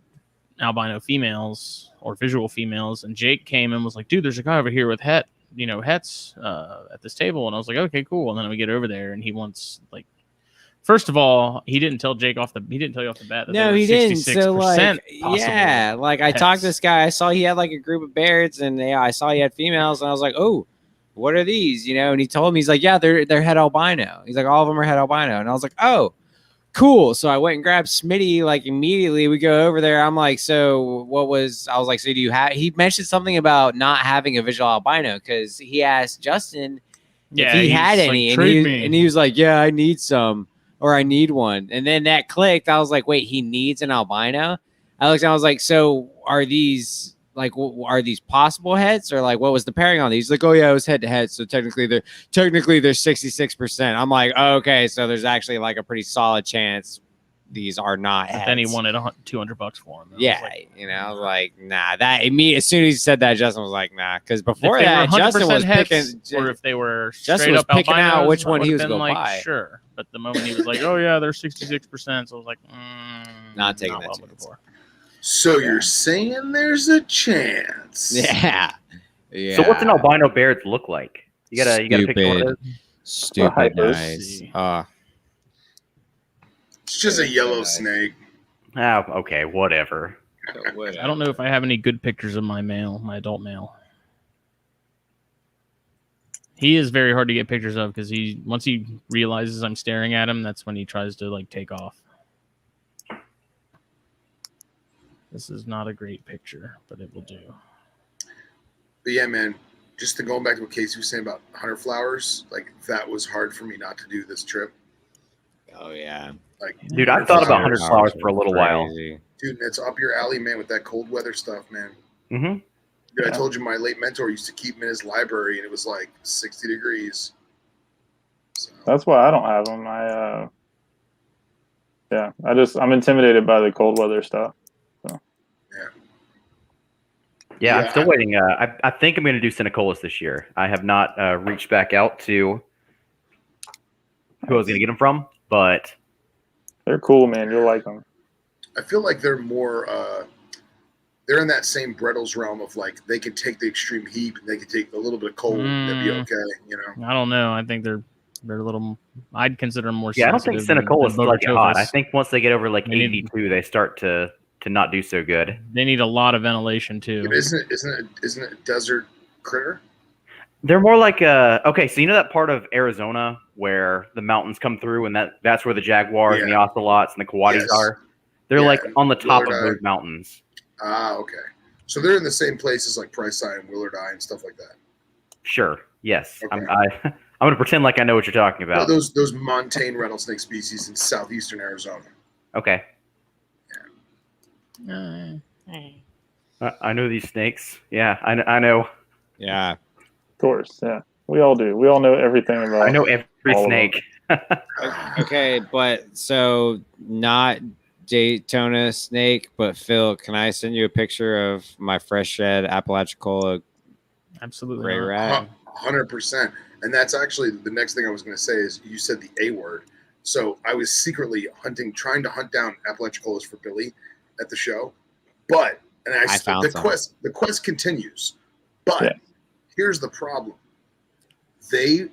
[SPEAKER 1] albino females or visual females. And Jake came and was like, "Dude, there's a guy over here with hets at this table." And I was like, "Okay, cool." And then we get over there and he wants like, first of all, he didn't tell you off the bat that
[SPEAKER 3] No,
[SPEAKER 1] they were
[SPEAKER 3] he didn't.
[SPEAKER 1] 66%
[SPEAKER 3] So like,
[SPEAKER 1] possible
[SPEAKER 3] yeah, like I talked to
[SPEAKER 1] pets.
[SPEAKER 3] this guy. I saw he had like a group of Bairds, and I saw he had females, and I was like, oh, what are these? You know, and he told me, he's like, yeah, they're het albino. He's like, all of them are het albino, and I was like, oh, cool. So I went and grabbed Smitty like immediately. We go over there. I'm like, so I was like, so do you have? He mentioned something about not having a visual albino because he asked Justin if he had
[SPEAKER 1] he's
[SPEAKER 3] any,
[SPEAKER 1] like,
[SPEAKER 3] and he was like, yeah, I need some. Or I need one. And then that clicked. I was like, wait, he needs an albino? I looked and I was like, so are these like, are these possible hets? Or like, what was the pairing on these? He's like, oh yeah, it was head to head. So technically they're 66%. I'm like, oh, okay. So there's actually like a pretty solid chance these are not
[SPEAKER 1] But
[SPEAKER 3] hets.
[SPEAKER 1] then he wanted $200 for them.
[SPEAKER 3] Yeah. I was like, nah, as soon as he said that, Justin was like, nah. Cause before
[SPEAKER 1] if they
[SPEAKER 3] that,
[SPEAKER 1] were 100%
[SPEAKER 3] Justin was
[SPEAKER 1] hets,
[SPEAKER 3] picking,
[SPEAKER 1] or if they were
[SPEAKER 3] Justin
[SPEAKER 1] straight
[SPEAKER 3] was
[SPEAKER 1] up
[SPEAKER 3] picking out
[SPEAKER 1] albinos,
[SPEAKER 3] which one
[SPEAKER 1] I
[SPEAKER 3] he
[SPEAKER 1] would
[SPEAKER 3] was
[SPEAKER 1] have been
[SPEAKER 3] gonna
[SPEAKER 1] like,
[SPEAKER 3] buy.
[SPEAKER 1] sure. But the moment he was like, oh yeah, they're 66%, so I was like,
[SPEAKER 3] Not taking
[SPEAKER 1] what
[SPEAKER 3] that
[SPEAKER 1] I'm looking
[SPEAKER 3] chance.
[SPEAKER 1] for.
[SPEAKER 2] So you're saying there's a chance?
[SPEAKER 3] Yeah. Yeah.
[SPEAKER 4] So what's an albino Baird look like? You gotta pick one of those.
[SPEAKER 3] Stupid
[SPEAKER 5] Hyper.
[SPEAKER 3] nice.
[SPEAKER 2] It's just a yellow
[SPEAKER 3] Nice.
[SPEAKER 2] snake.
[SPEAKER 4] Oh, okay, whatever.
[SPEAKER 1] I don't know if I have any good pictures of my adult male. He is very hard to get pictures of because once he realizes I'm staring at him, that's when he tries to like take off. This is not a great picture, but it will do.
[SPEAKER 2] But yeah, man, just to going back to what Casey was saying about hunter flowers, like that was hard for me not to do this trip.
[SPEAKER 3] Oh yeah.
[SPEAKER 2] Like,
[SPEAKER 4] Dude, I've thought about 100 flowers for a little while.
[SPEAKER 2] dude, it's up your alley, man, with that cold weather stuff, man.
[SPEAKER 4] Mm-hmm.
[SPEAKER 2] Dude, I told you my late mentor used to keep them in his library, and it was like 60 degrees. So,
[SPEAKER 5] That's why I don't have them. Yeah, I'm intimidated by the cold weather stuff.
[SPEAKER 4] Yeah, I'm
[SPEAKER 2] Yeah,
[SPEAKER 4] still waiting. I think I'm going to do Cinecolas this year. I have not reached back out to who I was going to get them from, but
[SPEAKER 5] They're cool, man. You'll like them.
[SPEAKER 2] I feel like they're more. They're in that same Brettles realm of like they can take the extreme heat, and they can take a little bit of cold, and they'd be okay. You know.
[SPEAKER 1] I don't know. I think they're a little. I'd consider them more.
[SPEAKER 4] yeah, I don't think
[SPEAKER 1] sensitive
[SPEAKER 4] Cinecolas
[SPEAKER 1] than
[SPEAKER 4] like it hot. I
[SPEAKER 1] Bogotofus.
[SPEAKER 4] think once they get over like
[SPEAKER 1] They need-
[SPEAKER 4] 82, they start to not do so good.
[SPEAKER 1] They need a lot of ventilation too.
[SPEAKER 2] But isn't it a desert critter?
[SPEAKER 4] They're more like okay, so you know that part of Arizona where the mountains come through, and that's where the jaguars and the ocelots and the coatis
[SPEAKER 2] Yes.
[SPEAKER 4] are. They're
[SPEAKER 2] Yeah,
[SPEAKER 4] like on the top of
[SPEAKER 2] Willard
[SPEAKER 4] those mountains.
[SPEAKER 2] Ah, okay. So they're in the same places like Price Eye and Willard Eye and stuff like that.
[SPEAKER 4] Sure. Yes.
[SPEAKER 2] Okay.
[SPEAKER 4] I'm going to pretend like I know what you're talking about.
[SPEAKER 2] Those montane rattlesnake species in southeastern Arizona.
[SPEAKER 4] Okay.
[SPEAKER 1] Uh,
[SPEAKER 4] I know these snakes. Yeah, I know.
[SPEAKER 3] Yeah.
[SPEAKER 5] Of course, yeah. We all do. We all know everything about.
[SPEAKER 4] I know every
[SPEAKER 5] all of
[SPEAKER 4] snake.
[SPEAKER 3] Okay, but so not Daytona snake, but Phil, can I send you a picture of my fresh shed Apalachicola
[SPEAKER 1] absolutely.
[SPEAKER 3] gray
[SPEAKER 1] not.
[SPEAKER 3] rat?
[SPEAKER 2] 100%. And that's actually the next thing I was going to say is you said the A word. So I was secretly trying to hunt down Apalachicolas for Billy at the show, but
[SPEAKER 3] I found
[SPEAKER 2] the
[SPEAKER 3] some.
[SPEAKER 2] quest continues. But
[SPEAKER 5] Yeah.
[SPEAKER 2] here's the problem: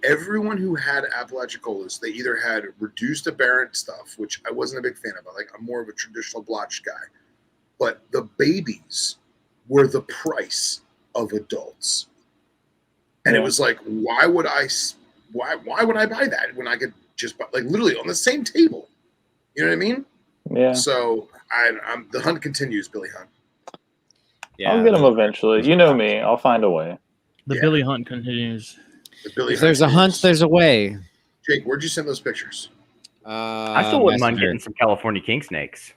[SPEAKER 2] everyone who had Apalachicolas, they either had reduced aberrant stuff, which I wasn't a big fan of. I'm more of a traditional blotch guy, but the babies were the price of adults, and it was like, why would I buy that when I could just buy, like literally on the same table? You know what I mean?
[SPEAKER 5] Yeah.
[SPEAKER 2] So I'm the hunt continues, Billy Hunt.
[SPEAKER 3] Yeah.
[SPEAKER 5] I'll get them eventually. You know me. I'll find a way.
[SPEAKER 1] The
[SPEAKER 2] Yeah.
[SPEAKER 1] Billy Hunt continues.
[SPEAKER 2] The Billy
[SPEAKER 3] If there's a hunt,
[SPEAKER 2] continues.
[SPEAKER 3] there's a way.
[SPEAKER 2] Jake, where'd you send those pictures?
[SPEAKER 4] I still wouldn't mind
[SPEAKER 3] Messenger.
[SPEAKER 4] getting some California king snakes.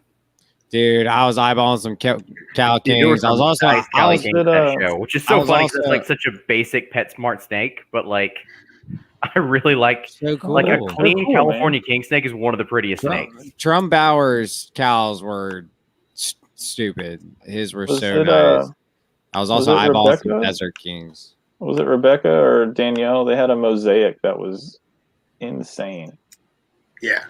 [SPEAKER 3] Dude, I was eyeballing some Cal
[SPEAKER 4] There were
[SPEAKER 3] Kings. I was
[SPEAKER 4] some
[SPEAKER 3] also
[SPEAKER 4] nice
[SPEAKER 3] I
[SPEAKER 4] Cali
[SPEAKER 3] was,
[SPEAKER 4] Kings
[SPEAKER 5] did,
[SPEAKER 4] at that show, which is
[SPEAKER 3] I
[SPEAKER 4] so
[SPEAKER 3] was
[SPEAKER 4] funny because it's
[SPEAKER 3] also-
[SPEAKER 4] like such a basic pet smart snake, but like I really like
[SPEAKER 3] so cool.
[SPEAKER 4] like a
[SPEAKER 5] They're
[SPEAKER 4] clean
[SPEAKER 5] cool,
[SPEAKER 4] California king snake is one of the prettiest snakes.
[SPEAKER 3] Trumbauer's cows were stupid. His were
[SPEAKER 5] Was
[SPEAKER 3] so
[SPEAKER 5] it,
[SPEAKER 3] nice. I was also
[SPEAKER 5] was it
[SPEAKER 3] eyeballing some
[SPEAKER 5] Rebecca?
[SPEAKER 3] Desert Kings.
[SPEAKER 5] Was it Rebecca or Danielle? They had a mosaic that was insane.
[SPEAKER 2] Yeah,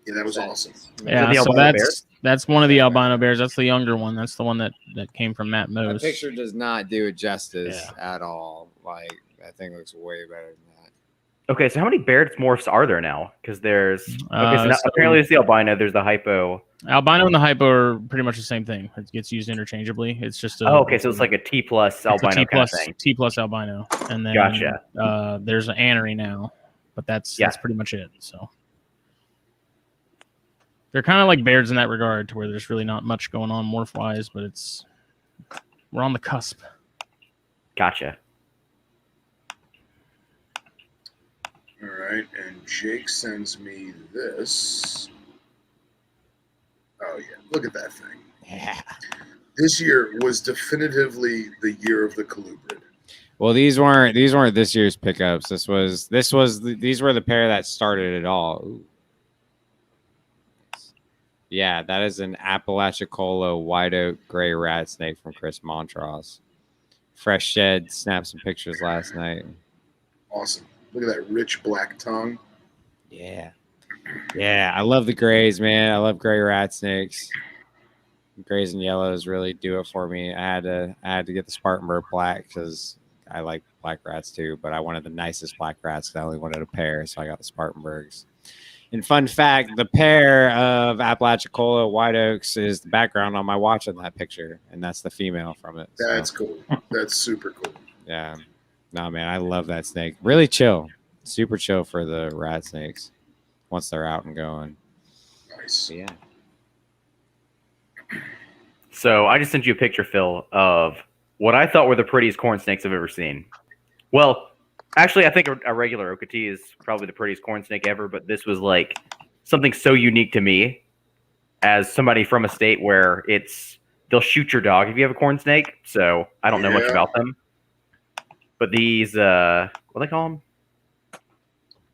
[SPEAKER 2] that was awesome.
[SPEAKER 1] Yeah,
[SPEAKER 4] the
[SPEAKER 1] so
[SPEAKER 4] albino
[SPEAKER 1] that's one of the albino bears. That's the younger one. That's the one that came from Matt
[SPEAKER 3] That
[SPEAKER 1] Mose.
[SPEAKER 3] picture does not do it justice at all. Like that thing looks way better than that.
[SPEAKER 4] Okay, so how many Baird's morphs are there now? Because there's okay, so now,
[SPEAKER 1] So-
[SPEAKER 4] apparently there's the albino, there's the hypo.
[SPEAKER 1] Albino and the hypo are pretty much the same thing. It gets used interchangeably. It's just a,
[SPEAKER 4] Oh, okay, so it's like a T plus
[SPEAKER 1] it's a
[SPEAKER 4] albino
[SPEAKER 1] T
[SPEAKER 4] kind of
[SPEAKER 1] plus
[SPEAKER 4] thing.
[SPEAKER 1] T plus albino, and then
[SPEAKER 4] Gotcha.
[SPEAKER 1] There's an anery now, but that's pretty much it. So they're kind of like bears in that regard, to where there's really not much going on morph wise, but we're on the cusp.
[SPEAKER 4] Gotcha.
[SPEAKER 2] All right, and Jake sends me this. Oh yeah, look at that thing.
[SPEAKER 3] Yeah.
[SPEAKER 2] This year was definitively the year of the colubrid.
[SPEAKER 3] Well, these weren't this year's pickups. These were the pair that started it all. Ooh. Yeah, that is an Apalachicola white oak gray rat snake from Chris Montrose. Fresh shed. Snapped some pictures last night.
[SPEAKER 2] Awesome. Look at that rich black tongue.
[SPEAKER 3] Yeah. Yeah, I love the grays, man. I love gray rat snakes. Grays and yellows really do it for me. I had to get the Spartanburg black because I like black rats too, but I wanted the nicest black rats. I only wanted a pair, so I got the Spartanburgs. And fun fact, the pair of Apalachicola white oaks is the background on my watch in that picture, and that's the female from it. So,
[SPEAKER 2] That's cool. That's super cool.
[SPEAKER 3] yeah. No, man, I love that snake. Really chill. Super chill for the rat snakes once they're out and going.
[SPEAKER 2] Nice.
[SPEAKER 3] But yeah.
[SPEAKER 4] So I just sent you a picture, Phil, of what I thought were the prettiest corn snakes I've ever seen. Well, actually, I think a regular Okatee is probably the prettiest corn snake ever, but this was like something so unique to me as somebody from a state where they'll shoot your dog if you have a corn snake. So I don't know much
[SPEAKER 2] Yeah.
[SPEAKER 4] about them. But these, what do they call them?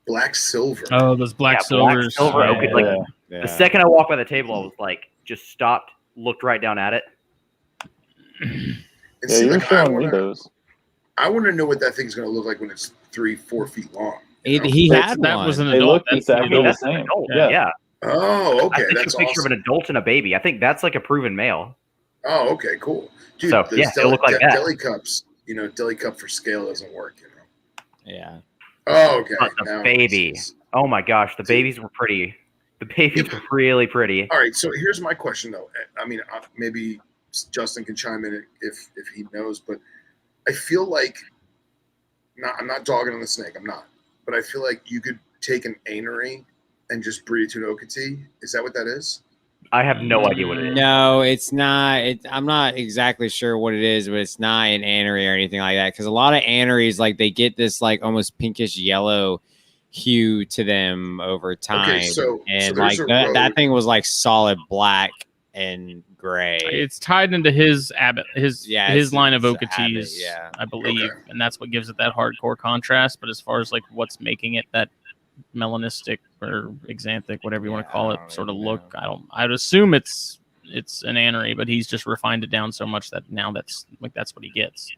[SPEAKER 2] Black silver.
[SPEAKER 1] Oh, those black
[SPEAKER 4] Yeah, black
[SPEAKER 1] silvers.
[SPEAKER 4] silver
[SPEAKER 1] Yeah.
[SPEAKER 4] Okatee. Like,
[SPEAKER 3] Yeah.
[SPEAKER 4] The second I walked by the table, I was like, just stopped, looked right down at it.
[SPEAKER 2] And
[SPEAKER 5] Yeah,
[SPEAKER 2] see,
[SPEAKER 5] you were
[SPEAKER 2] like,
[SPEAKER 5] showing me those.
[SPEAKER 2] I want to know what that thing's going to look like when it's 3-4 feet long.
[SPEAKER 3] He had
[SPEAKER 1] That
[SPEAKER 3] one.
[SPEAKER 1] was an
[SPEAKER 5] They
[SPEAKER 1] adult.
[SPEAKER 5] look
[SPEAKER 1] That's
[SPEAKER 5] exactly the
[SPEAKER 4] That's an
[SPEAKER 5] same.
[SPEAKER 4] adult.
[SPEAKER 5] Yeah.
[SPEAKER 4] Yeah.
[SPEAKER 2] Oh,
[SPEAKER 4] I
[SPEAKER 2] okay.
[SPEAKER 4] sent you
[SPEAKER 2] That's
[SPEAKER 4] a picture
[SPEAKER 2] awesome.
[SPEAKER 4] of an adult and a baby. I think that's like a proven male.
[SPEAKER 2] Oh, okay, cool. Dude,
[SPEAKER 4] So,
[SPEAKER 2] those
[SPEAKER 4] yeah, it'll look like that.
[SPEAKER 2] deli cups, deli cup for scale doesn't work,
[SPEAKER 3] Yeah.
[SPEAKER 2] Oh, okay.
[SPEAKER 4] But the
[SPEAKER 2] Now it makes
[SPEAKER 4] baby.
[SPEAKER 2] sense.
[SPEAKER 4] Oh my gosh, the
[SPEAKER 2] Dude.
[SPEAKER 4] babies were pretty. The babies were really pretty.
[SPEAKER 2] All right, so here's my question, though. I mean, maybe Justin can chime in if he knows, but I feel like I'm not dogging on the snake. I'm not, but I feel like you could take an anery and just breed it to an Okatee. Is that what that is?
[SPEAKER 4] I have no idea what it is.
[SPEAKER 3] No, it's not. I'm not exactly sure what it is, but it's not an anery or anything like that. Because a lot of aneries, like they get this like almost pinkish yellow hue to them over time.
[SPEAKER 2] Okay, so
[SPEAKER 3] and
[SPEAKER 2] there's
[SPEAKER 3] like
[SPEAKER 2] a road.
[SPEAKER 3] that thing was like solid black and gray.
[SPEAKER 1] It's tied into his Abbott, his line of
[SPEAKER 3] it's
[SPEAKER 1] Okatees,
[SPEAKER 3] Abbott, yeah.
[SPEAKER 1] I believe,
[SPEAKER 2] Okay.
[SPEAKER 1] and that's what gives it that hardcore contrast. But as far as like what's making it that melanistic or xanthic, whatever you want to call it, sort of look, I'd assume it's an anery, but he's just refined it down so much that now that's what he gets.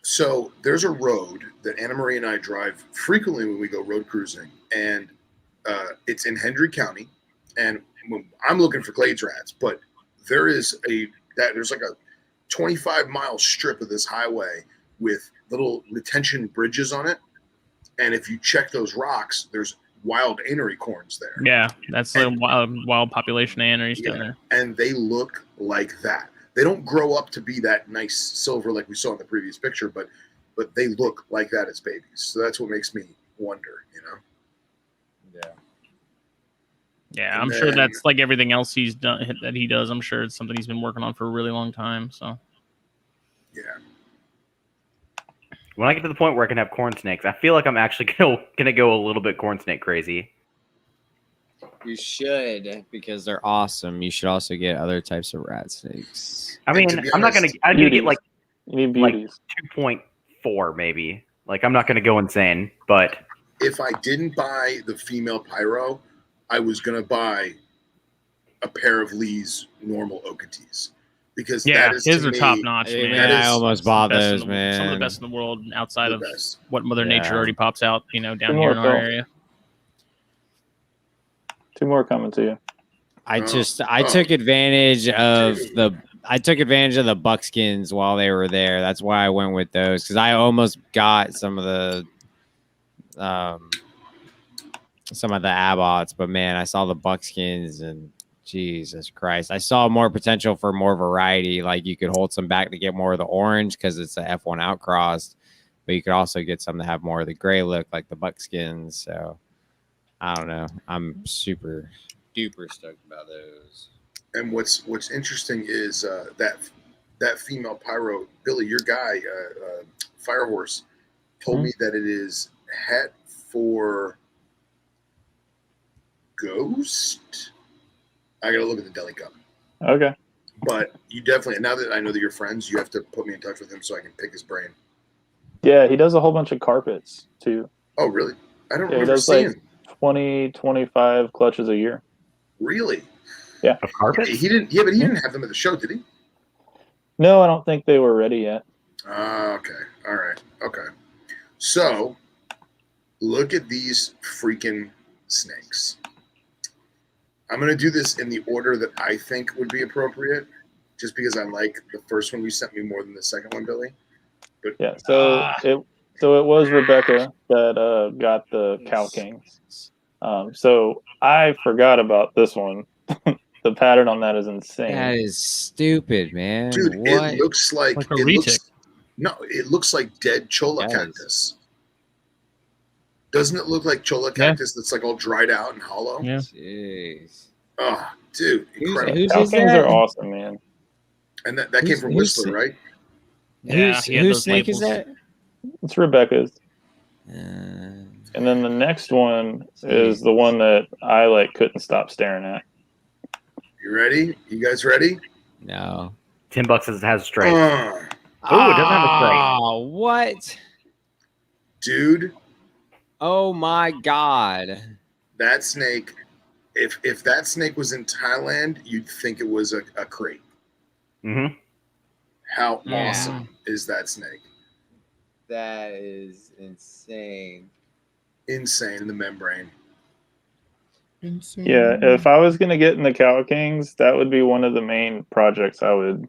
[SPEAKER 2] So there's a road that Anna Marie and I drive frequently when we go road cruising, and it's in Hendry County. And I'm looking for Glades rats, but there's like a 25-mile strip of this highway with little retention bridges on it. And if you check those rocks, there's wild anery corns there.
[SPEAKER 1] Yeah, that's a wild population of aneries down there.
[SPEAKER 2] And they look like that. They don't grow up to be that nice silver like we saw in the previous picture, but they look like that as babies. So that's what makes me wonder,
[SPEAKER 3] Yeah.
[SPEAKER 1] Yeah,
[SPEAKER 2] And
[SPEAKER 1] I'm sure
[SPEAKER 2] then-
[SPEAKER 1] that's like everything else he's done that he does. I'm sure it's something he's been working on for a really long time. So
[SPEAKER 2] Yeah.
[SPEAKER 4] When I get to the point where I can have corn snakes, I feel like I'm actually gonna go a little bit corn snake crazy.
[SPEAKER 3] You should, because they're awesome. You should also get other types of rat snakes.
[SPEAKER 4] I
[SPEAKER 2] And
[SPEAKER 4] mean,
[SPEAKER 2] to be
[SPEAKER 4] I'm not gonna.
[SPEAKER 2] honest,
[SPEAKER 4] I'm gonna get like
[SPEAKER 5] You need
[SPEAKER 4] like
[SPEAKER 5] beauties.
[SPEAKER 4] 2.4 maybe. Like I'm not gonna go insane, but
[SPEAKER 2] If I didn't buy the female pyro, I was gonna buy a pair of Lee's normal Okatees. Because
[SPEAKER 1] yeah,
[SPEAKER 2] that is
[SPEAKER 1] his
[SPEAKER 2] to
[SPEAKER 1] are
[SPEAKER 2] me,
[SPEAKER 1] top notch,
[SPEAKER 3] Hey,
[SPEAKER 1] man.
[SPEAKER 3] man,
[SPEAKER 2] that
[SPEAKER 3] I
[SPEAKER 2] is
[SPEAKER 3] almost bought
[SPEAKER 1] Best in
[SPEAKER 3] those,
[SPEAKER 1] the-
[SPEAKER 3] man.
[SPEAKER 1] Some of the best in the world outside
[SPEAKER 2] the
[SPEAKER 1] of
[SPEAKER 2] best.
[SPEAKER 1] what Mother Nature
[SPEAKER 3] Yeah.
[SPEAKER 1] already pops out, down
[SPEAKER 5] Two
[SPEAKER 1] here in
[SPEAKER 5] more,
[SPEAKER 1] our
[SPEAKER 5] Phil.
[SPEAKER 1] area.
[SPEAKER 5] 2 more coming to you.
[SPEAKER 3] I
[SPEAKER 2] Oh.
[SPEAKER 3] took advantage of
[SPEAKER 2] Dude.
[SPEAKER 3] the buckskins while they were there. That's why I went with those, because I almost got some of the abbots, but man, I saw the buckskins and Jesus Christ, I saw more potential for more variety. Like you could hold some back to get more of the orange because it's a F1 outcrossed, but you could also get some to have more of the gray look, like the buckskins. So I don't know. I'm super duper stoked about those.
[SPEAKER 2] And what's interesting is that female pyro, Billy, your guy, Firehorse, told me that it is het for Ghost. I gotta look at the deli cup.
[SPEAKER 5] Okay.
[SPEAKER 2] But you definitely, now that I know that you're friends, you have to put me in touch with him so I can pick his brain.
[SPEAKER 5] Yeah, he does a whole bunch of carpets too.
[SPEAKER 2] Oh, really? I don't
[SPEAKER 5] Yeah, he
[SPEAKER 2] remember
[SPEAKER 5] does
[SPEAKER 2] seeing.
[SPEAKER 5] like 20, 25 clutches a year.
[SPEAKER 2] Really?
[SPEAKER 4] of carpets.
[SPEAKER 2] He didn't. Yeah, but he didn't have them at the show, did he?
[SPEAKER 5] No, I don't think they were ready yet.
[SPEAKER 2] Okay. All right. Okay. So, look at these freaking snakes. I'm going to do this in the order that I think would be appropriate, just because I like the first one you sent me more than the second one, Billy. But
[SPEAKER 5] Yeah, so it was Rebecca that got the Cow Kings. So I forgot about this one. The pattern on that is insane.
[SPEAKER 3] That is stupid, man.
[SPEAKER 2] dude,
[SPEAKER 3] What?
[SPEAKER 2] it looks like
[SPEAKER 1] Like a
[SPEAKER 2] it
[SPEAKER 1] retic.
[SPEAKER 2] looks like dead chola
[SPEAKER 3] Yes.
[SPEAKER 2] cactus. Doesn't it look like chola
[SPEAKER 1] Yeah.
[SPEAKER 2] cactus that's like all dried out and hollow?
[SPEAKER 1] Yeah.
[SPEAKER 3] Jeez.
[SPEAKER 2] Oh, dude, incredible.
[SPEAKER 3] Who's
[SPEAKER 5] Cow
[SPEAKER 3] is
[SPEAKER 5] Kings
[SPEAKER 3] that?
[SPEAKER 5] are awesome, man.
[SPEAKER 2] And that came
[SPEAKER 3] who's-
[SPEAKER 2] from
[SPEAKER 3] who's-
[SPEAKER 2] Whistler, right?
[SPEAKER 1] Yeah,
[SPEAKER 3] Whose
[SPEAKER 1] he had
[SPEAKER 3] whose
[SPEAKER 1] those
[SPEAKER 3] snake is
[SPEAKER 1] labels.
[SPEAKER 3] that?
[SPEAKER 5] It's Rebecca's.
[SPEAKER 3] Uh,
[SPEAKER 5] And then the next one is the one that I couldn't stop staring at.
[SPEAKER 2] You ready? You guys ready?
[SPEAKER 3] no.
[SPEAKER 4] $10 has a straight.
[SPEAKER 2] Uh,
[SPEAKER 4] Oh, it doesn't have a straight.
[SPEAKER 3] Oh, what?
[SPEAKER 2] dude,
[SPEAKER 3] Oh my God.
[SPEAKER 2] that snake If that snake was in Thailand, you'd think it was a crate.
[SPEAKER 4] Mm-hmm.
[SPEAKER 2] How
[SPEAKER 3] Yeah.
[SPEAKER 2] awesome is that snake?
[SPEAKER 3] That is insane.
[SPEAKER 2] Insane, the membrane.
[SPEAKER 5] Yeah, if I was gonna get in the Cow Kings, that would be one of the main projects I would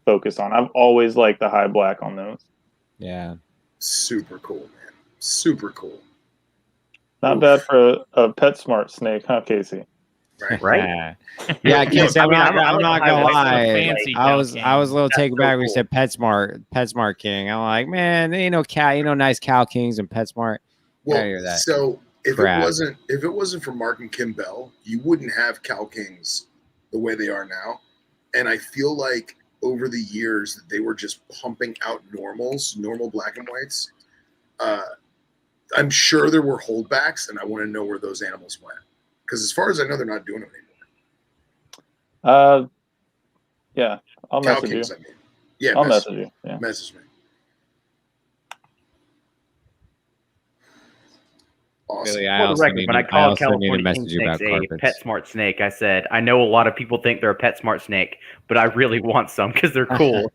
[SPEAKER 5] focus on. I've always liked the high black on those.
[SPEAKER 3] Yeah.
[SPEAKER 2] Super cool, man. Super cool.
[SPEAKER 5] Not
[SPEAKER 2] Oof.
[SPEAKER 5] bad for a PetSmart snake, huh, Casey?
[SPEAKER 2] Right.
[SPEAKER 4] Right?
[SPEAKER 3] Yeah,
[SPEAKER 2] No,
[SPEAKER 3] Casey, I'm
[SPEAKER 4] I mean,
[SPEAKER 3] not,
[SPEAKER 4] I
[SPEAKER 3] I'm
[SPEAKER 4] like
[SPEAKER 3] not
[SPEAKER 4] the
[SPEAKER 3] gonna
[SPEAKER 4] high
[SPEAKER 3] lie.
[SPEAKER 4] white,
[SPEAKER 1] fancy
[SPEAKER 3] I was a little
[SPEAKER 4] That's
[SPEAKER 3] taken
[SPEAKER 4] so
[SPEAKER 3] back when you
[SPEAKER 4] cool.
[SPEAKER 3] said PetSmart King. I'm like, man, there ain't no cow, nice Cow Kings and PetSmart.
[SPEAKER 2] Well,
[SPEAKER 3] hear that.
[SPEAKER 2] so if
[SPEAKER 3] crap.
[SPEAKER 2] it wasn't for Mark and Kim Bell, you wouldn't have Cow Kings the way they are now. And I feel like over the years that they were just pumping out normal black and whites. I'm sure there were holdbacks, and I want to know where those animals went. Because as far as I know, they're not doing them anymore.
[SPEAKER 5] Yeah, I'll
[SPEAKER 2] Cow
[SPEAKER 5] message
[SPEAKER 2] Kings,
[SPEAKER 5] you.
[SPEAKER 2] I mean. Yeah,
[SPEAKER 5] I'll message you. Yeah.
[SPEAKER 2] Message me. Awesome.
[SPEAKER 3] Billy, I
[SPEAKER 4] For the
[SPEAKER 3] also
[SPEAKER 4] record,
[SPEAKER 3] need
[SPEAKER 4] when I
[SPEAKER 3] to,
[SPEAKER 4] called
[SPEAKER 3] need to
[SPEAKER 4] California
[SPEAKER 3] message
[SPEAKER 4] king
[SPEAKER 3] you about
[SPEAKER 4] snakes a
[SPEAKER 3] carpets.
[SPEAKER 4] PetSmart snake, I said, I know a lot of people think they're a PetSmart snake, but I really want some because they're cool.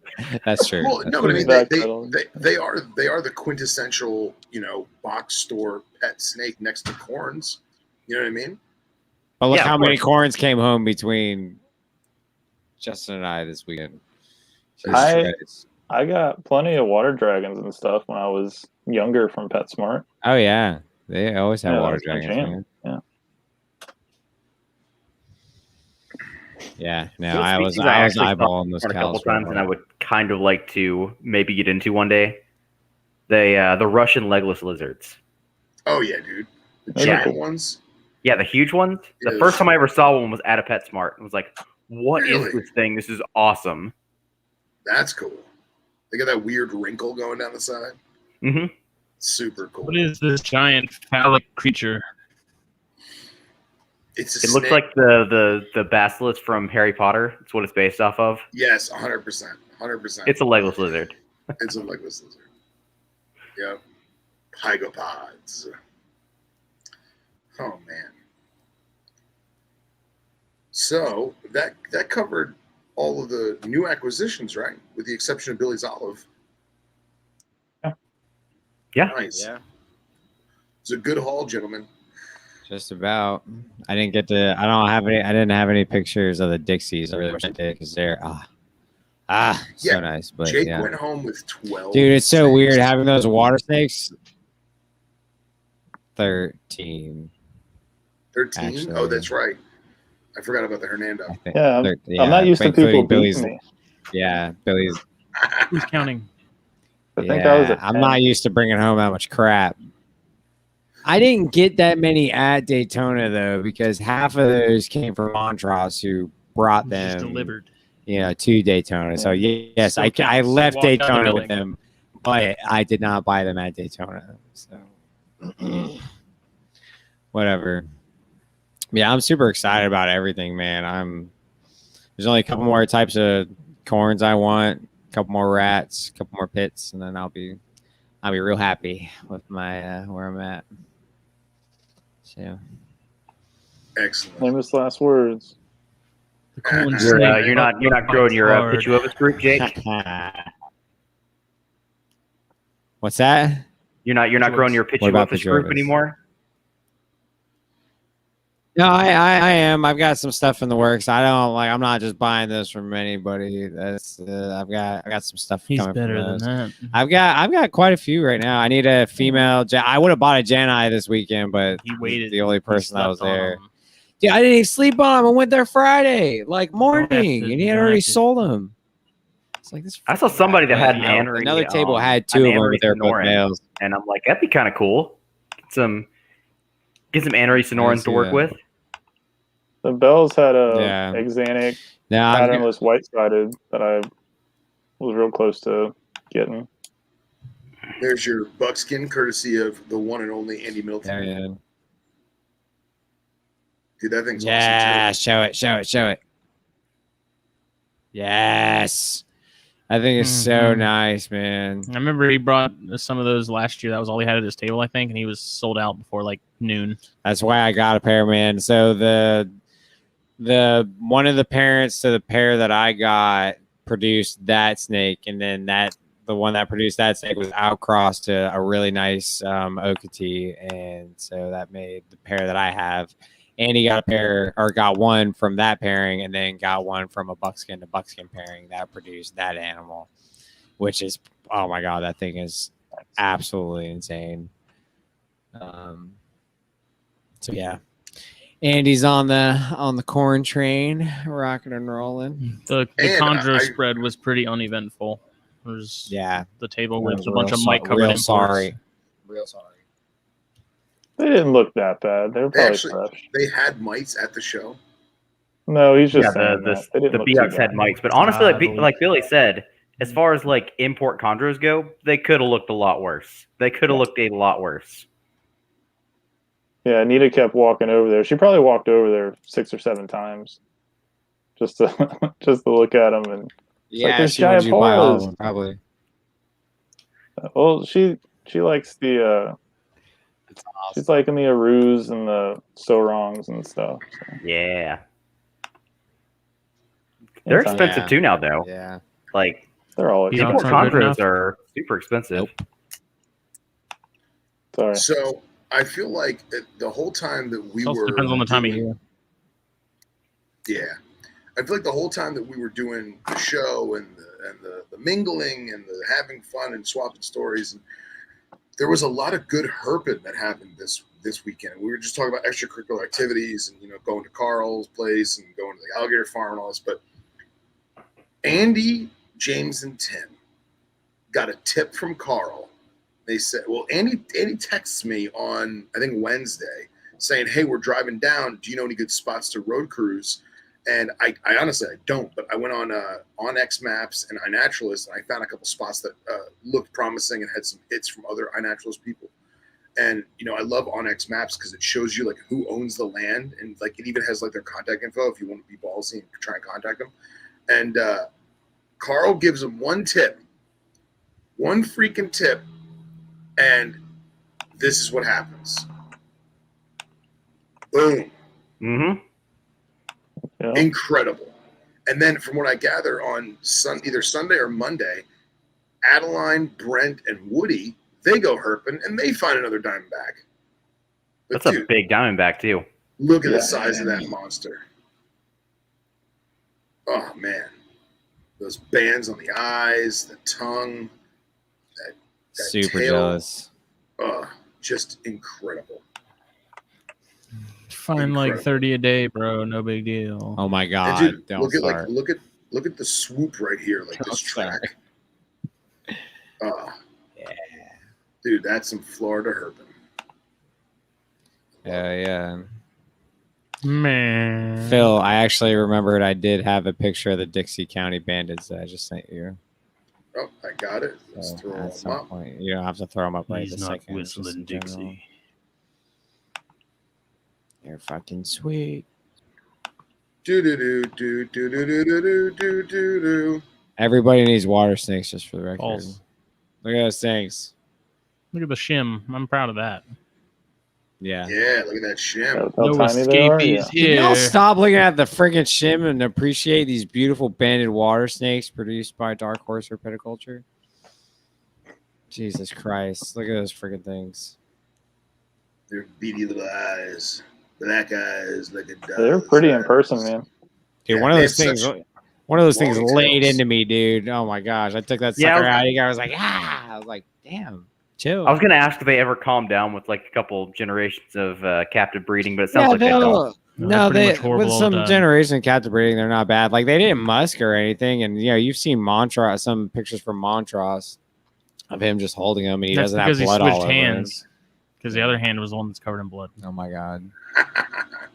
[SPEAKER 3] That's true.
[SPEAKER 2] Well, no, but I mean,
[SPEAKER 5] Back
[SPEAKER 2] they
[SPEAKER 5] pedal.
[SPEAKER 2] they are the quintessential, box store pet snake next to corns. You know what I mean?
[SPEAKER 3] But look
[SPEAKER 4] Yeah, of
[SPEAKER 3] how many
[SPEAKER 4] course.
[SPEAKER 3] corns came home between Justin and I this weekend. Jesus
[SPEAKER 5] I-
[SPEAKER 3] Christ.
[SPEAKER 5] I got plenty of water dragons and stuff when I was younger from PetSmart.
[SPEAKER 3] Oh yeah, they always have water
[SPEAKER 5] that's my
[SPEAKER 3] dragons.
[SPEAKER 5] jam.
[SPEAKER 3] Man.
[SPEAKER 5] Yeah.
[SPEAKER 3] Yeah, no,
[SPEAKER 4] What
[SPEAKER 3] I was
[SPEAKER 4] species I actually
[SPEAKER 3] eyeballing those
[SPEAKER 4] a couple
[SPEAKER 3] cows for a
[SPEAKER 4] times, and I
[SPEAKER 3] while.
[SPEAKER 4] would kind of like to maybe get into one day. The Russian legless lizards.
[SPEAKER 2] Oh yeah, dude. The
[SPEAKER 5] Those are
[SPEAKER 2] giant
[SPEAKER 5] cool.
[SPEAKER 2] ones.
[SPEAKER 4] Yeah, the huge ones. The
[SPEAKER 2] Yes.
[SPEAKER 4] first time I ever saw one was at a PetSmart. I was like, "What is
[SPEAKER 2] Really?
[SPEAKER 4] this thing? This is awesome."
[SPEAKER 2] That's cool. They got that weird wrinkle going down the side.
[SPEAKER 4] Mm-hmm.
[SPEAKER 2] Super cool.
[SPEAKER 1] What is this giant phallic creature?
[SPEAKER 2] It's a
[SPEAKER 4] It looks
[SPEAKER 2] snake.
[SPEAKER 4] like the basilisk from Harry Potter. It's what it's based off of.
[SPEAKER 2] Yes, 100%. 100%.
[SPEAKER 4] It's a legless lizard.
[SPEAKER 2] It's a legless lizard. Yep. Pygopods. Oh man. So that covered all of the new acquisitions, right? With the exception of Billy's Olive.
[SPEAKER 4] Yeah.
[SPEAKER 2] Nice.
[SPEAKER 3] Yeah,
[SPEAKER 2] It's a good haul, gentlemen.
[SPEAKER 3] just about. I didn't get to. I don't have any. I didn't have any pictures of the Dixies. I really wish I did because they're
[SPEAKER 2] Yeah,
[SPEAKER 3] so nice. But
[SPEAKER 2] Jake
[SPEAKER 3] yeah,
[SPEAKER 2] went home with 12.
[SPEAKER 3] dude, it's so
[SPEAKER 2] snakes.
[SPEAKER 3] weird having those water snakes. 13.
[SPEAKER 2] 13?
[SPEAKER 3] Actually.
[SPEAKER 2] Oh, that's right. I forgot about the Hernando.
[SPEAKER 3] I think.
[SPEAKER 5] Yeah,
[SPEAKER 3] Yeah,
[SPEAKER 5] I'm not used to
[SPEAKER 3] including
[SPEAKER 5] people beating me.
[SPEAKER 3] Yeah, Billy's.
[SPEAKER 1] Who's counting?
[SPEAKER 5] I think I was
[SPEAKER 3] Yeah,
[SPEAKER 5] at
[SPEAKER 3] I'm
[SPEAKER 5] 10.
[SPEAKER 3] not used to bringing home that much crap. I didn't get that many at Daytona though, because half of those came from Montrose, who brought
[SPEAKER 1] Just
[SPEAKER 3] them,
[SPEAKER 1] delivered.
[SPEAKER 3] to Daytona. So yes,
[SPEAKER 1] Still
[SPEAKER 3] I
[SPEAKER 1] counts.
[SPEAKER 3] left
[SPEAKER 1] Walked out the
[SPEAKER 3] Daytona with
[SPEAKER 1] building.
[SPEAKER 3] them, but I did not buy them at Daytona. So whatever. Yeah, I'm super excited about everything, man. There's only a couple more types of corns I want, a couple more rats, a couple more pits, and then I'll be real happy with my where I'm at. So
[SPEAKER 2] Excellent.
[SPEAKER 5] Famous last words.
[SPEAKER 1] The corn
[SPEAKER 2] You're,
[SPEAKER 1] snake.
[SPEAKER 4] You're not growing your
[SPEAKER 1] hard.
[SPEAKER 4] Pituovis group, Jake.
[SPEAKER 3] What's that?
[SPEAKER 4] You're not growing your
[SPEAKER 3] What about
[SPEAKER 4] Pituovis group
[SPEAKER 3] Pituovis?
[SPEAKER 4] anymore.
[SPEAKER 3] No, I am. I've got some stuff in the works. I'm not just buying this from anybody. That's I've got some stuff
[SPEAKER 1] He's
[SPEAKER 3] coming
[SPEAKER 1] better
[SPEAKER 3] from
[SPEAKER 1] than
[SPEAKER 3] those.
[SPEAKER 1] that.
[SPEAKER 3] I've got quite a few right now. I need a female. I would have bought a Janai this weekend, but
[SPEAKER 1] He waited.
[SPEAKER 3] the only
[SPEAKER 1] He
[SPEAKER 3] person that was
[SPEAKER 1] slept on
[SPEAKER 3] there.
[SPEAKER 1] him.
[SPEAKER 3] Dude, I didn't even sleep on him. I went there Friday, like morning, and he had already sold them. It's like this.
[SPEAKER 4] I saw somebody that had an
[SPEAKER 3] Yeah,
[SPEAKER 4] Anery,
[SPEAKER 3] another table had
[SPEAKER 4] an
[SPEAKER 3] 2 of them,
[SPEAKER 4] Anery
[SPEAKER 3] but they're both
[SPEAKER 4] Sonoran,
[SPEAKER 3] males.
[SPEAKER 4] and I'm like, that'd be kind of cool. Get some Anery Sonorans to work
[SPEAKER 3] that.
[SPEAKER 4] with.
[SPEAKER 5] The Bells had a
[SPEAKER 3] Yeah.
[SPEAKER 5] Exanic
[SPEAKER 3] Now,
[SPEAKER 5] patternless white-sided that I was real close to getting.
[SPEAKER 2] There's your buckskin, courtesy of the one and only Andy Middleton.
[SPEAKER 3] yeah.
[SPEAKER 2] Dude, that thing's
[SPEAKER 3] Yeah,
[SPEAKER 2] awesome
[SPEAKER 3] show it. Yes. I think it's so nice, man.
[SPEAKER 1] I remember he brought some of those last year. That was all he had at his table, I think, and he was sold out before like noon.
[SPEAKER 3] That's why I got a pair, man. So the one of the parents to the pair that I got produced that snake, and then the one that produced that snake was outcrossed to a really nice Okatee, and so that made the pair that I have. And he got a pair, or got one from that pairing, and then got one from a buckskin to buckskin pairing that produced that animal, which is, oh my god, that thing is absolutely insane. So yeah, Andy's on the corn train, rocking and rolling.
[SPEAKER 1] The chondro spread was pretty uneventful. The table with a bunch of mic covered imports.
[SPEAKER 3] Real sorry.
[SPEAKER 5] They didn't look that bad. They were probably fresh.
[SPEAKER 2] They had mites at the show.
[SPEAKER 5] No, he's just
[SPEAKER 4] the BX had mites, but honestly, like Billy said, as far as like import chondros go, they could have looked a lot worse.
[SPEAKER 5] Yeah, Anita kept walking over there. She probably walked over there 6 or 7 times just to look at them. And
[SPEAKER 3] she would buy all of them, probably.
[SPEAKER 5] Well, she likes the. Awesome. She's liking the Arus and the So-Wrongs and stuff. So.
[SPEAKER 4] Yeah. They're expensive too now, though.
[SPEAKER 3] Yeah.
[SPEAKER 4] Like,
[SPEAKER 5] they're all expensive.
[SPEAKER 4] Import chondros are super expensive.
[SPEAKER 3] Nope.
[SPEAKER 5] Sorry.
[SPEAKER 2] So I feel like the whole time that we were.
[SPEAKER 1] Depends on the time of year.
[SPEAKER 2] Yeah. I feel like the whole time that we were doing the show and the mingling and the having fun and swapping stories, and there was a lot of good herping that happened this weekend. We were just talking about extracurricular activities and, going to Carl's place and going to the alligator farm and all this. But Andy, James, and Tim got a tip from Carl. They said, well, Andy texts me on, I think, Wednesday saying, hey, we're driving down. Do you know any good spots to road cruise? And I honestly, I don't, but I went on X Maps and iNaturalist, and I found a couple spots that looked promising and had some hits from other iNaturalist people. And, I love OnX Maps because it shows you like who owns the land, and like it even has like their contact info if you want to be ballsy and try and contact them. And Carl gives them one freaking tip, and this is what happens. Boom.
[SPEAKER 4] Mm-hmm.
[SPEAKER 2] Yeah. Incredible. And then from what I gather on either Sunday or Monday, Adeline, Brent, and Woody, they go herping and they find another diamondback.
[SPEAKER 4] That's a big diamondback too.
[SPEAKER 2] Look at the size of that monster. Oh man. Those bands on the eyes, the tongue, that
[SPEAKER 3] super
[SPEAKER 2] tail.
[SPEAKER 3] Jealous.
[SPEAKER 2] Just incredible.
[SPEAKER 1] Find like 30 a day, bro. No big deal.
[SPEAKER 3] Oh my god!
[SPEAKER 2] Dude,
[SPEAKER 3] don't
[SPEAKER 2] look
[SPEAKER 3] start.
[SPEAKER 2] at look at the swoop right here, like this track.
[SPEAKER 3] Yeah,
[SPEAKER 2] dude, that's some Florida herping.
[SPEAKER 3] Yeah.
[SPEAKER 1] Man,
[SPEAKER 3] Phil, I actually remembered I did have a picture of the Dixie County Bandits that I just sent you.
[SPEAKER 2] Oh, I got it. Let's throw
[SPEAKER 3] at
[SPEAKER 2] them
[SPEAKER 3] some
[SPEAKER 2] up.
[SPEAKER 3] point, you don't have to throw them up right
[SPEAKER 1] he's
[SPEAKER 3] this
[SPEAKER 1] not
[SPEAKER 3] second.
[SPEAKER 1] whistling Dixie.
[SPEAKER 3] You're fucking sweet.
[SPEAKER 2] Do.
[SPEAKER 3] Everybody needs water snakes, just for the record.
[SPEAKER 1] False.
[SPEAKER 3] Look at those things.
[SPEAKER 1] Look at the shim. I'm proud of that.
[SPEAKER 3] Yeah.
[SPEAKER 2] Yeah, look at that shim.
[SPEAKER 5] How
[SPEAKER 1] No
[SPEAKER 5] tiny they are.
[SPEAKER 1] escapees
[SPEAKER 3] Can y'all
[SPEAKER 1] here.
[SPEAKER 3] stop looking at the friggin' shim and appreciate these beautiful banded water snakes produced by Dark Horse Herpetoculture? Jesus Christ. Look at those friggin' things.
[SPEAKER 2] Their beady little eyes. Black eyes, like a dog.
[SPEAKER 5] They're pretty in person, man.
[SPEAKER 3] Dude,
[SPEAKER 2] Yeah,
[SPEAKER 3] one of
[SPEAKER 2] they
[SPEAKER 3] those
[SPEAKER 2] have
[SPEAKER 3] things.
[SPEAKER 2] such
[SPEAKER 3] One of those things
[SPEAKER 2] long
[SPEAKER 3] laid
[SPEAKER 2] tails.
[SPEAKER 3] into me, dude. Oh my gosh! I took that
[SPEAKER 4] Yeah,
[SPEAKER 3] sucker out. I was like, I was like, damn, chill.
[SPEAKER 4] I was gonna ask if they ever calmed down with like a couple generations of captive breeding, but it sounds like they don't.
[SPEAKER 3] No,
[SPEAKER 1] pretty
[SPEAKER 3] they
[SPEAKER 1] much horrible
[SPEAKER 3] with
[SPEAKER 1] all
[SPEAKER 3] some
[SPEAKER 1] the time.
[SPEAKER 3] generation of captive breeding, they're not bad. Like they didn't musk or anything, and you've seen Montrose, some pictures from Montrose of him just holding them, and he
[SPEAKER 1] That's
[SPEAKER 3] doesn't have
[SPEAKER 1] because he
[SPEAKER 3] blood all
[SPEAKER 1] switched
[SPEAKER 3] over him.
[SPEAKER 1] hands. Because the other hand was the one that's covered in blood.
[SPEAKER 3] Oh my god,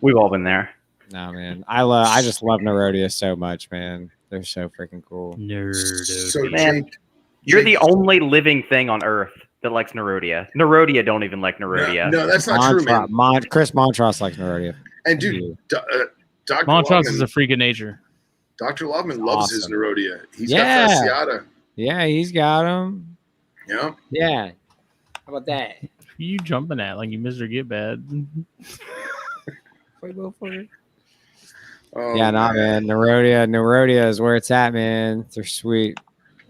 [SPEAKER 4] We've all been there.
[SPEAKER 3] no man, I just love Nerodia so much, man. They're so freaking cool.
[SPEAKER 1] Nerd.
[SPEAKER 2] So
[SPEAKER 4] Man,
[SPEAKER 2] Jake,
[SPEAKER 4] You're the
[SPEAKER 2] Jake-
[SPEAKER 4] only living thing on Earth that likes Nerodia. Nerodia don't even like Nerodia.
[SPEAKER 2] No, that's not true, man.
[SPEAKER 3] Chris Montrose likes Nerodia.
[SPEAKER 2] And dude, Dr.
[SPEAKER 1] Montrose
[SPEAKER 2] Longman,
[SPEAKER 1] is a freak of nature.
[SPEAKER 2] Dr. Loveman loves his
[SPEAKER 3] Awesome.
[SPEAKER 2] Nerodia. He's
[SPEAKER 3] Yeah.
[SPEAKER 2] got fasciata.
[SPEAKER 3] Yeah, he's got them.
[SPEAKER 2] Yeah.
[SPEAKER 3] Yeah. How about that?
[SPEAKER 1] Who you jumping at like you Mr. Get Bad?
[SPEAKER 2] Oh,
[SPEAKER 3] Yeah, nah, man. Nerodia is where it's at, man. They're sweet.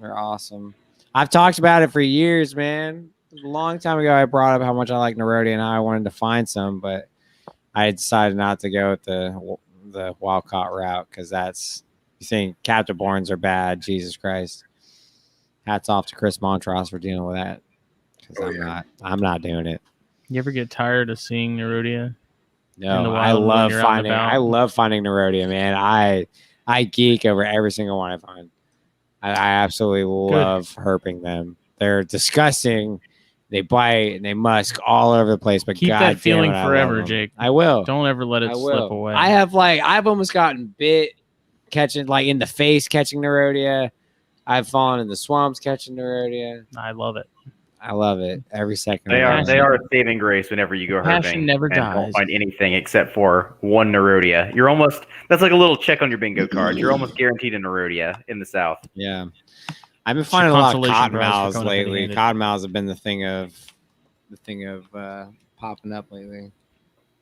[SPEAKER 3] They're awesome. I've talked about it for years, man. A long time ago, I brought up how much I like Nerodia and how I wanted to find some, but I decided not to go with the wild caught route because that's, you think captive borns are bad. Jesus Christ. Hats off to Chris Montrose for dealing with that. Because I'm not doing it.
[SPEAKER 1] You ever get tired of seeing Nerodia?
[SPEAKER 3] No, I love finding Nerodia, man. I geek over every single one I find. I absolutely love herping them. They're disgusting. They bite and they musk all over the place. But
[SPEAKER 1] keep
[SPEAKER 3] God
[SPEAKER 1] that feeling
[SPEAKER 3] damn it,
[SPEAKER 1] forever, Jake.
[SPEAKER 3] I will.
[SPEAKER 1] Don't ever let it slip away.
[SPEAKER 3] I've almost gotten bit catching, like in the face catching Nerodia. I've fallen in the swamps catching Nerodia.
[SPEAKER 1] I love it.
[SPEAKER 3] I love it every second.
[SPEAKER 4] They are a saving grace whenever you go
[SPEAKER 1] Passion
[SPEAKER 4] herping
[SPEAKER 1] never
[SPEAKER 4] and
[SPEAKER 1] dies.
[SPEAKER 4] don't find anything except for one Nerodia. You're almost, that's like a little check on your bingo card. You're almost guaranteed a Nerodia in the South.
[SPEAKER 3] Yeah. I've been finding a lot of
[SPEAKER 1] consolation prize for
[SPEAKER 3] cottonmouths
[SPEAKER 1] going
[SPEAKER 3] lately.
[SPEAKER 1] empty-handed.
[SPEAKER 3] Cottonmouths have been the thing of popping up lately.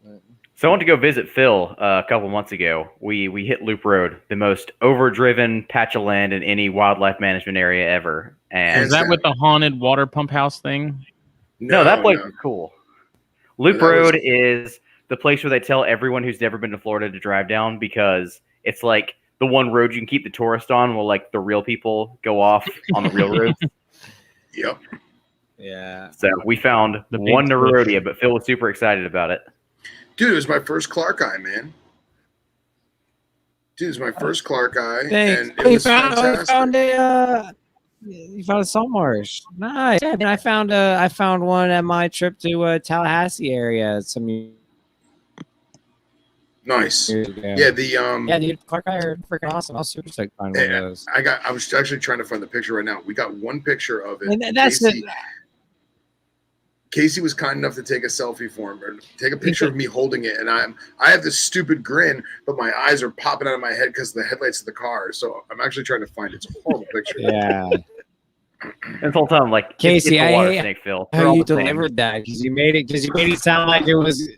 [SPEAKER 3] But
[SPEAKER 4] So I went to go visit Phil a couple months ago. We hit Loop Road, the most overdriven patch of land in any wildlife management area ever. And
[SPEAKER 1] Is that with the haunted water pump house thing?
[SPEAKER 4] no, that place is cool. Loop
[SPEAKER 2] No, that was-
[SPEAKER 4] Road is the place where they tell everyone who's never been to Florida to drive down because it's like the one road you can keep the tourist on while like the real people go off on the real roads.
[SPEAKER 2] Yep.
[SPEAKER 3] yeah.
[SPEAKER 4] So we found
[SPEAKER 1] The big
[SPEAKER 4] one
[SPEAKER 1] push.
[SPEAKER 4] Nerodia, but Phil was super excited about it.
[SPEAKER 2] Dude, it was my first Clark eye, man. Dude, it was my first Clark eye.
[SPEAKER 3] Thanks.
[SPEAKER 2] And it was fantastic.
[SPEAKER 3] You found a salt marsh. Nice. Yeah, and I found one at my trip to Tallahassee area some
[SPEAKER 2] Nice.
[SPEAKER 3] years ago.
[SPEAKER 2] Yeah, the
[SPEAKER 3] Yeah, dude, Clark Eye are freaking awesome. I was super stoked to find one of those.
[SPEAKER 2] I was actually trying to find the picture right now. We got one picture of it.
[SPEAKER 3] And that's
[SPEAKER 2] Casey was kind enough to take a selfie for him, or take a picture of me holding it, and I have this stupid grin, but my eyes are popping out of my head because of the headlights of the car. So I'm actually trying to find it. It's a horrible picture.
[SPEAKER 3] Yeah.
[SPEAKER 4] And the whole time, like,
[SPEAKER 3] Casey,
[SPEAKER 4] it's a water
[SPEAKER 3] I hate
[SPEAKER 4] snake, Phil. They're
[SPEAKER 3] how
[SPEAKER 4] all
[SPEAKER 3] you
[SPEAKER 4] the same.
[SPEAKER 3] delivered that because you made it sound like it was.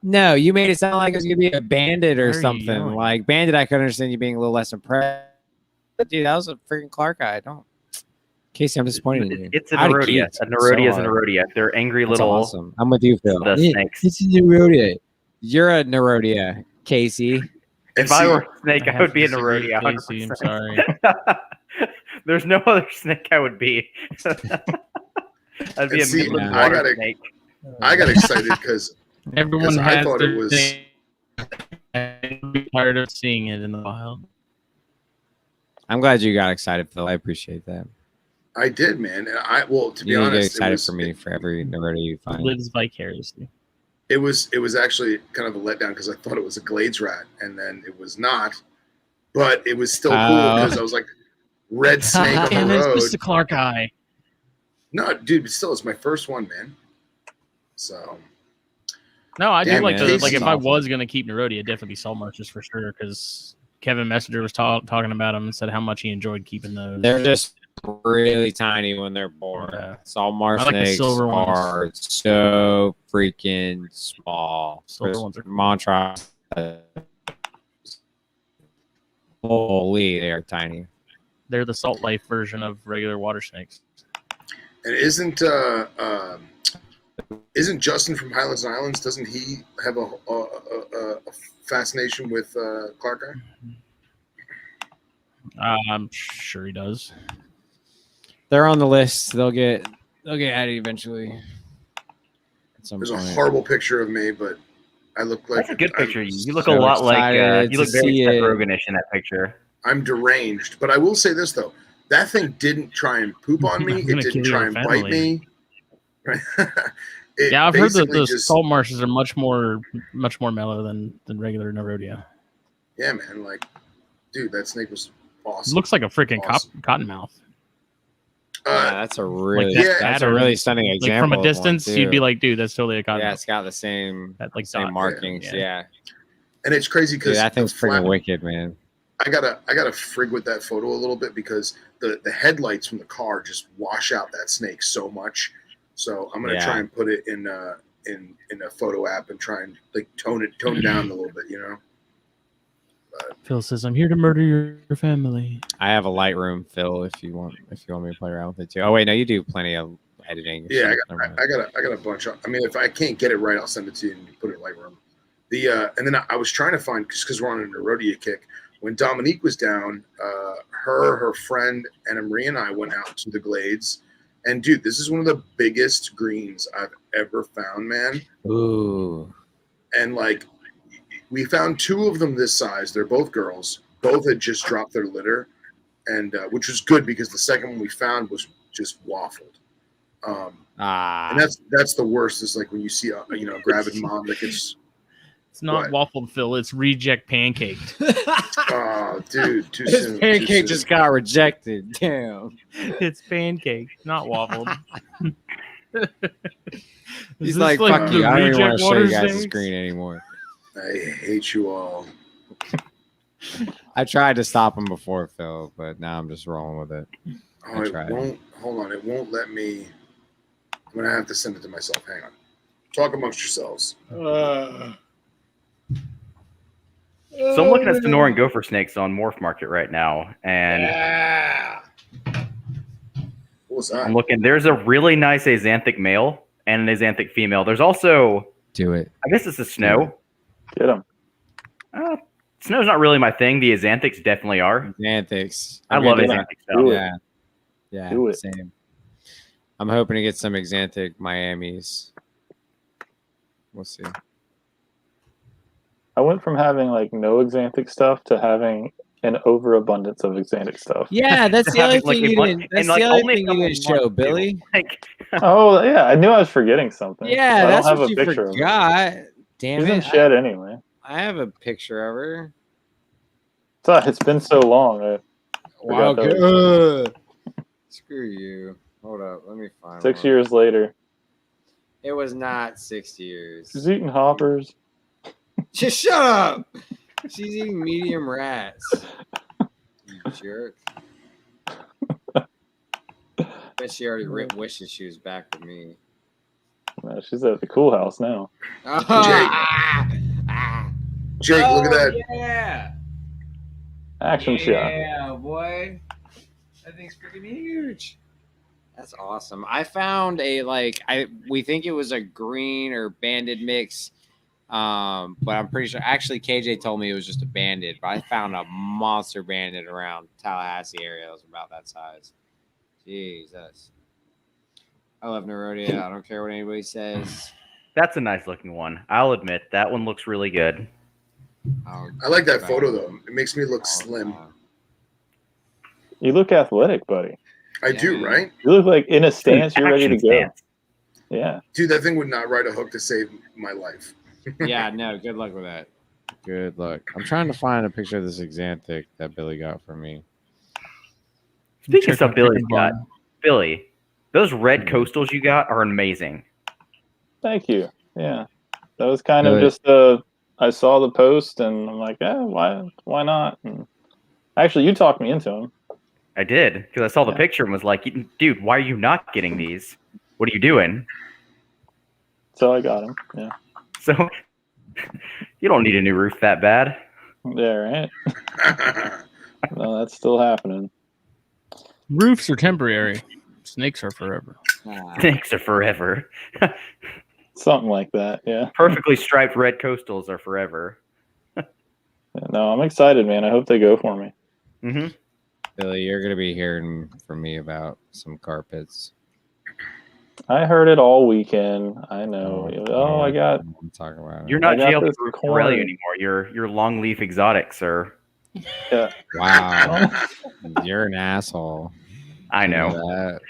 [SPEAKER 3] No, you made it sound like it was gonna be a bandit or
[SPEAKER 1] Where are you
[SPEAKER 3] something.
[SPEAKER 1] going?
[SPEAKER 3] Like bandit, I could understand you being a little less impressed. But dude, that was a freaking Clark Eye. Don't, Casey, I'm disappointed in you.
[SPEAKER 4] It's a
[SPEAKER 3] I'd
[SPEAKER 4] Nerodia.
[SPEAKER 3] geek
[SPEAKER 4] A Nerodia is
[SPEAKER 3] so
[SPEAKER 4] a
[SPEAKER 3] hard.
[SPEAKER 4] Nerodia. They're angry
[SPEAKER 3] That's
[SPEAKER 4] little.
[SPEAKER 3] awesome. I'm with you, Phil.
[SPEAKER 4] The snakes.
[SPEAKER 3] It's a Nerodia. You're a Nerodia, Casey.
[SPEAKER 2] And
[SPEAKER 4] If I
[SPEAKER 2] see,
[SPEAKER 4] were a snake, I
[SPEAKER 1] have
[SPEAKER 4] would be
[SPEAKER 1] to
[SPEAKER 4] a
[SPEAKER 1] disagree
[SPEAKER 4] Nerodia.
[SPEAKER 1] with Casey, I'm
[SPEAKER 4] 100%.
[SPEAKER 1] sorry.
[SPEAKER 4] There's no other snake I would be. I'd be
[SPEAKER 2] And
[SPEAKER 4] a
[SPEAKER 2] see,
[SPEAKER 4] Midland
[SPEAKER 2] I
[SPEAKER 4] water
[SPEAKER 2] gotta-
[SPEAKER 4] snake.
[SPEAKER 2] I got excited because
[SPEAKER 1] Everyone
[SPEAKER 2] I
[SPEAKER 1] has
[SPEAKER 2] thought
[SPEAKER 1] their
[SPEAKER 2] it was.
[SPEAKER 1] thing. I'm tired of seeing it in the wild.
[SPEAKER 3] I'm glad you got excited, Phil. I appreciate that.
[SPEAKER 2] I did, man. And to be
[SPEAKER 3] You need to get
[SPEAKER 2] honest,
[SPEAKER 3] excited
[SPEAKER 2] it was,
[SPEAKER 3] for me for every Nerodia you find.
[SPEAKER 1] Lives vicariously.
[SPEAKER 2] It was actually kind of a letdown because I thought it was a glades rat, and then it was not. But it was still cool because I was like, red snake on
[SPEAKER 1] Damn
[SPEAKER 2] the
[SPEAKER 1] it,
[SPEAKER 2] road.
[SPEAKER 1] it's Mr. Clark Eye.
[SPEAKER 2] No, dude, but still, it's my first one, man. So
[SPEAKER 1] No, I
[SPEAKER 2] Damn,
[SPEAKER 1] do like
[SPEAKER 2] man.
[SPEAKER 1] the like.
[SPEAKER 2] Casey's
[SPEAKER 1] If I
[SPEAKER 3] awesome.
[SPEAKER 1] was gonna keep Nerodia, it'd definitely be salt marshes for sure. Because Kevin Messenger was talking about them and said how much he enjoyed keeping those.
[SPEAKER 3] They're just really tiny when they're born.
[SPEAKER 1] Yeah.
[SPEAKER 3] Salt marsh
[SPEAKER 1] I like the
[SPEAKER 3] snakes
[SPEAKER 1] silver ones.
[SPEAKER 3] are so freaking small.
[SPEAKER 1] Silver ones are cool.
[SPEAKER 3] Montrose. Holy, they are tiny.
[SPEAKER 1] They're the salt life version of regular water snakes.
[SPEAKER 2] and isn't Justin from Highlands and Islands? Doesn't he have a fascination with Clark Eye?
[SPEAKER 1] I'm sure he does.
[SPEAKER 3] They're on the list. They'll get added eventually. At some
[SPEAKER 2] There's a
[SPEAKER 3] point.
[SPEAKER 2] horrible picture of me, but I look like
[SPEAKER 4] That's a good picture. You look
[SPEAKER 3] so
[SPEAKER 4] a lot like
[SPEAKER 3] excited
[SPEAKER 4] you look
[SPEAKER 3] to
[SPEAKER 4] very
[SPEAKER 3] see
[SPEAKER 4] Seth
[SPEAKER 3] it.
[SPEAKER 4] Rogen-ish in that picture.
[SPEAKER 2] I'm deranged. But I will say this though: that thing didn't try and poop on me.
[SPEAKER 1] I'm
[SPEAKER 2] It
[SPEAKER 1] gonna
[SPEAKER 2] didn't
[SPEAKER 1] kill
[SPEAKER 2] try
[SPEAKER 1] your
[SPEAKER 2] and bite
[SPEAKER 1] family.
[SPEAKER 2] me.
[SPEAKER 1] Yeah, I've heard that
[SPEAKER 2] basically
[SPEAKER 1] the
[SPEAKER 2] just-
[SPEAKER 1] salt marshes are much more mellow than regular Nerodia.
[SPEAKER 2] Yeah, man. Like, dude, that snake was awesome.
[SPEAKER 1] Looks like a freaking
[SPEAKER 2] Awesome.
[SPEAKER 1] cottonmouth.
[SPEAKER 3] Yeah, that's a really
[SPEAKER 2] that
[SPEAKER 3] that's a
[SPEAKER 1] pattern,
[SPEAKER 3] really stunning
[SPEAKER 1] Like
[SPEAKER 3] example.
[SPEAKER 1] from a
[SPEAKER 3] of one,
[SPEAKER 1] distance, you'd be
[SPEAKER 3] too.
[SPEAKER 1] like, "Dude, that's totally a cottonmouth."
[SPEAKER 3] yeah, it's got the same
[SPEAKER 1] That like
[SPEAKER 3] same
[SPEAKER 1] dot.
[SPEAKER 3] markings.
[SPEAKER 1] Yeah.
[SPEAKER 3] Yeah,
[SPEAKER 2] and it's crazy
[SPEAKER 3] dude,
[SPEAKER 2] because
[SPEAKER 3] that thing's freaking wicked, man.
[SPEAKER 2] I gotta frig with that photo a little bit because the headlights from the car just wash out that snake so much. So I'm gonna try and put it in a photo app and try and like tone down a little bit, you know.
[SPEAKER 1] Phil says, "I'm here to murder your family."
[SPEAKER 3] I have a Lightroom, Phil. If you want me to play around with it too. Oh wait, no, you do plenty of editing.
[SPEAKER 2] Yeah, I got a bunch of. I mean, if I can't get it right, I'll send it to you and you put it in Lightroom. And then I was trying to find because we're on a Nerodia kick. When Dominique was down, her friend Anna Marie and I went out to the Glades, and dude, this is one of the biggest greens I've ever found, man.
[SPEAKER 3] Ooh.
[SPEAKER 2] And like, we found 2 of them this size. They're both girls. Both had just dropped their litter, and which was good because the second one we found was just waffled. And that's the worst. Is like when you see a gravid mom that gets.
[SPEAKER 1] It's not waffled, Phil. It's reject pancaked.
[SPEAKER 2] Oh, dude, too
[SPEAKER 3] His
[SPEAKER 2] soon.
[SPEAKER 3] pancake just got rejected. Damn.
[SPEAKER 1] It's pancake, not waffled.
[SPEAKER 3] He's like, fuck you. I don't even want to show you guys the screen anymore.
[SPEAKER 2] I hate you all.
[SPEAKER 3] I tried to stop him before, Phil, but now I'm just rolling with it.
[SPEAKER 2] Oh, it won't. Hold on. It won't let me. I'm going to have to send it to myself. Hang on. Talk amongst yourselves.
[SPEAKER 4] So I'm looking at Sonoran gopher snakes on Morph Market right now, and
[SPEAKER 2] What was that?
[SPEAKER 4] I'm looking. There's a really nice axanthic male and an axanthic female. There's also,
[SPEAKER 3] Do it.
[SPEAKER 4] I guess it's a snow.
[SPEAKER 5] Get them.
[SPEAKER 4] Snow's not really my thing. The axanthics definitely are.
[SPEAKER 3] Xanthics.
[SPEAKER 4] I love axanthic stuff.
[SPEAKER 3] Yeah. Yeah.
[SPEAKER 5] Do it.
[SPEAKER 3] Same. I'm hoping to get some Xanthic Miamis. We'll see.
[SPEAKER 5] I went from having like no Xanthic stuff to having an overabundance of Xanthic stuff.
[SPEAKER 3] Yeah, that's the other
[SPEAKER 4] Having, like,
[SPEAKER 3] thing
[SPEAKER 4] a
[SPEAKER 3] you
[SPEAKER 4] bunch-
[SPEAKER 3] didn't. That's
[SPEAKER 4] and, like,
[SPEAKER 3] the other
[SPEAKER 4] only
[SPEAKER 3] thing you
[SPEAKER 4] someone
[SPEAKER 3] didn't show,
[SPEAKER 4] wants to.
[SPEAKER 3] Billy.
[SPEAKER 4] Like,
[SPEAKER 5] Oh yeah, I knew I was forgetting something.
[SPEAKER 3] Yeah,
[SPEAKER 5] I
[SPEAKER 3] that's
[SPEAKER 5] don't have
[SPEAKER 3] what
[SPEAKER 5] a
[SPEAKER 3] you
[SPEAKER 5] picture of
[SPEAKER 3] forgot.
[SPEAKER 5] her.
[SPEAKER 3] Damn
[SPEAKER 5] She's in
[SPEAKER 3] it!
[SPEAKER 5] shed anyway.
[SPEAKER 3] I have a picture of her.
[SPEAKER 5] It's been so long. I
[SPEAKER 3] Wow.
[SPEAKER 5] forgot that
[SPEAKER 3] Screw you. Hold up. Let me find
[SPEAKER 5] 6
[SPEAKER 3] one.
[SPEAKER 5] years later.
[SPEAKER 3] It was not 6 years.
[SPEAKER 5] She's eating hoppers.
[SPEAKER 3] Just shut up. She's eating medium rats. You jerk. Bet she already wishes she was back with me.
[SPEAKER 5] No, she's at the cool house now.
[SPEAKER 2] Jake, look at that.
[SPEAKER 3] Yeah.
[SPEAKER 5] Action shot.
[SPEAKER 3] Yeah, boy. That thing's freaking huge. That's awesome. I found we think it was a green or banded mix. But I'm pretty sure actually KJ told me it was just a banded, but I found a monster banded around Tallahassee area that was about that size. Jesus. I love Nerodia. I don't care what anybody says.
[SPEAKER 4] that's a nice looking one. I'll admit that one looks really good.
[SPEAKER 2] I like that photo though. It makes me look slim.
[SPEAKER 5] You look athletic, buddy.
[SPEAKER 2] I do, right?
[SPEAKER 5] You look like in a stance. You're ready to
[SPEAKER 4] Action
[SPEAKER 5] go.
[SPEAKER 4] stance.
[SPEAKER 5] Yeah.
[SPEAKER 2] Dude, that thing would not ride a hook to save my life.
[SPEAKER 3] Yeah, no, good luck with that. Good luck. I'm trying to find a picture of this Xanthic that Billy got for me.
[SPEAKER 4] Speaking of stuff Billy's got, Billy, those red coastals you got are amazing.
[SPEAKER 5] Thank you. Yeah. That was kind of
[SPEAKER 3] Good.
[SPEAKER 5] just I saw the post and I'm like, why not? And actually, you talked me into them.
[SPEAKER 4] I did, because I saw the picture and was like, dude, why are you not getting these? What are you doing?
[SPEAKER 5] So I got them. Yeah.
[SPEAKER 4] So you don't need a new roof that bad.
[SPEAKER 5] Yeah, right? No, that's still happening.
[SPEAKER 1] Roofs are temporary. Snakes are forever.
[SPEAKER 4] Snakes are forever.
[SPEAKER 5] Something like that, yeah.
[SPEAKER 4] Perfectly striped red coastals are forever.
[SPEAKER 5] No, I'm excited, man. I hope they go for me.
[SPEAKER 4] Mm-hmm.
[SPEAKER 3] Billy, you're gonna be hearing from me about some carpets.
[SPEAKER 5] I heard it all weekend. I know. I got.
[SPEAKER 3] I'm talking about it.
[SPEAKER 4] You're not
[SPEAKER 5] I got
[SPEAKER 4] jailed
[SPEAKER 5] this
[SPEAKER 4] for
[SPEAKER 5] corn.
[SPEAKER 4] Australia anymore. You're longleaf exotic, sir.
[SPEAKER 5] Yeah.
[SPEAKER 3] Wow. You're an asshole.
[SPEAKER 4] I know.
[SPEAKER 3] That.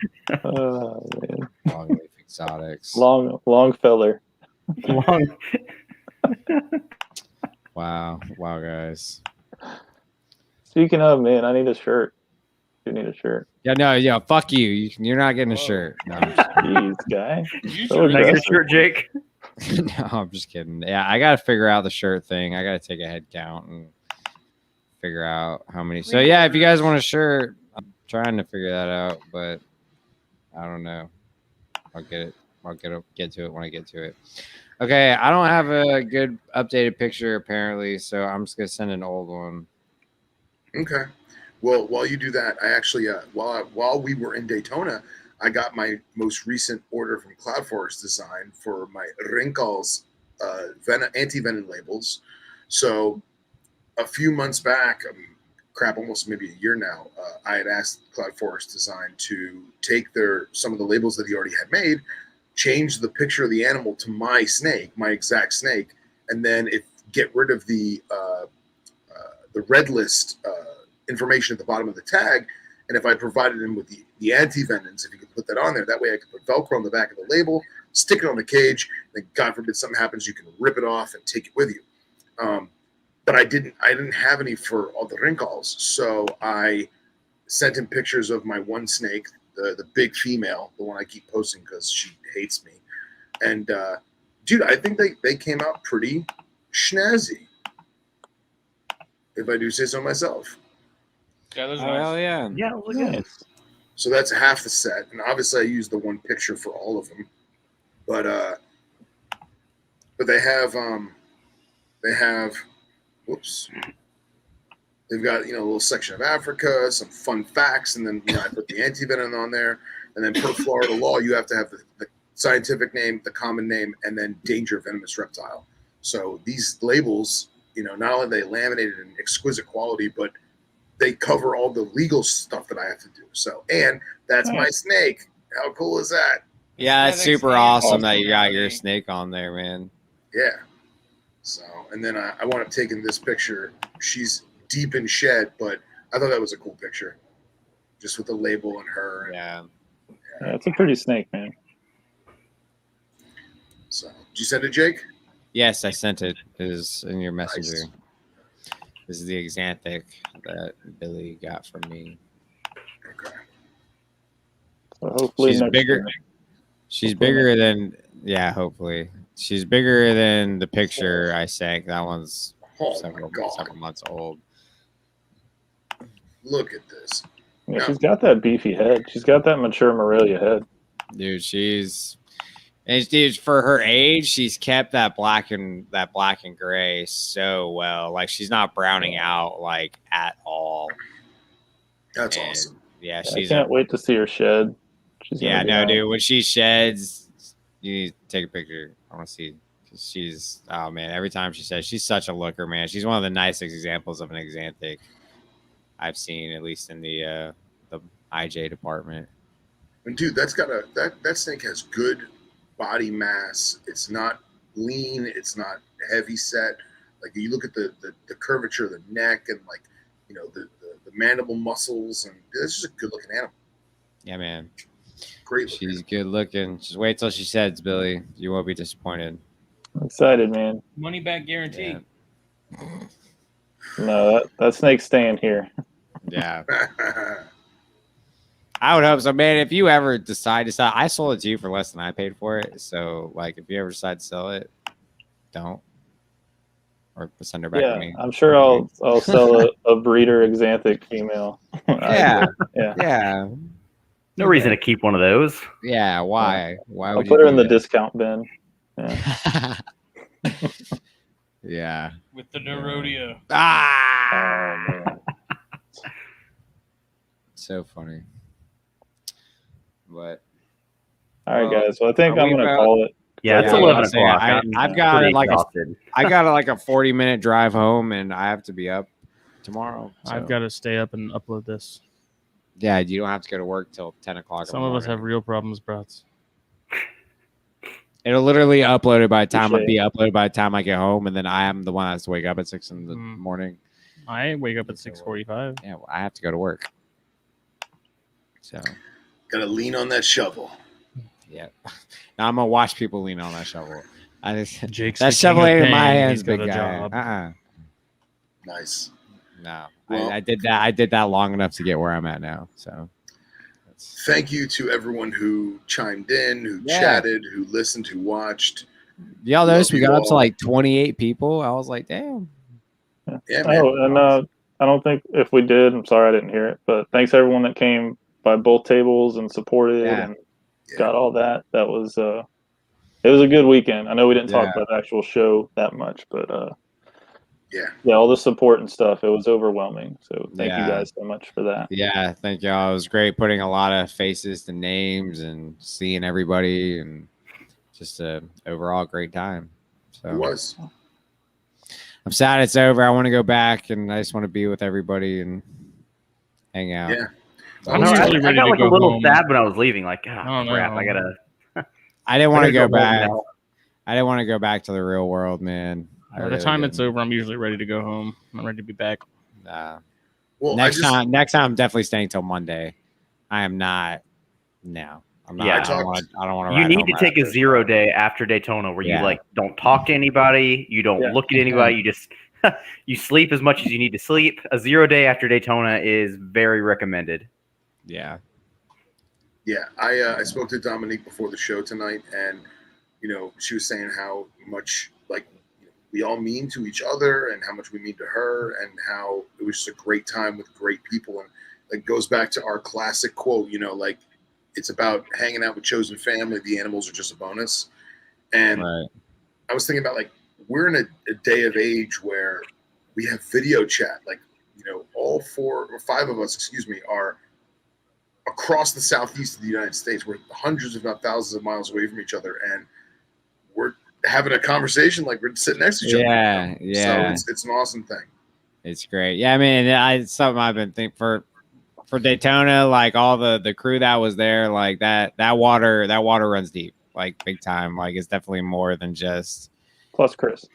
[SPEAKER 5] Oh, man.
[SPEAKER 3] Longleaf exotics.
[SPEAKER 5] Long feller.
[SPEAKER 4] Long.
[SPEAKER 3] Wow, guys.
[SPEAKER 5] Speaking of, man, I need a shirt. You need a shirt.
[SPEAKER 3] Yeah, fuck you. You're not getting a shirt. No, I'm just
[SPEAKER 5] Jeez, guy. So
[SPEAKER 4] Can I get a
[SPEAKER 5] aggressive.
[SPEAKER 4] shirt, Jake?
[SPEAKER 3] no, I'm just kidding. Yeah, I gotta figure out the shirt thing. I gotta take a head count and figure out how many. So yeah, if you guys want a shirt, I'm trying to figure that out, but I don't know. I'll get it. I'll get to it when I get to it. Okay, I don't have a good updated picture apparently, so I'm just gonna send an old one.
[SPEAKER 2] Okay. Well, while you do that, I actually while we were in Daytona, I got my most recent order from Cloud Forest Design for my wrinkles anti-venom labels. So a few months back, almost maybe a year now, I had asked Cloud Forest Design to take some of the labels that he already had made, change the picture of the animal to my snake, my exact snake, and then get rid of the red list information at the bottom of the tag. And if I provided him with the anti-venoms, if you could put that on there, that way I could put Velcro on the back of the label, stick it on the cage, and God forbid something happens, you can rip it off and take it with you. But I didn't have any for all the wrinkles, so I sent him pictures of my one snake, the big female, the one I keep posting because she hates me. And dude, I think they came out pretty snazzy, if I do say so myself.
[SPEAKER 1] Yeah, those are
[SPEAKER 3] Oh
[SPEAKER 1] nice.
[SPEAKER 3] hell yeah!
[SPEAKER 4] Yeah, it was good.
[SPEAKER 5] Nice.
[SPEAKER 2] So that's half the set, and obviously I used the one picture for all of them. But they have whoops. They've got, a little section of Africa, some fun facts, and then I put the anti-venom on there. And then per Florida law, you have to have the scientific name, the common name, and then danger venomous reptile. So these labels, not only are they laminated in exquisite quality, but they cover all the legal stuff that I have to do. So, and that's my snake. How cool is that?
[SPEAKER 3] Yeah, it's
[SPEAKER 1] That
[SPEAKER 3] super
[SPEAKER 1] expands
[SPEAKER 3] awesome that you got
[SPEAKER 1] reality.
[SPEAKER 3] your snake on there, man.
[SPEAKER 2] Yeah. So, and then I wound up taking this picture. She's deep in shed, but I thought that was a cool picture, just with the label and her.
[SPEAKER 3] Yeah.
[SPEAKER 5] Yeah, it's a pretty snake, man.
[SPEAKER 2] So, did you send it, Jake?
[SPEAKER 3] Yes, I sent it. It is in your messenger.
[SPEAKER 2] Nice.
[SPEAKER 3] This is the Xanthic that Billy got from me.
[SPEAKER 2] Okay.
[SPEAKER 5] So hopefully
[SPEAKER 3] She's
[SPEAKER 5] next
[SPEAKER 3] bigger.
[SPEAKER 5] year.
[SPEAKER 3] She's
[SPEAKER 5] Hopefully
[SPEAKER 3] bigger than hopefully. She's bigger than the picture I sent. That one's
[SPEAKER 2] Oh
[SPEAKER 3] several
[SPEAKER 2] my God.
[SPEAKER 3] months old.
[SPEAKER 2] Look at this.
[SPEAKER 5] Yeah,
[SPEAKER 2] No.
[SPEAKER 5] she's got that beefy head. She's got that mature Morelia head.
[SPEAKER 3] Dude, dude, for her age, she's kept that black and gray so well. Like she's not browning out like at all.
[SPEAKER 2] That's
[SPEAKER 3] And,
[SPEAKER 2] awesome.
[SPEAKER 3] Yeah,
[SPEAKER 5] I
[SPEAKER 3] she's
[SPEAKER 5] can't wait to see her shed. She's gonna
[SPEAKER 3] yeah,
[SPEAKER 5] be
[SPEAKER 3] no,
[SPEAKER 5] nice.
[SPEAKER 3] dude. When she sheds, you need to take a picture. I want to see. She's oh man, every time she says she's such a looker, man. She's one of the nicest examples of an Xanthic I've seen, at least in the IJ department.
[SPEAKER 2] And dude, that snake has good body mass. It's not lean. It's not heavy set. Like you look at the curvature of the neck and like, the mandible muscles, and it's just a good looking animal.
[SPEAKER 3] Yeah, man.
[SPEAKER 2] Great looking.
[SPEAKER 3] She's good looking. Just wait till she sheds, Billy. You won't be disappointed.
[SPEAKER 5] I'm excited, man.
[SPEAKER 1] Money back guarantee.
[SPEAKER 3] Yeah.
[SPEAKER 5] No, that snake's staying here.
[SPEAKER 3] Yeah. I would hope so, man. If you ever decide to sell, I sold it to you for less than I paid for it. So, like, if you ever decide to sell it, don't, or send her back to me.
[SPEAKER 5] I'm sure I'll sell a breeder Xanthic female.
[SPEAKER 3] Yeah,
[SPEAKER 5] yeah.
[SPEAKER 3] yeah,
[SPEAKER 4] No reason to keep one of those.
[SPEAKER 3] yeah. Why? Why
[SPEAKER 5] I'll
[SPEAKER 3] would
[SPEAKER 5] put
[SPEAKER 3] you
[SPEAKER 5] her in
[SPEAKER 3] do
[SPEAKER 5] the discount bin. Yeah.
[SPEAKER 3] that? Yeah.
[SPEAKER 1] With the Nerodia.
[SPEAKER 3] Ah,
[SPEAKER 5] Oh, man.
[SPEAKER 3] so funny. But
[SPEAKER 5] All right,
[SPEAKER 3] Well,
[SPEAKER 5] guys. Well, I think
[SPEAKER 3] are
[SPEAKER 5] I'm
[SPEAKER 3] we
[SPEAKER 5] gonna
[SPEAKER 3] about-
[SPEAKER 5] call it.
[SPEAKER 4] Yeah, it's
[SPEAKER 3] Yeah,
[SPEAKER 4] 11
[SPEAKER 3] say,
[SPEAKER 4] o'clock.
[SPEAKER 3] I've got
[SPEAKER 4] pretty
[SPEAKER 3] like
[SPEAKER 4] exhausted.
[SPEAKER 3] I got like a 40-minute drive home, and I have to be up tomorrow.
[SPEAKER 1] I've
[SPEAKER 3] so-
[SPEAKER 1] got to stay up and upload this.
[SPEAKER 3] Yeah, you don't have to go to work till 10 o'clock.
[SPEAKER 1] Some of us have real problems, brats.
[SPEAKER 3] It'll literally upload it by the time
[SPEAKER 5] Touche.
[SPEAKER 3] be uploaded by the time I get home, and then I am the one that has to wake up at 6 in the morning.
[SPEAKER 1] I wake up at 6:45.
[SPEAKER 3] Yeah, well, I have to go to work. So
[SPEAKER 2] Gotta lean on that shovel.
[SPEAKER 3] yeah, now I'm gonna watch people lean on that shovel. I just
[SPEAKER 1] Jake's
[SPEAKER 3] that
[SPEAKER 1] the king
[SPEAKER 3] shovel
[SPEAKER 1] of
[SPEAKER 3] ain't in my
[SPEAKER 1] pain.
[SPEAKER 3] hands,
[SPEAKER 1] He's got
[SPEAKER 3] big
[SPEAKER 1] a
[SPEAKER 3] guy.
[SPEAKER 1] job.
[SPEAKER 2] Nice.
[SPEAKER 3] No,
[SPEAKER 2] Well-
[SPEAKER 3] I did that. I did that long enough to get where I'm at now. So that's,
[SPEAKER 2] Thank you to everyone who chimed in, who
[SPEAKER 3] Yeah.
[SPEAKER 2] chatted, who listened, who watched.
[SPEAKER 3] y'all noticed we
[SPEAKER 2] Love
[SPEAKER 3] got
[SPEAKER 2] you
[SPEAKER 3] up to
[SPEAKER 2] all.
[SPEAKER 3] like 28 people. I was like, damn.
[SPEAKER 2] Yeah, man.
[SPEAKER 5] Oh, and I don't think if we did, I'm sorry I didn't hear it, but thanks everyone that came by both tables and supported and got all that. That was it was a good weekend. I know we didn't talk about the actual show that much, but yeah, all the support and stuff. It was overwhelming. So thank you guys so much for that.
[SPEAKER 3] Yeah, thank y'all. It was great putting a lot of faces to names and seeing everybody, and just a overall great time. So
[SPEAKER 2] It was.
[SPEAKER 3] I'm sad it's over. I want to go back, and I just want to be with everybody and hang out.
[SPEAKER 2] Yeah.
[SPEAKER 1] I'm
[SPEAKER 4] I
[SPEAKER 1] usually ready
[SPEAKER 4] got
[SPEAKER 1] to
[SPEAKER 4] like
[SPEAKER 1] go
[SPEAKER 4] a little
[SPEAKER 1] home.
[SPEAKER 4] sad when I was leaving. Like,
[SPEAKER 1] Oh,
[SPEAKER 4] crap,
[SPEAKER 1] no.
[SPEAKER 4] I gotta.
[SPEAKER 3] I didn't want to go
[SPEAKER 4] home
[SPEAKER 3] back.
[SPEAKER 4] now.
[SPEAKER 3] I didn't want to go back to the real world, man.
[SPEAKER 1] By the time it's over, I'm usually ready to go home. I'm ready to be back.
[SPEAKER 2] Well,
[SPEAKER 3] next time, I'm definitely staying till Monday. I am not. No, I'm not.
[SPEAKER 4] Yeah.
[SPEAKER 3] I don't want to.
[SPEAKER 4] You need to take a 0 day after Daytona where you like don't talk to anybody, you don't look at anybody, you just you sleep as much as you need to sleep. A 0 day after Daytona is very recommended.
[SPEAKER 3] Yeah.
[SPEAKER 2] Yeah, I spoke to Dominique before the show tonight, and she was saying how much we all mean to each other, and how much we mean to her, and how it was just a great time with great people, and it goes back to our classic quote, it's about hanging out with chosen family. The animals are just a bonus, and I was thinking about we're in a day of age where we have video chat, all 4 or 5 of us, are across the southeast of the United States. We're hundreds, if not thousands of miles away from each other, and we're having a conversation like we're sitting next to each other.
[SPEAKER 3] Yeah.
[SPEAKER 2] So it's an awesome thing.
[SPEAKER 3] It's great. Yeah, I mean, it's something I've been thinking for Daytona, like all the crew that was there, like that water runs deep, like big time. Like it's definitely more than just
[SPEAKER 5] plus Chris.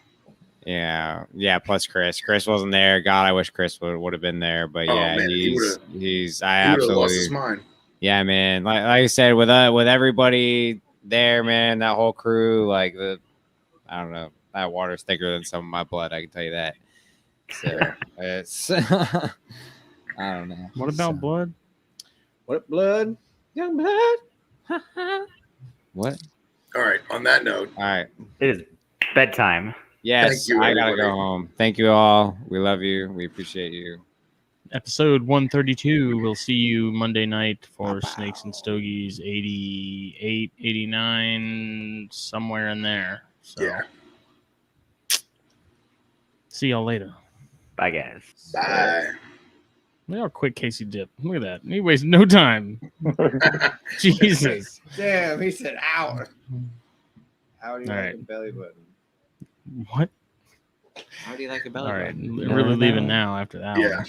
[SPEAKER 3] Yeah, plus Chris. Chris wasn't there. God, I wish Chris would have been there. But yeah,
[SPEAKER 2] man,
[SPEAKER 3] he's I absolutely
[SPEAKER 2] lost his mind.
[SPEAKER 3] Yeah, man. Like I said, with everybody there, man, that whole crew, I don't know, that water's thicker than some of my blood. I can tell you that. So it's I don't know.
[SPEAKER 1] What about blood?
[SPEAKER 3] What blood? Young blood. What?
[SPEAKER 2] All right. On that note.
[SPEAKER 3] All right.
[SPEAKER 4] It is bedtime.
[SPEAKER 3] Yes, I gotta go home. Thank you all. We love you. We appreciate you.
[SPEAKER 1] Episode 132. We'll see you Monday night for Snakes and Stogies 88, 89, somewhere in there. So,
[SPEAKER 2] yeah.
[SPEAKER 1] See y'all later.
[SPEAKER 4] Bye, guys.
[SPEAKER 2] Bye.
[SPEAKER 1] Look how quick Casey dipped. Look at that. He wastes no time. Jesus.
[SPEAKER 3] Damn, he said, "Ow." How do you
[SPEAKER 1] like
[SPEAKER 3] a belly button?
[SPEAKER 1] What?
[SPEAKER 3] How do you like a belly
[SPEAKER 1] button?
[SPEAKER 3] button?
[SPEAKER 1] All right. We're really leaving now after that one.